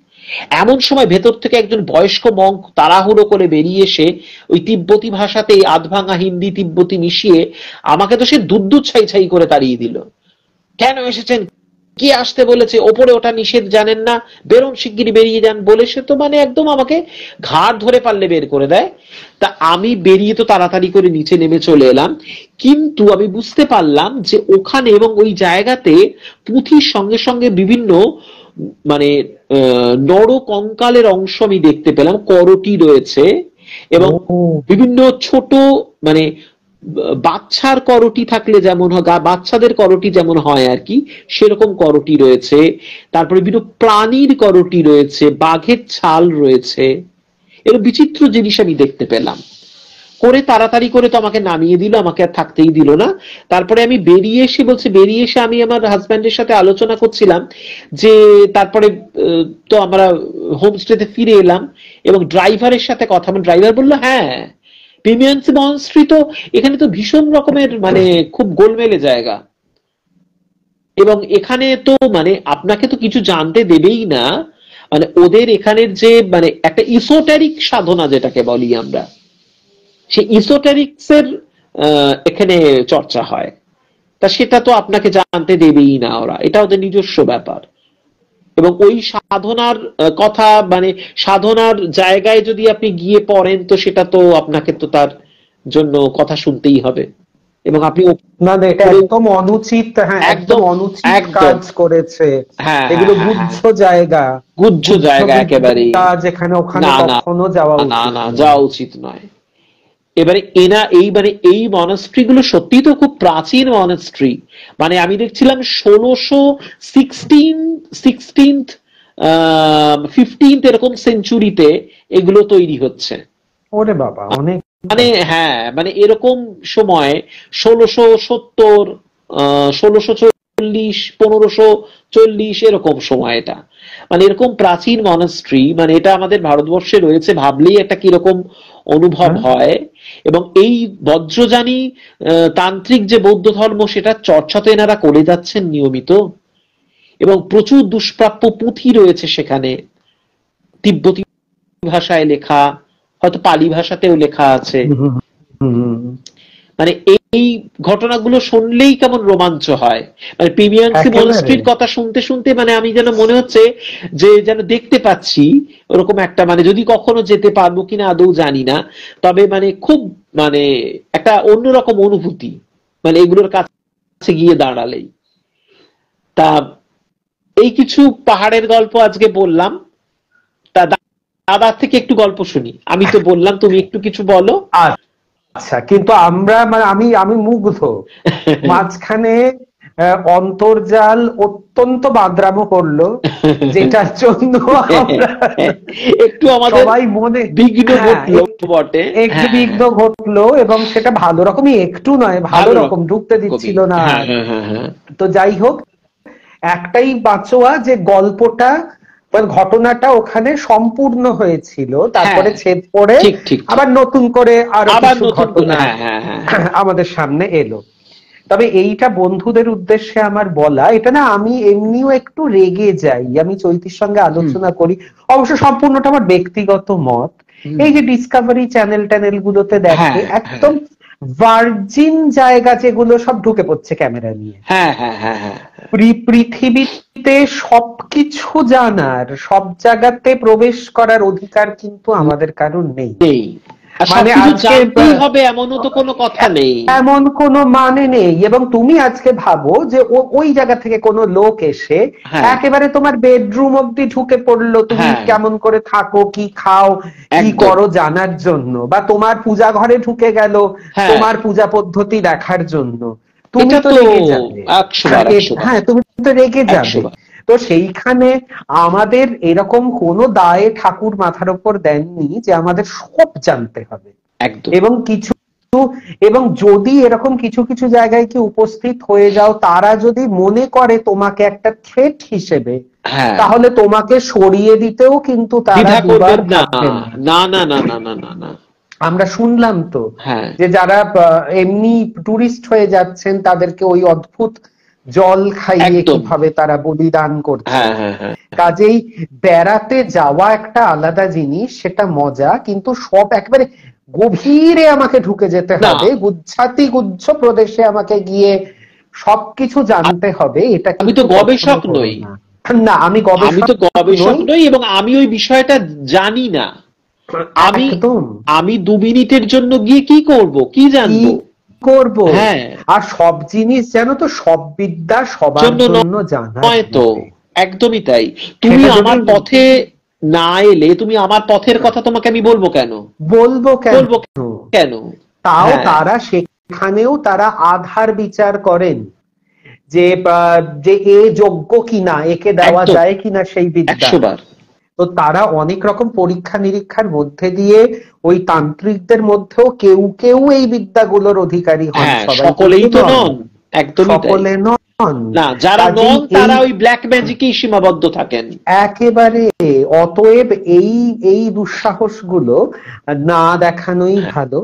এমন সময় ভেতর থেকে একজন বয়স্ক মঙ্ক তাড়াহুড়ো করে বেরিয়ে এসে ওই তিব্বতী ভাষাতেই আধভাঙা হিন্দি তিব্বতী মিশিয়ে আমাকে তো সে দুধ ছাই ছাই করে তাড়িয়ে দিল। কেন এসেছেন, কে আসতে বলেছে, ওপরে ওটা নিষেধ, জানেন না, বেরোন, শিগগিরই বেরিয়ে যান বলে সে তো মানে একদম আমাকে ঘাড় ধরে পারলে বের করে দেয়। তা আমি বেরিয়ে তো তাড়াতাড়ি করে নিচে নেমে চলে এলাম, কিন্তু আমি বুঝতে পারলাম যে ওখানে এবং ওই জায়গাতে পুঁথির সঙ্গে সঙ্গে বিভিন্ন মানে নর কঙ্কালের অংশ আমি দেখতে পেলাম, করটি রয়েছে, এবং বিভিন্ন ছোট মানে বাচ্চার করটি থাকলে যেমন হয়, বাচ্চাদের করটি যেমন হয় আর কি, সেরকম করটি রয়েছে। তারপরে বিভিন্ন প্রাণীর করটি রয়েছে, বাঘের ছাল রয়েছে, এর বিচিত্র জিনিস আমি দেখতে পেলাম। করে তাড়াতাড়ি করে তো আমাকে নামিয়ে দিল, আমাকে আর থাকতেই দিল না। তারপরে আমি বেরিয়ে এসে আমি আমার হাজব্যান্ডের সাথে আলোচনা করছিলাম যে তারপরে তো আমরা হোমস্টেতে ফিরে এলাম, এবং ড্রাইভারের সাথে কথা, ড্রাইভার বললো হ্যাঁ পেমিয়াংসি মনাস্ট্রি তো এখানে তো ভীষণ রকমের মানে খুব গোলমেলে জায়গা, এবং এখানে তো মানে আপনাকে তো কিছু জানতে দেবেই না, মানে ওদের এখানের যে মানে একটা ইসোটেরিক সাধনা যেটাকে বলি আমরা, সেই ইসোটেরিক্স এর এখানে চর্চা হয়, তা সেটা তো আপনাকে জানতে দেবেই না ওরা, এটা ওদের নিজস্ব ব্যাপার। এবং ওই সাধনার কথা মানে সাধনার জায়গায় যদি আপনি গিয়ে পড়েন তো সেটা তো আপনাকে তো তার জন্য কথা শুনতেই হবে, এবং আপনি না এটা একদম অনুচিত, হ্যাঁ একদম অনুচিত কাজ করেছে, এগুলো গুহ্য জায়গা একেবারে, যেখানে ওখানে কখনো যাওয়া উচিত নয়। এবারে এই মনাস্ট্রি গুলো সত্যি তো খুব প্রাচীন মনাস্ট্রি, মানে আমি দেখছিলাম 1615 এরকম সেঞ্চুরিতে এগুলো তৈরি হচ্ছে। ওরে বাবা, অনেক মানে হ্যাঁ, মানে এরকম সময় 1670, 1640, 1540 এরকম সময় এটা। মানে এরকম প্রাচীন মনাস্ট্রি, মানে এটা আমাদের ভারতবর্ষে রয়েছে ভাবলেই একটা কিরকম অনুভব হয়। এবং এই বজ্রযানী তান্ত্রিক যে বৌদ্ধ ধর্ম, সেটা চর্চা তো এনারা করে যাচ্ছেন নিয়মিত, এবং প্রচুর দুষ্প্রাপ্য পুঁথি রয়েছে সেখানে, তিব্বতী ভাষায় লেখা, হয়তো পালি ভাষাতেও লেখা আছে। মানে এই ঘটনাগুলো শুনলেই কেমন রোমাঞ্চ হয়। মানে প্রিমিয়াংসি মনাস্ট্রির কথা শুনতে শুনতে মানে আমি যেন মনে হচ্ছে যে যেন দেখতে পাচ্ছি ওরকম একটা, মানে যদি কখনো যেতে পারবো কিনা আদৌ জানি না, তবে মানে খুব মানে একটা অন্যরকম অনুভূতি মানে এগুলোর কাছে গিয়ে দাঁড়ালেই। তা এই কিছু পাহাড়ের গল্প আজকে বললাম, তা দাদার থেকে একটু গল্প শুনি। আমি তো বললাম, তুমি একটু কিছু বলো। আচ্ছা, কিন্তু আমরা মানে আমি মুগ্ধ। মাঝখানে অন্তর্জাল অত্যন্ত বাদরামো করলো, যেটার জন্য একটু আমাদের সবাই মনে বিঘ্ন ঘটলো বটে, একটু বিঘ্ন ঘটলো, এবং সেটা ভালো রকমই, একটু নয় ভালো রকম ঢুকতে দিচ্ছিল না। তো যাই হোক, একটাই বাঁচোয়া যে গল্পটা ঘটনাটা ওখানে সম্পূর্ণ হয়েছিল, তারপরে ছেদ পড়ে আবার নতুন করে আরো কিছু ঘটনা আমাদের সামনে এলো। তবে এইটা বন্ধুদের উদ্দেশ্যে আমার বলা, এটা না আমি এমনিও একটু রেগে যাই, আমি চৈতির সঙ্গে আলোচনা করি, অবশ্য সম্পূর্ণটা আমার ব্যক্তিগত মত। এই যে ডিসকভারি চ্যানেল গুলোতে দেখে একদম ভার্জিন জায়গা যেগুলো সব ঢুকে পড়ছে ক্যামেরা নিয়ে। পৃথিবীতে সবকিছু জানার, সব জায়গাতে প্রবেশ করার অধিকার কিন্তু আমাদের কারণ নেই। মানে জানতেই হবে এমনও তো কোনো কথা নেই, এমন কোনো মানে নেই। এবং তুমি আজকে ভাবো যে ওই জায়গা থেকে কোনো লোক এসে একেবারে তোমার বেডরুম অব্দি ঢুকে পড়লো, তুমি কেমন করে থাকো, কি খাও, কি করো জানার জন্য, বা তোমার পূজা ঘরে ঢুকে গেল তোমার পূজা পদ্ধতি দেখার জন্য, তুমি তো রেগে যাবে। হ্যাঁ, তুমি তো রেগে যাবে। তো সেইখানে আমাদের এরকম কোনো দায়ে ঠাকুর মাথার উপর দেননি যে আমাদের সব জানতে হবে। এবং যদি এরকম কিছু কিছু জায়গায় কি উপস্থিত হয়ে যাও, তারা যদি মনে করে তোমাকে একটা থ্রেট হিসেবে, তাহলে তোমাকে সরিয়ে দিতেও কিন্তু তারা দুবার ভাববে না। না না না না না না। আমরা শুনলাম তো যে যারা এমনি টুরিস্ট হয়ে যাচ্ছেন তাদেরকে ওই অদ্ভুত জল খাইয়ে কিভাবে তারা বলিদান করছে। কাজেই বেড়াতে যাওয়া একটা আলাদা জিনিস, সেটা মজা, কিন্তু সব একবারে গভীরে আমাকে ঢুকে যেতে হবে, গুচ্ছ প্রদেশে আমাকে গিয়ে সবকিছু জানতে হবে, এটা আমি তো গবেষক নই। না, আমি গবেষক নই, এবং আমি ওই বিষয়টা জানি না। আমি 2 মিনিটের জন্য গিয়ে কি করব, কি জানবো, করব। আর সব জিনিস জানো তো, সব বিদ্যা সবার জন্য জানা নয় তো। একদমই তাই। তুমি আমার পথে না এলে, তুমি আমার পথের কথা তোমাকে আমি বলবো কেন? বলবো কেন? তাও তারা সেখানেও তারা আধার বিচার করেন যে এ যোগ্য কিনা, একে দেওয়া যায় কিনা সেই বিদ্যা। 100 বার। তো তারা অনেক রকম পরীক্ষা নিরীক্ষার মধ্যে দিয়ে ওই তান্ত্রিকদের মধ্যেও কেউ কেউ এই বিদ্যাগুলোর অধিকারী হন, সকলেই তো নন। একদমই সকলে নন। না, যারা নন তারা ওই ব্ল্যাক ম্যাজিকেই সীমাবদ্ধ থাকেন একেবারে। অতএব এই দুঃসাহসগুলো না দেখানোই ভালো।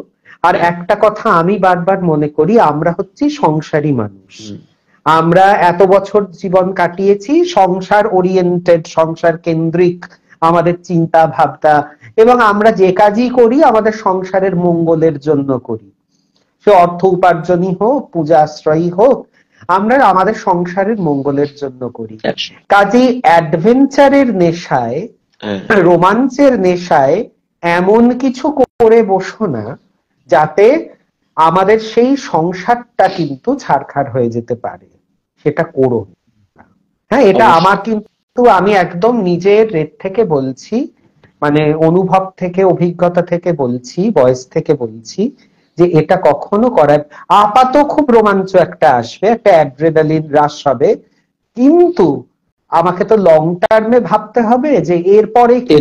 আর একটা কথা আমি বারবার মনে করি, আমরা হচ্ছি সংসারী মানুষ, আমরা এত বছর জীবন কাটিয়েছি সংসার ওরিয়েন্টেড, সংসার কেন্দ্রিক আমাদের চিন্তা ভাবনা, এবং আমরা যে কাজই করি আমাদের সংসারের মঙ্গলের জন্য করি, সে অর্থ উপার্জনই হোক, পূজা আশ্রয়ই হোক, আমরা আমাদের সংসারের মঙ্গলের জন্য করি। কাজেই অ্যাডভেঞ্চারের নেশায়, রোমাঞ্চের নেশায় এমন কিছু করে বসো না যাতে আমাদের সেই সংসারটা কিন্তু ছারখার হয়ে যেতে পারে, সেটা করো না। হ্যাঁ, এটা আমার কিন্তু আমি একদম নিজের থেকে বলছি, মানে অনুভব থেকে, অভিজ্ঞতা থেকে বলছি, বয়স থেকে বলছি, যে এটা কখনো করার, আপাত খুব রোমাঞ্চ একটা আসবে, একটা অ্যাড্রেনালিন হ্রাস হবে, কিন্তু আমাকে তো লং টার্মে ভাবতে হবে যে এরপরে কি,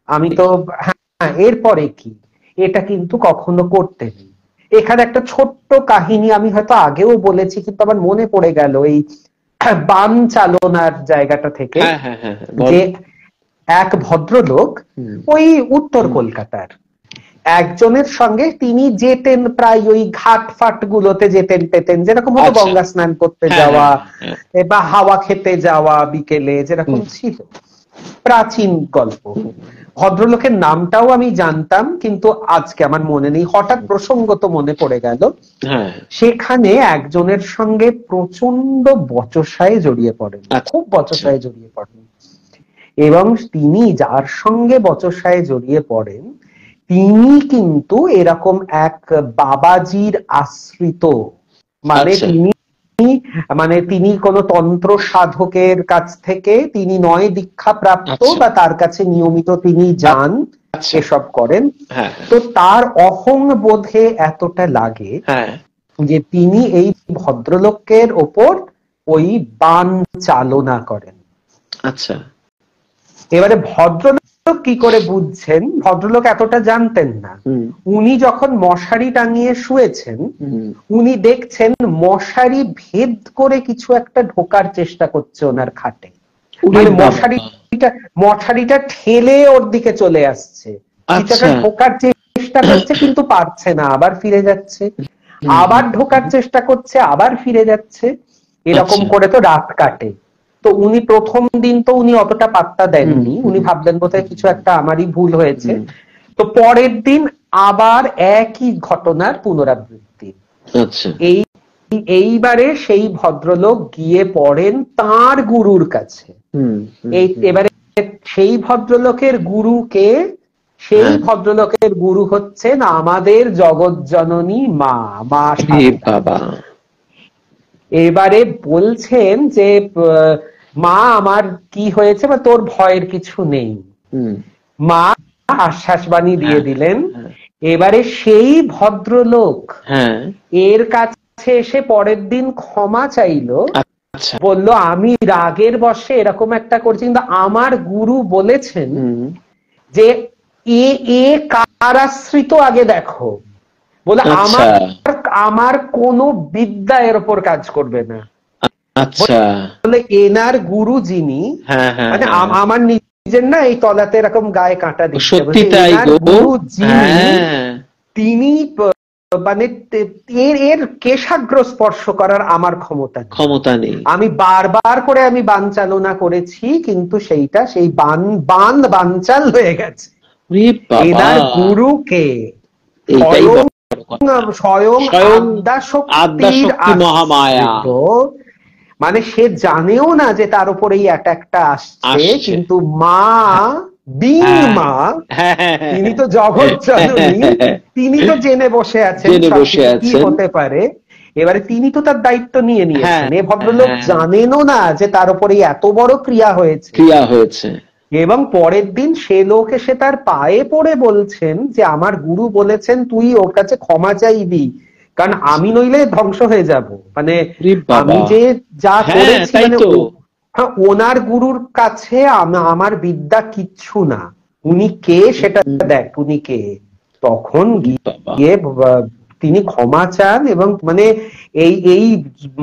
আমি তো এরপরে কি, এটা কিন্তু কখনো করতেন। এখানে একটা ছোট্ট কাহিনী আমি হয়তো আগেও বলেছি, কিন্তু আমার মনে পড়ে গেল এই বান চালনার জায়গাটা থেকে, যে এক ভদ্রলোক ওই উত্তর কলকাতার একজনের সঙ্গে তিনি যেতেন, প্রায় ওই ঘাট ফাট গুলোতে যেতেন পেতেন, যেরকম হতো গঙ্গা স্নান করতে যাওয়া বা হাওয়া খেতে যাওয়া বিকেলে, যেরকম ছিল, প্রাচীন গল্প। ভদ্রলোকের নামটাও আমি জানতাম, কিন্তু আজকে আমার মনে নেই, হঠাৎ প্রসঙ্গত মনে পড়ে গেল। সেখানে একজনের সঙ্গে প্রচন্ড বচসায় জড়িয়ে পড়েন, খুব বচসায় জড়িয়ে পড়েন, এবং তিনি যার সঙ্গে বচসায় জড়িয়ে পড়েন তিনি কিন্তু এরকম এক বাবাজির আশ্রিত, মানে তিনি কোন তন্ত্র সাধকের কাছ থেকে তিনি নয় দীক্ষা প্রাপ্ত বা তার কাছে নিয়মিত তিনি যান, এসব করেন। তো তার অহং বোধে এতটা লাগে যে তিনি এই ভদ্রলোকের ওপর ওই বান চালনা করেন। আচ্ছা, এবারে ভদ্রলোক কি করে বুঝছেন? ভদ্রলোক এতটা জানতেন না। উনি যখন মশারি টাঙিয়ে শুয়েছেন, উনি দেখছেন মশারি ভেদ করে কিছু একটা ঢোকার চেষ্টা করছে ওনার খাটে, মানে মশারিটা ঠেলে ওর দিকে চলে আসছে, কিছুটা ঢোকার চেষ্টা করছে কিন্তু পারছে না, আবার ফিরে যাচ্ছে, আবার ঢোকার চেষ্টা করছে, আবার ফিরে যাচ্ছে, এরকম করে তো রাত কাটে। তো উনি প্রথম দিন তো উনি অতটা পাত্তা দেননি, উনি ভাবলেন বোধহয় কিছু একটা আমারই ভুল হয়েছে। তো পরের দিন আবার একই ঘটনার পুনরাবৃত্তি। এইবারে সেই ভদ্রলোক গিয়ে পড়েন তার গুরুর কাছে। এবারে সেই ভদ্রলোকের গুরুকে, সেই ভদ্রলোকের গুরু হচ্ছেন আমাদের জগৎজননী মা বাবা। এবারে বলছেন যে মা আমার কি হয়েছে, বা তোর ভয়ের কিছু নেই। মা আশ্বাস বাণী দিয়ে দিলেন। এবারে সেই ভদ্রলোক এর কাছে এসে পরের দিন ক্ষমা চাইলো, বলল আমি রাগের বশে এরকম একটা করছি, কিন্তু আমার গুরু বলেছেন যে এ কার আশ্রিত আগে দেখো, বলে আমার কোনো বিদ্যা এর ওপর কাজ করবে না। বলে এনার গুরু যিনি, মানে আমার নিজের না এই তলাতে এরকম গায়ে কাঁটা দিচ্ছে, এনার গুরু যিনি তিনি মানে এর কেশাগ্র স্পর্শ করার আমার ক্ষমতা নেই। আমি বারবার করে আমি বান চালনা করেছি, কিন্তু সেইটা সেই বানচাল হয়ে গেছে। এনার গুরুকে স্বয়ং আদ্যাশক্তি মহামায়া, মানে সে জানেও না যে তার উপর এই অ্যাটাকটা আসছে, কিন্তু মা মা তিনি তো জগৎ জননী, তিনি তো জেনে বসে আছেন কি হতে পারে। এবারে তিনি তো তার দায়িত্ব নিয়ে নিয়েছেন। এ ভদ্রলোক জানেনও না যে তার উপরে এত বড় ক্রিয়া হয়েছে। এবং পরের দিন সে লোক এসে তার পায়ে পড়ে বলছেন যে আমার গুরু বলেছেন তুই ওর কাছে ক্ষমা চাইবি, কারণ আমি নইলে ধ্বংস হয়ে যাব, মানে আমি যে যা করেছি, ওনার গুরুর কাছে আমার বিদ্যা কিচ্ছু না, উনি কে সেটা দেখ, উনি কে। তখন গিয়ে তিনি ক্ষমা চান, এবং মানে এই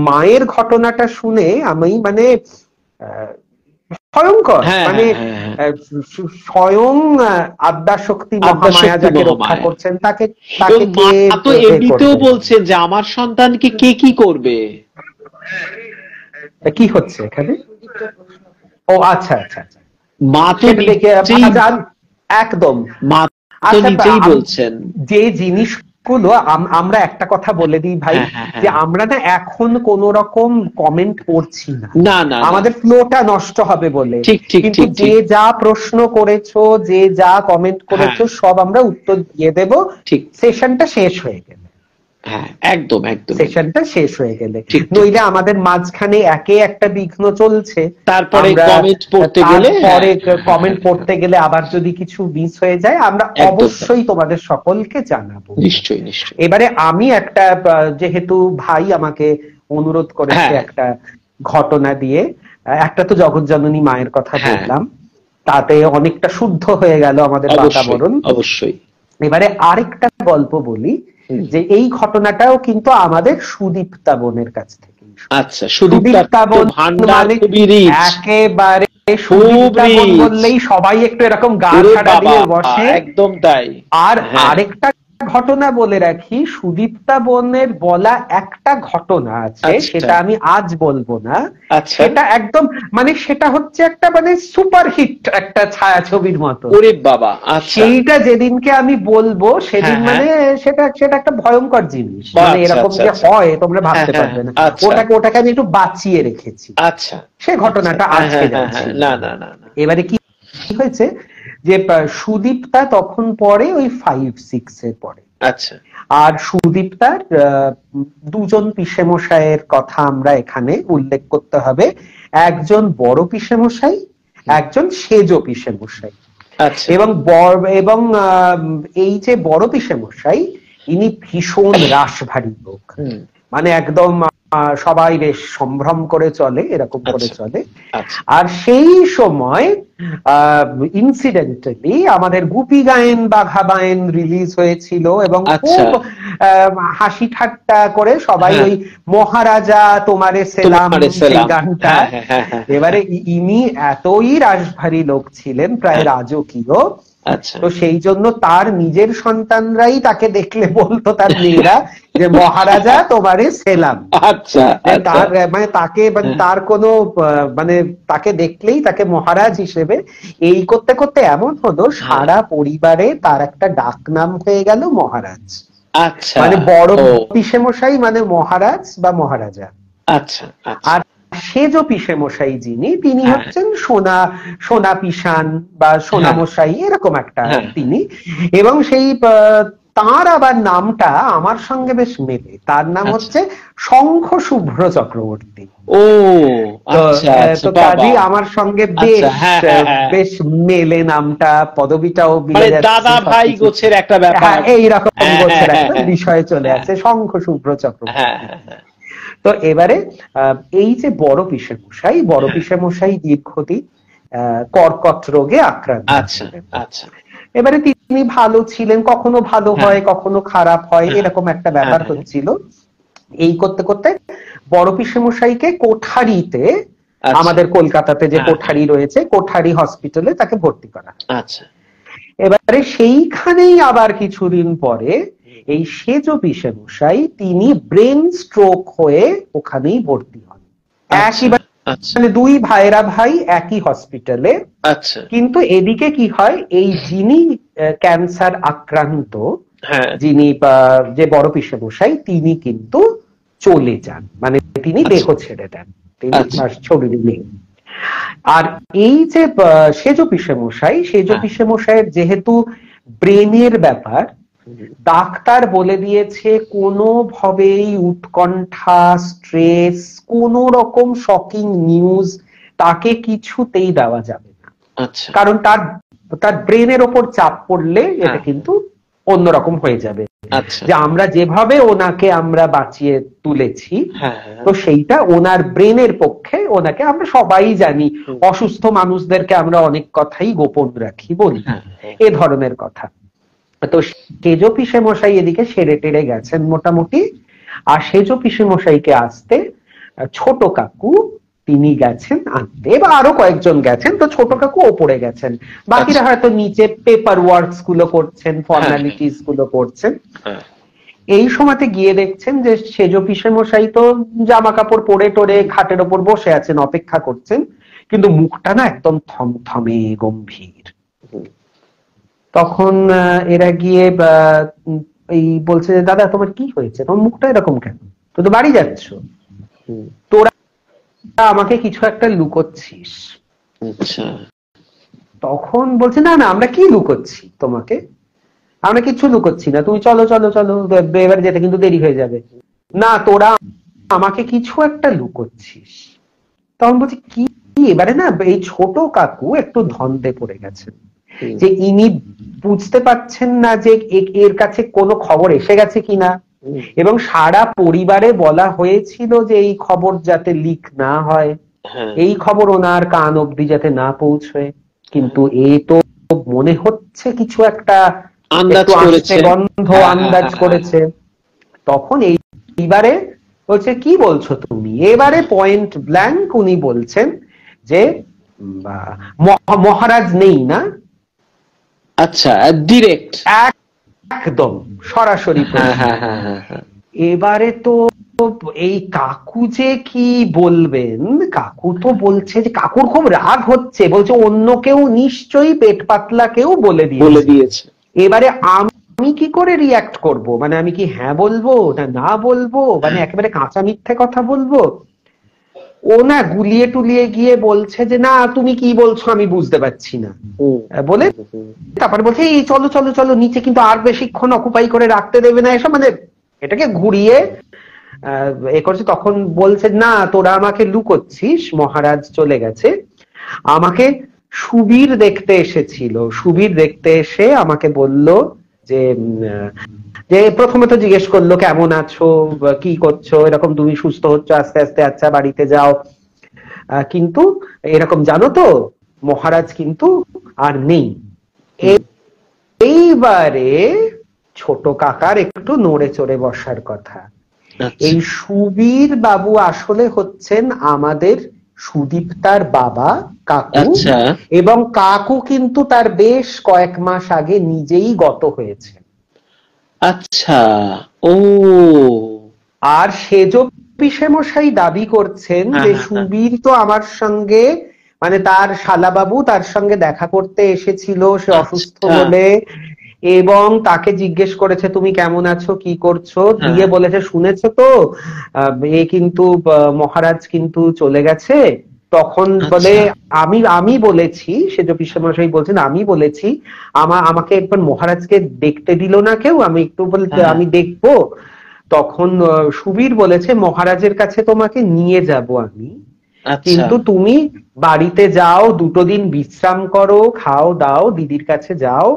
মায়ের ঘটনাটা শুনে আমি মানে ভয়ঙ্কর, মানে স্বয়ং আদ্যাশক্তি মহামায়া যাকে রক্ষা করছেন তাকে তো এমনিতেও বলছেন যে আমার সন্তানকে কে কি করবে। কি হচ্ছে এখানে? ও আচ্ছা, মা তো একদম মা তো নিজেই বলছেন যে জিনিসগুলো আমরা একটা কথা বলে দিই ভাই, যে আমরা না এখন কোন রকম কমেন্ট করছি না, আমাদের ফ্লোটা নষ্ট হবে বলে, কিন্তু যে যা প্রশ্ন করেছো, যে যা কমেন্ট করেছো, সব আমরা উত্তর দিয়ে দেব সেশনটা শেষ হয়ে গেলে। একদম সেশনটা শেষ হয়ে গেলে, নইলে আমাদের মাঝখানে একে একটা বিঘ্ন চলছে, তারপরে কমেন্ট পড়তে গেলে আবার যদি কিছু মিস হয়ে যায় আমরা অবশ্যই তোমাদের সকলকে জানাবো। নিশ্চয়ই। এবারে আমি একটা, যেহেতু ভাই আমাকে অনুরোধ করেছে একটা ঘটনা দিয়ে, একটা তো জগৎজননী মায়ের কথা বললাম, তাতে অনেকটা শুদ্ধ হয়ে গেল আমাদের বাতাবরণ। অবশ্যই এবারে আরেকটা গল্প বলি, যে এই ঘটনাটাও কিন্তু আমাদের সুদীপ্তা বোনের কাছ থেকে। আচ্ছা, সুদীপ্তা বোন মানে একেবারে সুদীপ্তা বোন বললেই সবাই একটু এরকম গা ছাড়া দিয়ে বসে, একদম তাই। আর আরেকটা ঘটনা বলে রাখি, সুদীপ্তা বোনের বলা একটা ঘটনা আছে, সেটা আমি আজ বলবো না, সেটা একদম মানে সেটা হচ্ছে একটা মানে সুপারহিট একটা ছায়াছবির মতো। ওরে বাবা, সেইটা যেদিনকে আমি বলবো সেদিন মানে সেটা একটা ভয়ঙ্কর জিনিস, মানে এরকম যে হয় তোমরা ভাবতে পারবে না। ওটাকে আমি একটু বাঁচিয়ে রেখেছি। আচ্ছা, সে ঘটনাটা আজকে যাচ্ছি। না না না, এবারে কি হয়েছে যে সুদীপ্তা তখন পড়ে ওই 5-6 পড়ে। আচ্ছা। আর সুদীপ্তার দুজন পিসেমশাইয়ের কথা আমরা এখানে উল্লেখ করতে হবে, একজন বড় পিসেমশাই, একজন সেজ পিসেমশাই। এবং এই যে বড় পিসেমশাই, ইনি ভীষণ রাশভারী লোক, মানে একদম সবাই বেশ সম্ভ্রম করে চলে, এরকম করে চলে। আর সেই সময় ইনসিডেন্টালি আমাদের গুপি গায়েন বাঘা বায়েন রিলিজ হয়েছিল, এবং খুব হাসি ঠাট্টা করে সবাই ওই মহারাজা তোমারে সেলাম সেই গানটা। এবারে ইনি এতই রাশভারী লোক ছিলেন, প্রায় রাজকীয়, তো সেই জন্য তার নিজের সন্তানরাই তাকে দেখলে বলতো, তার মেয়েরা, যে মহারাজা তোমারে সেলাম। তার মানে তাকে তার কোনো মানে তাকে দেখলেই তাকে মহারাজ হিসেবে, এই করতে করতে এমন হলো সারা পরিবারে তার একটা ডাক নাম হয়ে গেল মহারাজ। মানে বড় পিসেমশাই মানে মহারাজ বা মহারাজা। আর সেজ পিসেমশাই যিনি, তিনি হচ্ছেন সোনা পিসান বা সোনামশাই, এরকম একটা তিনি। এবং সেই তার আবার নামটা আমার সঙ্গে বেশ মেলে, তার নাম হচ্ছে শঙ্খ শুভ্র চক্রবর্তী। তো কাজী আমার সঙ্গে বেশ মেলে নামটা, পদবিটাও মিলে যাচ্ছে, দাদা ভাই গোছের একটা ব্যাপার, এইরকম গোছের একটা বিষয় চলে আসে, শঙ্খ শুভ্র চক্রবর্তী। তো এবারে এই যে বড় পিসেমশাই দীর্ঘদিন কর্কট রোগে আক্রান্ত। এবারে তিনি ভালো ছিলেন, কখনো ভালো হয় কখনো খারাপ হয়, এরকম একটা ব্যাপার হচ্ছিল। এই করতে করতে বড় পিসেমশাইকে কোঠারিতে, আমাদের কলকাতাতে যে কোঠারি রয়েছে, কোঠারি হসপিটালে তাকে ভর্তি করা। এবারে সেইখানেই আবার কিছুদিন পরে এই সেজ পিসেমশাই তিনি ব্রেন স্ট্রোক হয়ে ওখানেই ভর্তি হন। একইবার মানে দুই ভাইরা ভাই একই হসপিটালে। কিন্তু এদিকে কি হয়, এই যিনি ক্যান্সার আক্রান্ত, যিনি যে বড় পিসেমশাই, তিনি কিন্তু চলে যান, মানে তিনি দেহ ছেড়ে দেন, তিনি শরীরে নেই। আর এই যে সেজ পিসেমশাইয়ের যেহেতু ব্রেনের ব্যাপার, ডাক্তার বলে দিয়েছে কোনোভাবেই উৎকণ্ঠা, স্ট্রেস, কোন রকম শকিং নিউজ তাকে কিছুতেই দেওয়া যাবে না। কারণ তার ব্রেনের ওপর চাপ পড়লে এটা কিন্তু অন্যরকম হয়ে যাবে। যে আমরা যেভাবে ওনাকে আমরা বাঁচিয়ে তুলেছি, তো সেইটা ওনার ব্রেনের পক্ষে, ওনাকে আমরা সবাই জানি অসুস্থ মানুষদেরকে আমরা অনেক কথাই গোপন রাখি, বলি এ ধরনের কথা। তো সেজ পিসেমশাই এদিকে সেরে টেরে গেছেন মোটামুটি। আর সেজ পিসেমশাইকে আসতে ছোট কাকু তিনি গেছেন আনতে, বা আরো কয়েকজন গেছেন। তো ছোট কাকু ওপরে গেছেন, বাকিরা হয়তো নিচে পেপার ওয়ার্কস গুলো করছেন, ফর্মালিটিস গুলো করছেন। এই সময়তে গিয়ে দেখছেন যে সেজ পিসেমশাই তো জামা কাপড় পরে টোরে খাটের ওপর বসে আছেন, অপেক্ষা করছেন, কিন্তু মুখটা না একদম থমথমে গম্ভীর। তখন এরা গিয়ে এই বলছে, দাদা তোমার কি হয়েছে, তোমার মুখটা এরকম কেন, তুই তো বাড়ি যাচ্ছ, তোরা আমাকে কিছু একটা লুকোচ্ছিস। তখন বলছে, না না আমরা কি লুকোচ্ছি তোমাকে, আমরা কিছু লুকোচ্ছি না, তুমি চলো চলো চলো, এবার যেতে কিন্তু দেরি হয়ে যাবে। না তোরা আমাকে কিছু একটা লুকোচ্ছিস। তখন বলছে কি? এবারে না এই ছোট কাকু একটু ধন্দে পড়ে গেছেন, যে ইনি বুঝতে পারছেন না যে এর কাছে কোনো খবর এসে গেছে কিনা, এবং সারা পরিবারে বলা হয়েছিল যে এই খবর যাতে লিক না হয়, এই খবর ওনার কান অবধি যাতে না পৌঁছয়। কিন্তু এ তো মনে হচ্ছে কিছু একটা আন্দাজ করেছে, গন্ধ আন্দাজ করেছে, তখন এইবারে বলছে কি বলছো তুমি? এবারে পয়েন্ট ব্ল্যাঙ্ক উনি বলছেন যে মহারাজ নেই না। আচ্ছা, ডিরেক্ট, একদম সরাসরি। এবারে তো এই কাকু যে কি বলবেন, কাকু তো বলছে যে কাকুর খুব রাগ হচ্ছে, বলছে অন্য কেউ নিশ্চয়ই পেট পাতলা কেউ বলে দিয়েছে। এবারে আমি কি করে রিয়াক্ট করব? মানে আমি কি হ্যাঁ বলবো না না বলবো, মানে একেবারে কাঁচা মিথ্যে কথা বলবো? ও না গুলিয়ে টুলিয়ে গিয়ে বলছে যে না তুমি কি বলছো আমি বুঝতে পারছি না বলে, তারপরে বলছে এই চলো চলো চলো নিচে, কিন্তু আর বেশিক্ষণ অকুপাই করে রাখতে দেবে না এসব, মানে এটাকে ঘুরিয়ে এ করছে। তখন বলছে না তোরা আমাকে লুকোচ্ছিস, মহারাজ চলে গেছে, আমাকে সুবীর দেখতে এসেছিল, সুবীর দেখতে এসে আমাকে বলল যে প্রথমে তো জিজ্ঞেস করলো কেমন আছো, কি করছো, এরকম তুমি সুস্থ হচ্ছ আস্তে আস্তে, আচ্ছা বাড়িতে যাও, কিন্তু এরকম জানো তো মহারাজ কিন্তু আর নেই। এইবারে ছোট কাকার একটু নড়ে চড়ে বসার কথা। এই সুবীর বাবু আসলে হচ্ছেন আমাদের সুদীপ্তার বাবা কাকু, এবং কাকু কিন্তু তার বেশ কয়েক মাস আগে নিজেই গত হয়েছে। আচ্ছা, ও, আর সেজ পিসেমশাই দাবি করছেন যে সুবীর তো আমার সঙ্গে, মানে তার শালাবাবু তার সঙ্গে দেখা করতে এসেছিল সে অসুস্থ বলে, এবং তাকে জিজ্ঞেস করেছে তুমি কেমন আছো কি করছো, দিয়ে বলেছে শুনেছো তো এ কিন্তু মহারাজ কিন্তু চলে গেছে। তখন বলে আমি বলেছি, সেজ পিসেমশাই বলছেন আমি বলেছি আমাকে একবার মহারাজকে দেখতে দিল না কেউ, আমি একটু বলতে আমি দেখবো। তখন সুবীর বলেছে মহারাজের কাছে তোমাকে নিয়ে যাব আমি, কিন্তু তুমি বাড়িতে যাও, দুটো দিন বিশ্রাম করো, খাও দাও, দিদির কাছে যাও,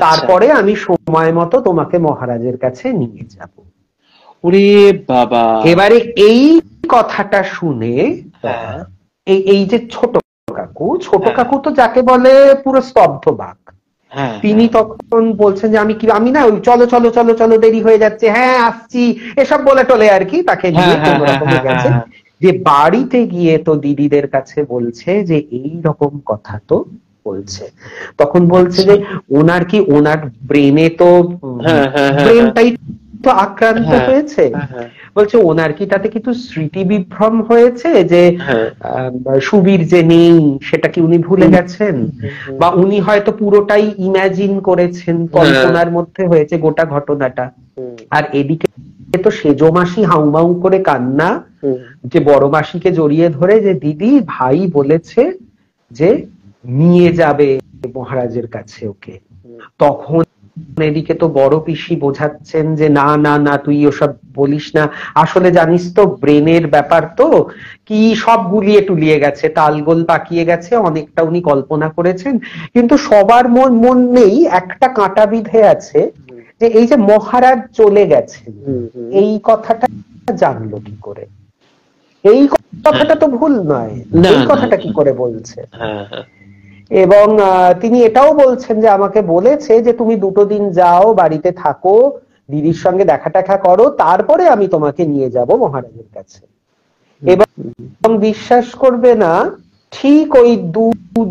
তারপরে আমি সময় মতো তোমাকে মহারাজের কাছে নিয়ে যাব। ওরে বাবা! এবারে এই কথাটা শুনে এই যে ছোট কাকু তো যাকে বলে পুরো স্তব্ধবাক, তিনি তখন বলছেন যে আমি না ওই চলো চলো চলো চলো দেরি হয়ে যাচ্ছে, হ্যাঁ আসছি, এসব বলে টলে আর কি তাকে নিয়ে কোনো রকমে গেছে। যে বাড়িতে গিয়ে তো দিদিদের কাছে বলছে যে এই রকম কথা তো বলছে। তখন বলছে যে ওনার ব্রেনে তো ব্রেনটাই তো আক্রান্ত হয়েছে, বলছে ওনার কি তাতে কিছু স্মৃতি বিভ্রম হয়েছে, যে সুবীর যে নেই সেটা কি উনি ভুলে গেছেন, বা উনি হয়তো পুরোটাই ইমাজিন করেছেন, কল্পনার মধ্যে হয়েছে গোটা ঘটনাটা। আর এদিকে তো সেজো মাসি হাউমাউ করে কান্না, যে বড় মাসিকে জড়িয়ে ধরে যে দিদি ভাই বলেছে যে নিয়ে যাবে মহারাজের কাছে ওকে। তখন এদিকে তো বড় পিসি বোঝাচ্ছেন যে না না না তুই ওসব বলিস না, আসলে জানিস তো ব্রেনের ব্যাপার তো, কি সব গুলিয়ে টুলিয়ে গেছে, তালগোল পাকিয়ে গেছে, অনেকটা উনি কল্পনা করেছেন, কিন্তু সবার মন নেই একটা কাঁটা বিঁধে আছে যে এই যে মহারাজ চলে গেছেন এই কথাটা জানলো কি করে, এই কথাটা তো ভুল নয়, এই কথাটা কি করে বলছে। এবং তিনি এটাও বলছেন যে আমাকে বলেছে যে তুমি দুটো দিন যাও, বাড়িতে থাকো, দিদির সঙ্গে দেখা টাকা করো, তারপরে আমি তোমাকে নিয়ে যাব মহারাজের কাছে। এবং বিশ্বাস করবে না, ঠিক ওই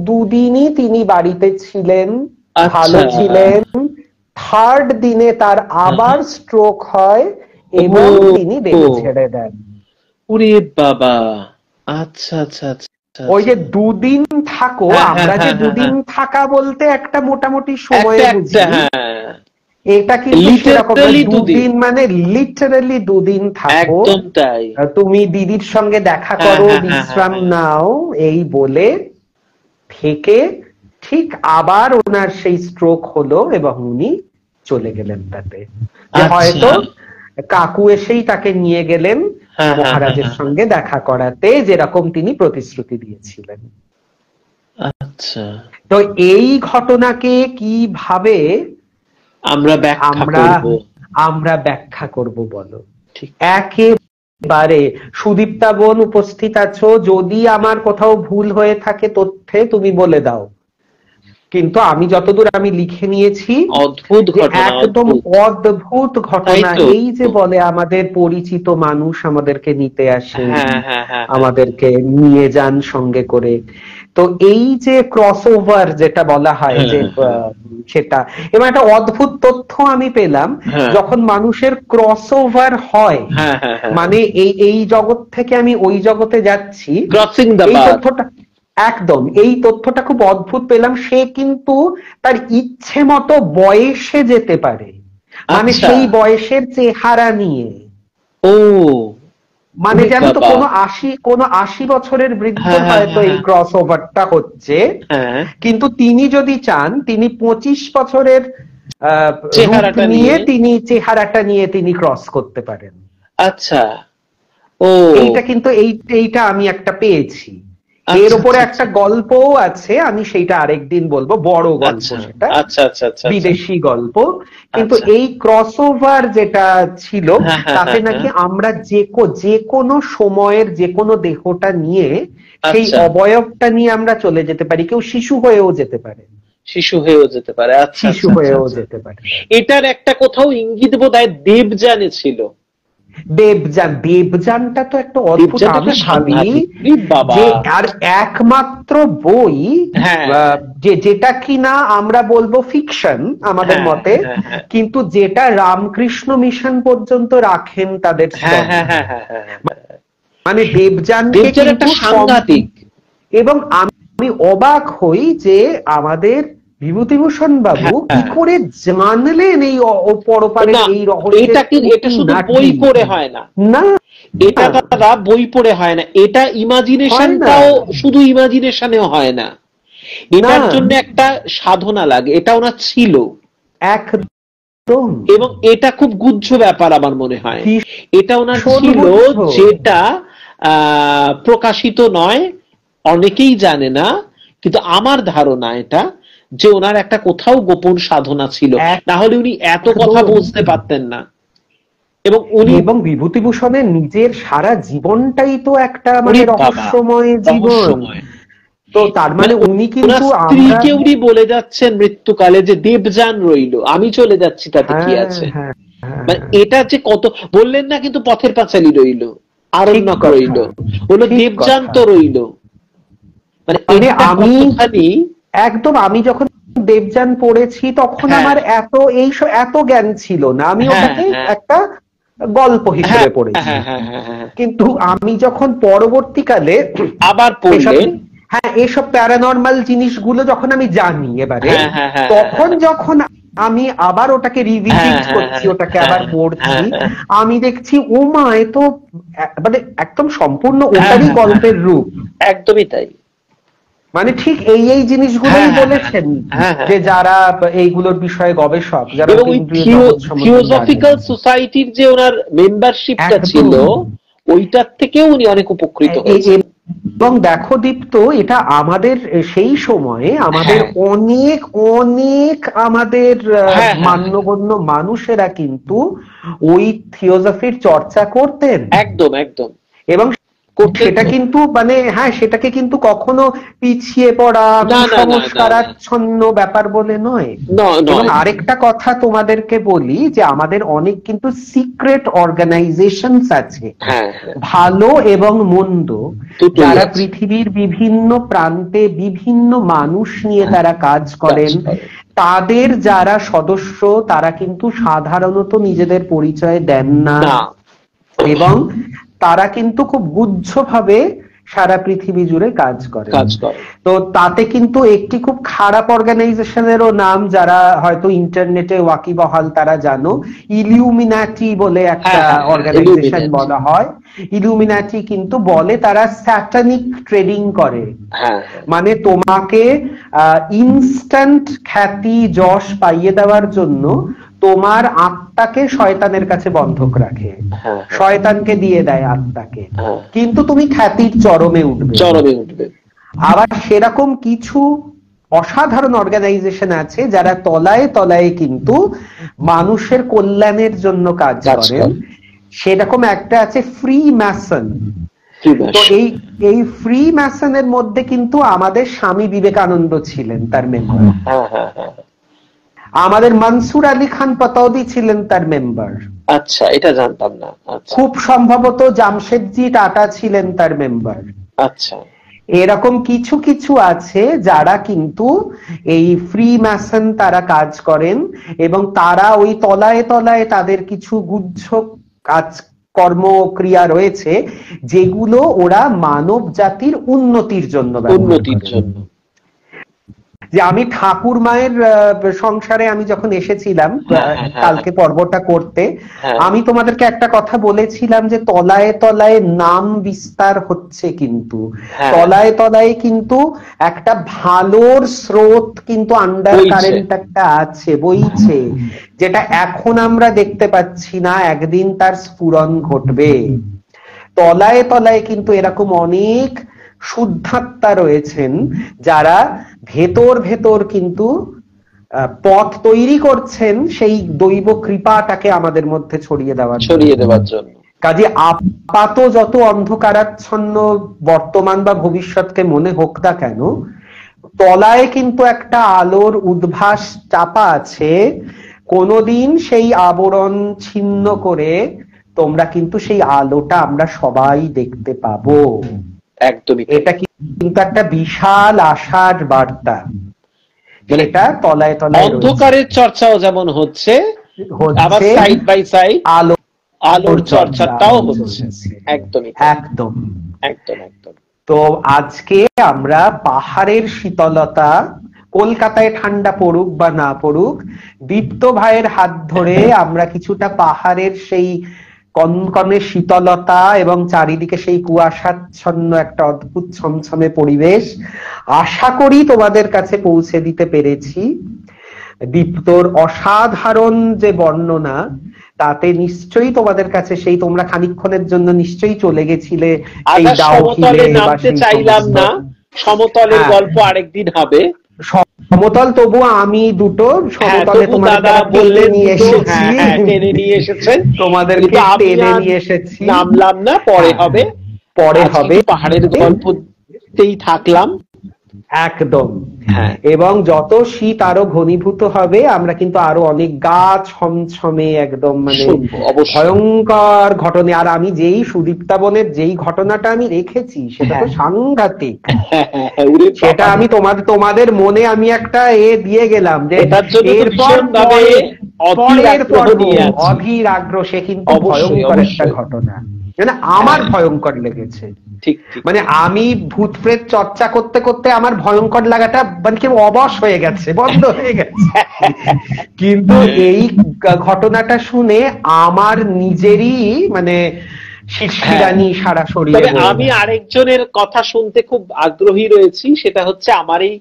দুদিনই তিনি বাড়িতে ছিলেন, ভালো ছিলেন। থার্ড দিনে তার আবার স্ট্রোক হয় এবং তিনি দেহ ছেড়ে দেন। ওরে বাবা! আচ্ছা আচ্ছা আচ্ছা। ওই যে দুদিন থাকো, আমরা যে দুদিন থাকা বলতে একটা মোটামুটি সময় বুঝি, এটা কিন্তু সেরকম দুদিন, মানে লিটারালি দুদিন থাকো, তুমি দিদির সঙ্গে দেখা করো, বিশ্রাম নাও, এই বলে থেকে ঠিক আবার ওনার সেই স্ট্রোক হলো এবং উনি চলে গেলেন। তাতে হয়তো কাকু এসেই তাকে নিয়ে গেলেন মহারাজের সঙ্গে দেখা করাতে, যেরকম তিনি প্রতিশ্রুতি দিয়েছিলেন। আচ্ছা, তো এই ঘটনাকে কিভাবে আমরা ব্যাখ্যা করব বলো? একেবারে সুদীপ্তা বোন উপস্থিত আছো, যদি আমার কোথাও ভুল হয়ে থাকে তথ্যে তুমি বলে দাও। কিন্তু আমি যতদূর আমি লিখে নিয়েছি অদ্ভুত ঘটনা, একদম অদ্ভুত ঘটনা। এই যে বলে আমাদের পরিচিত মানুষ আমাদেরকে নিতে আসে, আমাদেরকে নিয়ে যান সঙ্গে করে। তো এই যে ক্রস ওভার যেটা বলা হয় যে সেটা, এবং একটা অদ্ভুত তথ্য আমি পেলাম, যখন মানুষের ক্রস ওভার হয়, মানে এই জগৎ থেকে আমি ওই জগতে যাচ্ছি, এই তথ্যটা একদম, এই তথ্যটা খুব অদ্ভুত পেলাম। সে কিন্তু তার ইচ্ছে মতো বয়সে যেতে পারে, মানে সেই বয়সের চেহারা নিয়ে। ও, মানে জানো তো, কোনো ৮০ বছরের বৃদ্ধ হয়তো এই ক্রস ওভারটা হচ্ছে, কিন্তু তিনি যদি চান তিনি ২৫ বছরের চেহারাটা নিয়ে তিনি ক্রস করতে পারেন। আচ্ছা, ও, এইটা কিন্তু এইটা আমি একটা পেয়েছি। এর উপরে একটা গল্পও আছে, আমি সেইটা আরেকদিন বলবো, বড় গল্প সেটা, বিদেশি গল্প। কিন্তু এই ক্রস ওভার যেটা ছিল তাতে নাকি আমরা যে কোনো সময়ের যে কোনো দেহটা নিয়ে, সেই অবয়বটা নিয়ে আমরা চলে যেতে পারি। কেউ শিশু হয়েও যেতে পারে, শিশু হয়েও যেতে পারে। এটার একটা কোথাও ইঙ্গিত বোধহয় দেবযানে ছিল। দেবযানটা তো একটা অদ্ভুত, আমি ভাবি যে আর একমাত্র বই যেটা কিনা আমরা বলবো ফিকশন আমাদের মতে, কিন্তু যেটা রামকৃষ্ণ মিশন পর্যন্ত রাখেন তাদের, মানে দেবযানকে কিন্তু সাংঘাতিক। এবং আমি অবাক হই যে আমাদের বিভূতিভূষণ বাবু কি করে জানলেন এই পরপারের এই রহস্য। এটা শুধু বই পড়ে হয় না, এটা তারা বই পড়ে হয় না, এটা ইমাজিনেশনটাও শুধু ইমাজিনেশনেও হয় না, এটার জন্য একটা সাধনা লাগে। এটা ওনার ছিল একদম, এবং এটা খুব গুহ্য ব্যাপার আমার মনে হয়। এটা ওনার ছিল যেটা প্রকাশিত নয়, অনেকেই জানে না, কিন্তু আমার ধারণা এটা যে ওনার একটা কোথাও গোপন সাধনা ছিল, না হলে উনি এত কথা বুঝতে পারতেন না। এবং বিভূতিভূষণের নিজের সারা জীবনটাই তো একটা মানে রহস্যময় জীবন। তো তার মানে উনি কিন্তু স্ত্রীকে উনি বলে যাচ্ছেন মৃত্যুকালে যে দেবযান রইল, আমি চলে যাচ্ছি, তাতে কি আছে। মানে এটা যে কত বললেন না, কিন্তু পথের পাঁচালী রইল, আরণ্যক রইল, হলো দেবযান তো রইল। মানে আমি একদম, আমি যখন দেবযান পড়েছি তখন আমার এত জ্ঞান ছিল না, আমি ওটাকে একটা গল্প হিসেবে পড়েছি। কিন্তু আমি যখন পরবর্তীকালে আবার পড়লে, এসব প্যারানর্মাল জিনিসগুলো যখন আমি জানি এবারে, যখন আমি আবার ওটাকে রিভিজিট করছি, ওটাকে আবার পড়ছি, আমি দেখছি ও মা, এ তো মানে একদম সম্পূর্ণ ওটারই গল্পের রূপ। একদমই তাই। মানে ঠিক এই জিনিসগুলোই বলেছেন যে যারা এইগুলোর বিষয়ে গবেষক, যারা থিওসফিক্যাল সোসাইটির যে ওনার মেম্বারশিপটা ছিল, ওইটার থেকেও উনি অনেক উপকৃত হয়েছেন। এবং দেখো দীপ্ত, এটা আমাদের সেই সময়ে আমাদের অনেক আমাদের মান্যগণ্য মানুষেরা কিন্তু ওই থিওসফির চর্চা করতেন। একদম একদম। এবং সেটা কিন্তু মানে সেটাকে কিন্তু কখনো পিছিয়ে পড়া, কুসংস্কারাচ্ছন্ন ব্যাপার বলে নয়। এবং আরেকটা কথা তোমাদেরকে বলি, যে আমাদের অনেক কিন্তু সিক্রেট অর্গানাইজেশনস আছে, ভালো এবং মন্দ, যারা পৃথিবীর বিভিন্ন প্রান্তে বিভিন্ন মানুষ নিয়ে তারা কাজ করেন। তাদের যারা সদস্য, তারা কিন্তু সাধারণত নিজেদের পরিচয় দেন না, এবং তারা কিন্তু খুব গুচ্ছভাবে সারা পৃথিবী জুড়ে কাজ করে। তো তাতে কিন্তু একটি খুব খারাপ অর্গানাইজেশনেরও নাম, যারা হয়তো ইন্টারনেটে ওয়াকিবহাল তারা জানো, ইলুমিনাটি বলে একটা অর্গানাইজেশন বলা হয়। ইলুমিনাটি কিন্তু বলে তারা স্যাটানিক ট্রেডিং করে, মানে তোমাকে ইনস্ট্যান্ট খ্যাতি যশ পাইয়ে দেওয়ার জন্য তোমার আত্মাকে শয়তানের কাছে বন্ধক রাখে, শয়তানকে দিয়ে দেয় আত্মাকে, কিন্তু তুমি খ্যাতির চরমে উঠবে। আবার সেরকম কিছু অসাধারণ অর্গানাইজেশন আছে যারা তলায় তলায় কিন্তু মানুষের কল্যাণের জন্য কাজ করেন। সেরকম একটা আছে ফ্রি ম্যাসন। তো এই ফ্রি ম্যাসনের মধ্যে কিন্তু আমাদের স্বামী বিবেকানন্দ ছিলেন তার মেম্বার, আমাদের মনসুর আলী খান পাতৌদি ছিলেন তার মেম্বার। আচ্ছা, এটা জানতাম না। খুব সম্ভবত জামশেদজি টাটা ছিলেন তার মেম্বার। আচ্ছা, এরকম কিছু কিছু আছে যারা কিন্তু এই ফ্রি ম্যাসন তারা কাজ করেন, এবং তারা ওই তলায় তলায় তাদের কিছু গুচ্ছ কাজ কর্মক্রিয়া রয়েছে যেগুলো ওরা মানব জাতির উন্নতির জন্য যে আমি ঠাকুর মায়ের সংসারে আমি যখন এসেছিলাম কালকে পর্বটা করতে, আমি তোমাদেরকে একটা কথা বলেছিলাম যে তলায় তলায় নাম বিস্তার হচ্ছে, কিন্তু তলায় তলায় কিন্তু একটা ভালোর স্রোত কিন্তু আন্ডার কারেন্ট একটা আছে, বইছে, যেটা এখন আমরা দেখতে পাচ্ছি না, একদিন তার স্ফুরণ ঘটবে। তলায় তলায় কিন্তু এরকম অনেক শুদ্ধাত্মা রয়েছেন যারা ভেতর ভেতর কিন্তু পথ তৈরি করছেন সেই দৈব কৃপাটাকে আমাদের মধ্যে ছড়িয়ে দেওয়ার জন্য। কাজে আপাত যত অন্ধকারাচ্ছন্ন বর্তমান বা ভবিষ্যৎকে মনে হোক না কেন, তলায় কিন্তু একটা আলোর উদ্ভাস চাপা আছে। কোনদিন সেই আবরণ ছিন্ন করে তোমরা কিন্তু সেই আলোটা আমরা সবাই দেখতে পাবো। একদমই, এটা কিন্তু একটা বিশাল আশার বার্তা। এটা তলায় তলায় অন্ধকারের চর্চাও যেমন হচ্ছে, আবার সাইড বাই সাইড আলোর চর্চাটাও হচ্ছে। একদমই, একদম একদম একদম। তো আজকে আমরা পাহাড়ের শীতলতা, কলকাতায় ঠান্ডা পড়ুক বা না পড়ুক, দীপ্ত ভাইয়ের হাত ধরে আমরা কিছুটা পাহাড়ের সেই কনকনে শীতলতা এবং চারিদিকে সেই কুয়াশাচ্ছন্ন একটা অদ্ভুত ছমছমে পরিবেশ আশা করি তোমাদের কাছে পৌঁছে দিতে পেরেছি। দীপ্তর অসাধারণ যে বর্ণনা, তাতে নিশ্চয়ই তোমাদের কাছে সেই তোমরা খানিকক্ষণের জন্য নিশ্চয়ই চলে গেছিলে সেই সমতলে নামতে চাইলাম না, সমতলের গল্প আরেকদিন হবে। সমতল তবু আমি দুটো সমতলে তোমাদের বলতে নিয়ে এসেছি, টেনে নিয়ে এসেছেন, তোমাদেরকে টেনে নিয়ে এসেছি, নামলাম না, পরে হবে, পাহাড়ের গল্পতেই থাকলাম। একদম। এবং যত শীত আরো ঘনীভূত হবে আমরা কিন্তু আরো অনেক গা ছমছমে একদম মানে ভয়ঙ্কর ঘটনা। আর আমি যেই সুদীপ্তা বনের যেই ঘটনাটা আমি রেখেছি সেটা তো সাংঘাতিক, সেটা আমি তোমাদের মনে আমি একটা দিয়ে গেলাম যে এরপর পরের পর্ব অধীর আগ্রহ, সে কিন্তু ভয়ঙ্কর একটা ঘটনা, মানে আমার ভয়ঙ্কর লেগেছে। মানে আমি ভূত প্রেত চর্চা করতে করতে আমার ভয়ঙ্কর লাগাটা মানে কেউ অবশ হয়ে গেছে, বন্ধ হয়ে গেছে, কিন্তু এই ঘটনাটা শুনে আমার নিজেরই মানে শিরশিরানি সারা শরীরে। আমি আরেকজনের কথা শুনতে খুব আগ্রহী রয়েছি, সেটা হচ্ছে আমার এই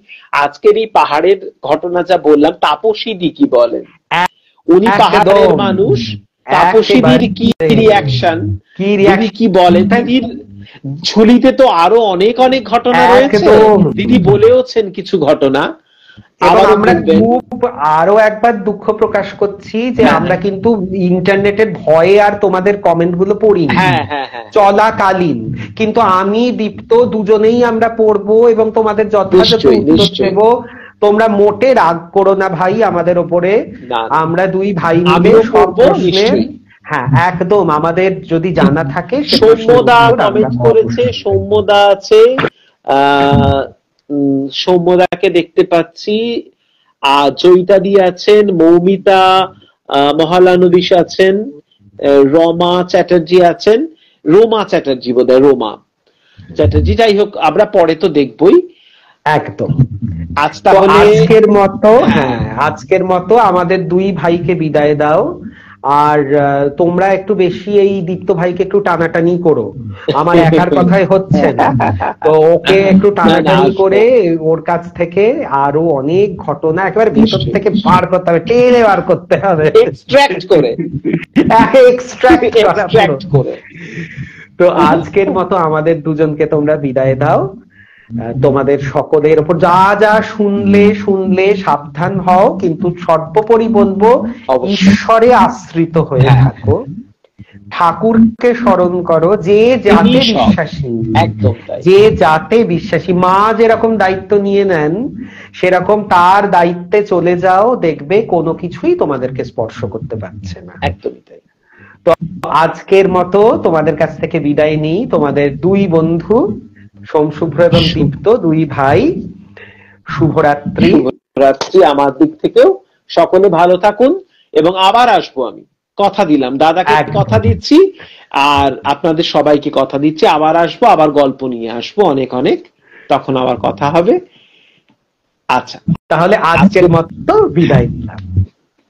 আজকের এই পাহাড়ের ঘটনা যা বললাম, তাপসীদি কি বলেন? উনি পাহাড়ের মানুষ, তাপসীদির কি রিয়াকশন, কি বলেন? দিদির ঝুলিতে তো আরো অনেক অনেক ঘটনা রয়েছে, দিদি বলেওছেন কিছু ঘটনা। আমরা খুব আরো একবার দুঃখ প্রকাশ করছি যে আমরা কিন্তু ইন্টারনেটের ভয়ে আর তোমাদের কমেন্ট গুলো পড়িনি চলাকালীন, কিন্তু আমি দীপ্ত দুজনেই আমরা পড়বো এবং তোমাদের যথাযথ উত্তর দেব। তোমরা মোটে রাগ করো না ভাই আমাদের ওপরে, আমরা দুই ভাই মিলে সব প্রশ্নের একদম আমাদের যদি জানা থাকে। সৌম্যদা কমেন্ট করেছে, সৌম্যদা আছে, সৌম্যদাকে দেখতে পাচ্ছি, জয়িতাদি আছেন, মৌমিতা মহালানবিশ আছেন, রমা চ্যাটার্জি আছেন, রোমা চ্যাটার্জি বোধহয়, রোমা চ্যাটার্জি। যাই হোক, আমরা পরে তো দেখবই। একদম। আজ তাহলে আজকের মতো আমাদের দুই ভাইকে বিদায় দাও। আর তোমরা একটু বেশি এই দীপ্ত ভাইকে একটু টানাটানি করো, আমার একার কথাই হচ্ছে না, তো ওকে একটু টানাটানি করে ওর কাছ থেকে আরো অনেক ঘটনা একেবারে ভেতর থেকে বার করতে হবে, টেনে বার করতে হবে, এক্সট্রাক্ট করে। তো আজকের মতো আমাদের দুজনকে তোমরা বিদায় দাও। তোমাদের সকলের উপর যা যা শুনলে সাবধান হও, কিন্তু সর্বোপরি বলবো ঈশ্বরে আশ্রিত হয়ে থাকো। ঠাকুরকে স্মরণ করো, যে যাতে বিশ্বাসী, একদম তাই, যে যাতে বিশ্বাসী। মা যেরকম দায়িত্ব নিয়ে নেন সেরকম তার দায়িত্বে চলে যাও, দেখবে কোনো কিছুই তোমাদেরকে স্পর্শ করতে পারছে না। একদমই তাই। তো আজকের মতো তোমাদের কাছ থেকে বিদায় নিই। তোমাদের দুই বন্ধু সোমশুভ্র এবং দীপ্ত, দুই ভাই, শুভরাত্রি। শুভরাত্রি আমার দিক থেকেও। সকলে ভালো থাকুন এবং আবার আসবো, আমি কথা দিলাম, দাদাকে কথা দিচ্ছি আর আপনাদের সবাইকে কথা দিচ্ছি, আবার আসবো, আবার গল্প নিয়ে আসবো অনেক অনেক, তখন আবার কথা হবে। আচ্ছা, তাহলে আজকের মতো বিদায় নিলাম।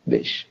বেশ।